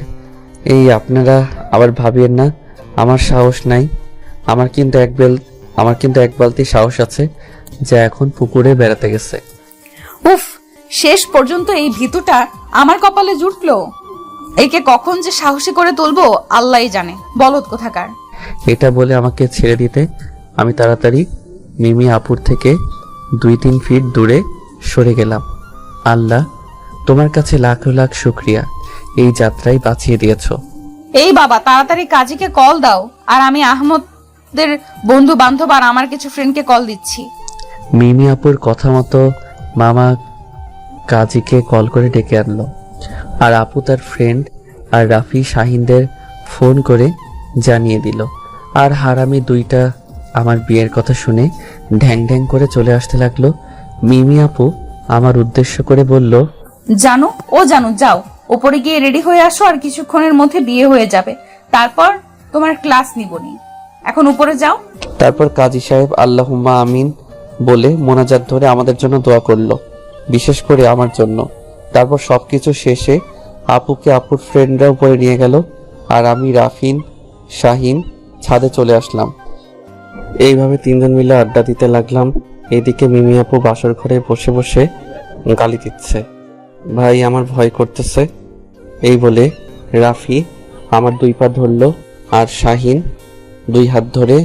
এই আপনারা আবার ভাবিয়েন না আমার সাহস নাই। আমার কিন্তু এক বালতি সাহস আছে, যা এখন পুকুরে বেড়াতে গেছে। উফ, শেষ পর্যন্ত এই ভীতুটা আমার কপালে জুটলো। একে কখন যে সাহসী করে তুলবো আল্লাহই জানে। বলদ কোথাকার। এটা বলে আমাকে ছেড়ে দিতে আমি তাড়াতাড়ি মিমি আপুর থেকে 2-3 ফিট দূরে সরে গেলাম। আল্লাহ, তোমার কাছে লাখ লাখ শুকরিয়া, এই যাত্রায় বাঁচিয়ে দিয়েছো। এই বাবা, তাড়াতাড়ি কাজীকে কল দাও, আর আমি আহমদের বন্ধু বান্ধব আর আমার কিছু ফ্রেন্ডকে কল দিচ্ছি। মিমি আপুর কথা মতো মামা কাজীকে কল করে ডেকে আনলো, আর আপু তার ফ্রেন্ড আর রাফি শাহিনদের ফোন করে জানিয়ে দিল। আর হারামি দুইটা আমার বিয়ের কথা শুনে ঢ্যাং ঢ্যাং করে চলে আসতে লাগলো। মিমি আপু আমার উদ্দেশ্য করে বলল, জানো যাও, ওপরে গিয়ে রেডি হয়ে আসো, আর কিছুক্ষণের মধ্যে বিয়ে হয়ে যাবে, তারপর তোমার ক্লাস নিবনি। এখন উপরে যাও। তারপর কাজী সাহেব আল্লাহুম্মা আমিন বলে মোনাজাত ধরে আমাদের জন্য দোয়া করলো, বিশেষ করে আমার জন্য। তারপর সবকিছু শেষে আপুকে আপুর ফ্রেন্ডরা উপরে নিয়ে গেল, আর আমি রাফিন শাহিন ছাদে চলে আসলাম। এইভাবে 3জন মিলে আড্ডা দিতে লাগলাম। এদিকে মিমি আপু বাসর ঘরে বসে বসে গালি দিচ্ছে। ভাই আমার ভয় করতেছে, এই বলে রাফি আমার 2 পা ধরলো, আর শাহিন 2 হাত ধরে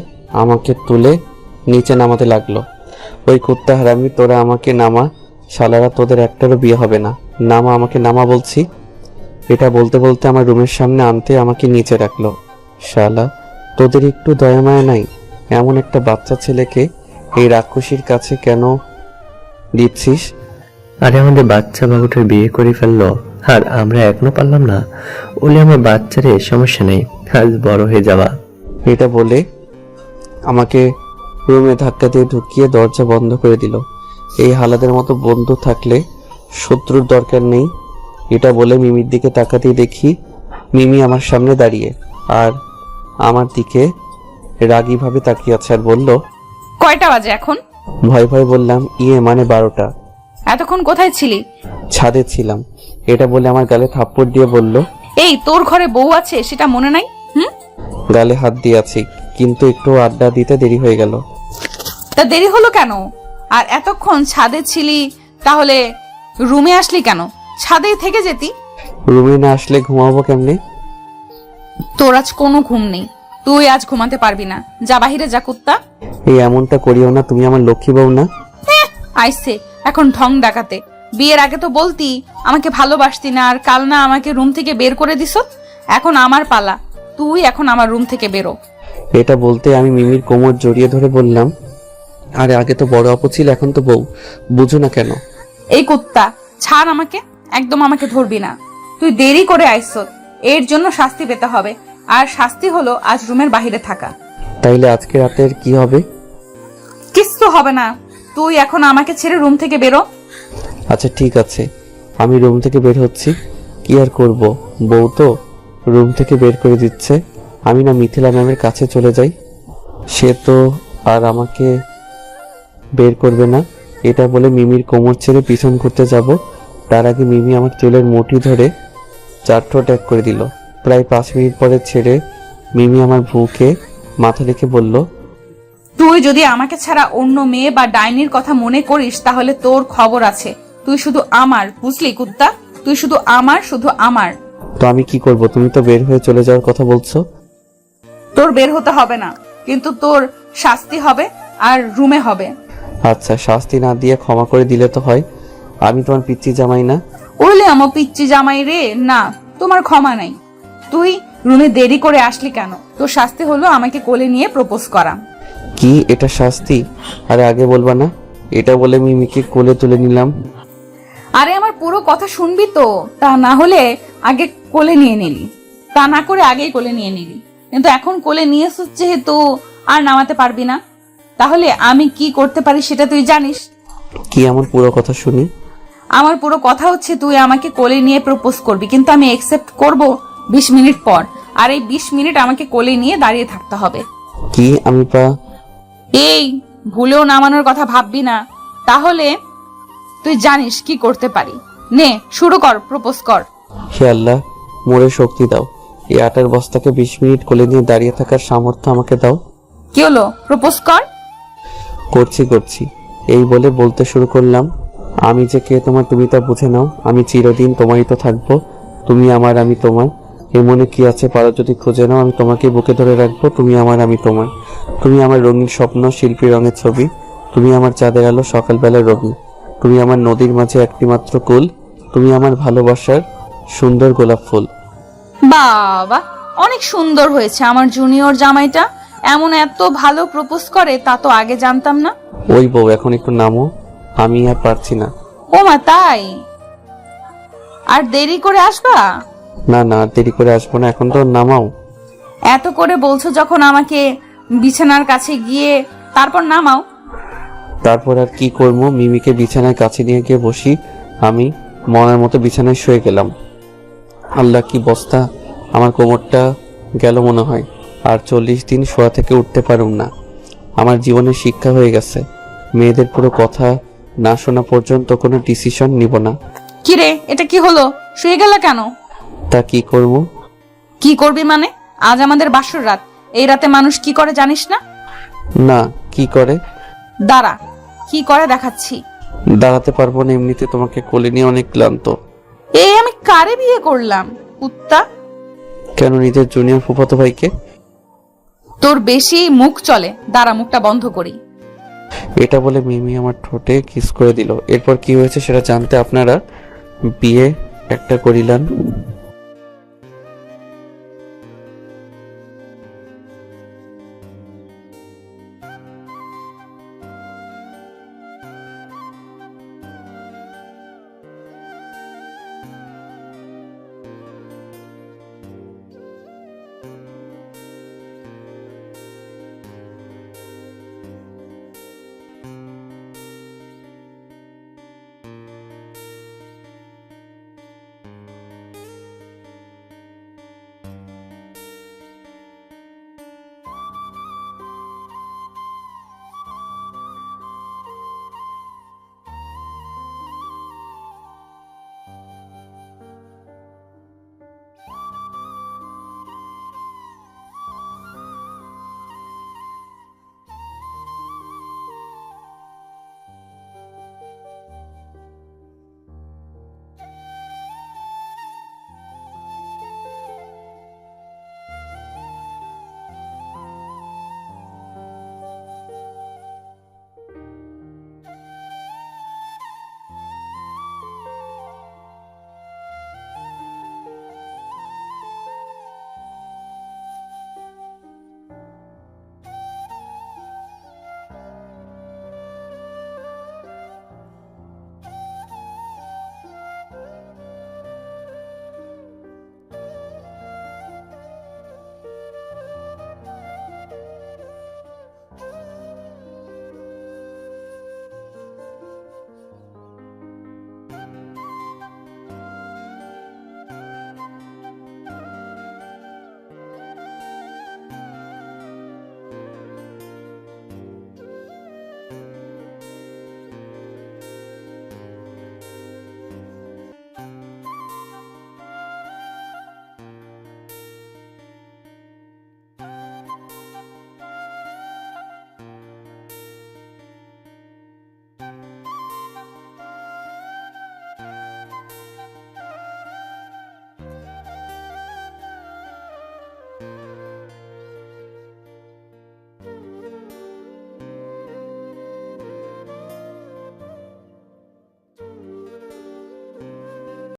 আমাকে তুলে নিচে নামাতে লাগলো। ওই কুত্তা হারামি, তোরা আমাকে নামা, শালারা তোদের একটারও বিয়ে হবে না, নামা, আমাকে নামা বলছি। এটা বলতে বলতে আমার রুমের সামনে আনতে আমাকে নিচে রাখলো। শালা, তোদের একটু দয়া মায়া নাই? এমন একটা বাচ্চা ছেলেকে এই রাক্ষসীর কাছে কেন দিচ্ছিস? আরে আমাদের বাচ্চা বাবুটার বিয়ে করে ফেললো, আর আমরা এখনো পারলাম না। ওলে আমার বাচ্চারে সমস্যা নেই, আজ বড় হয়ে যাওয়া। এটা বলে আমাকে রুমে ধাক্কা দিয়ে ঢুকিয়ে দরজা বন্ধ করে দিল। এই হালাদের মতো বন্ধু থাকলে শত্রুর দরকার নেই। এটা বলে মিমির দিকে তাকাতেই দেখি মিমি আমার সামনে দাঁড়িয়ে, আর আমার দিকে রাগীভাবে তাকিয়ে আছে, আর বলল, কয়টা বাজে এখন? ভয় ভয় বললাম, মানে 12টা। এতক্ষণ কোথায় ছিলি? ছাদে ছিলাম। এটা বলে আমার গালে থাপ্পড় দিয়ে বলল, এই তোর ঘরে বউ আছে সেটা মনে নাই? গালে হাত দিয়ে আছি, কিন্তু একটু আড্ডা দিতে দেরি হয়ে গেল। তা দেরি হলো কেন? আর এতক্ষণ ছাদে ছিলি, তাহলে রুমে আসলি কেন? ছাদেই থেকে যেতি। রুমে না আসলে ঘুমাবো কেমনে? তোর আজ কোনো ঘুম নেই, তুই আজ ঘুমাতে পারবি না। যা বাহিরে যা কুত্তা। এই এমনটা করিও না, তুমি আমার লক্ষ্মী বউ না? আইসে এখন ঢং ডাকাতে। বিয়ের আগে তো বলতি আমাকে ভালোবাসতি না, আর কাল না আমাকে রুম থেকে বের করে দিস। এখন আমার পালা, তুই এখন আমার রুম থেকে বেরো। এটা বলতে আমি মিমির কোমর জড়িয়ে ধরে বললাম, আরে আগে তো বড় আপু ছিল, এখন তো বউ, বুঝো না কেন? এই কুত্তা, ছাড় আমাকে, একদম আমাকে ধরবি না। তুই দেরি করে আইস, এর জন্য শাস্তি পেতে হবে, আর শাস্তি হলো আজ রুমের বাইরে থাকা। তাইলে আজকে রাতের কি হবে? কিচ্ছু হবে না, তুই এখন আমাকে ছেড়ে রুম থেকে বেরো। আচ্ছা ঠিক আছে, আমি রুম থেকে বের হচ্ছি। কি আর করব, বউ তো রুম থেকে বের করে দিচ্ছে। আমি না মিথিলা ম্যামের কাছে চলে যাই, সে তো আর আমাকে বের করবে না। এটা বলে মিমির কোমর ছেড়ে পিছন ঘুরতে যাব, তার আগে মিমি আমার চুলের মুঠি ধরে চারঠো ট্যাগ করে দিল। প্রায় 5 মিনিট পরে ছেড়ে মিমি আমার বুকে মাথা রেখে বলল, তুই যদি আমাকে ছাড়া অন্য মেয়ে বা ডাইনির কথা মনে করিস তাহলে তোর খবর আছে। তুই শুধু আমার, বুঝলি কুত্তা? তুই শুধু আমার, শুধু আমার। তো আমি কি করব? তুমি তো বের হয়ে চলে যাওয়ার কথা বলছো। তোর বের হতে হবে না, কিন্তু তোর শাস্তি হবে, আর রুমে হবে। আচ্ছা, শাস্তি না দিয়ে ক্ষমা করে দিলে তো হয়। আমি তোমার পিচ্চি জামাই না? ওলে আমার পিচ্চি জামাই রে, না তোমার ক্ষমা নাই। তুই রুমে দেরি করে আসলি কেন? তোর শাস্তি হলো আমাকে কোলে নিয়ে প্রপোজ করা। কি এটা শাস্তি? আরে আগে বলবা না? এটা বলে মিমিকে কোলে তুলে নিলাম। আরে আমার পুরো কথা শুনবি তো, তা না হলে আগে কোলে নিয়ে নিলি, তা না করে আগেই কোলে নিয়ে নিলি, কিন্তু এখন কোলে নিয়ে এসেছিস যেহেতু আর নামাতে পারবি না। তাহলে আমি কি করতে পারি সেটা তুই জানিস? কি এমন পুরো কথা শুনি? আমার পুরো কথা হচ্ছে তুই আমাকে কোলে নিয়ে প্রপোজ করবি, কিন্তু আমি একসেপ্ট করব 20 মিনিট পর, আর এই 20 মিনিট আমাকে কোলে নিয়ে দাঁড়িয়ে থাকতে হবে। কি আমি এই ভুলেও নামানোর কথা ভাববি না, তাহলে তুই জানিস কি করতে পারি। নে শুরু কর, প্রপোজ কর। হে আল্লাহ, মোরে শক্তি দাও। এই আটার বস্তাকে 20 মিনিট কোলে নিয়ে দাঁড়িয়ে থাকার সামর্থ্য আমাকে দাও। কি হলো, প্রপোজ কর। করছি। এই বলে বলতে শুরু করলাম, আমি যে কে তোমার তুমি তা বুঝে নাও। আমি চিরদিন তোমারই তো থাকবো। তুমি আমার, আমি তোমার। এ মনে কি আছে পারো যদি খুঁজে নাও। আমি তোমাকে বুকে ধরে রাখবো। তুমি আমার, আমি তোমার। তুমি আমার রঙিন স্বপ্ন, শিল্পী রঙের ছবি। তুমি আমার চাঁদের আলো, সকালবেলার রবি। তুমি আমার নদীর মাঝে একটিমাত্র কুল। তুমি আমার ভালোবাসার সুন্দর গোলাপ ফুল। বাবা, অনেক সুন্দর হয়েছে। আমার জুনিয়র জামাইটা এমন এত ভালো প্রপোজ করে তা তো আগে জানতাম না। ওই বউ, এখন একটু নামো, আমি আর পারছি না। ও মা, তাই? আর দেরি করে আসবা? না না, আর দেরি করে আসবো না, এখন তো নামাও। এত করে বলছো যখন আমাকে, বিছানার কাছে গিয়ে তারপর নামাও। তারপর আর কি করবো, মিমিকে বিছানায় কাছে নিয়ে গিয়ে বসি। আমি মনের মতো বিছানায় শুয়ে গেলাম। আল্লাহ, কি বস্তা! আমার কোমরটা গেল মনে হয়। আর 40 দিন শোয়া থেকে উঠতে পারুম না। আমার জীবনের শিক্ষা হয়ে গেছে, মেয়েদের পুরো কথা না শোনা পর্যন্ত কোনো ডিসিশন নিব না। কিরে, এটা কি হলো? শুয়ে গেল কেন? তা কি করবো? কি করবি মানে? আজ আমাদের বাসর রাত, এই রাতে মানুষ কি করে জানিস না? না, কি করে? দাঁড়া, কি করে দেখাচ্ছি। দাঁড়াতে পারবো না, এমনিতে তোমাকে কোলে নিয়ে অনেক ক্লান্ত। এই আমি কারে বিয়ে করলাম, কুত্তা? কেন, নিজের জুনিয়র ফুফাতো ভাইকে। তোর বেশি মুখ চলে, দাঁড়া মুখটা বন্ধ করি। এটা বলে মিমি আমার ঠোঁটে কিস করে দিল। এরপর কি হয়েছে সেটা জানতে আপনারা বিয়ে একটা করিলেন।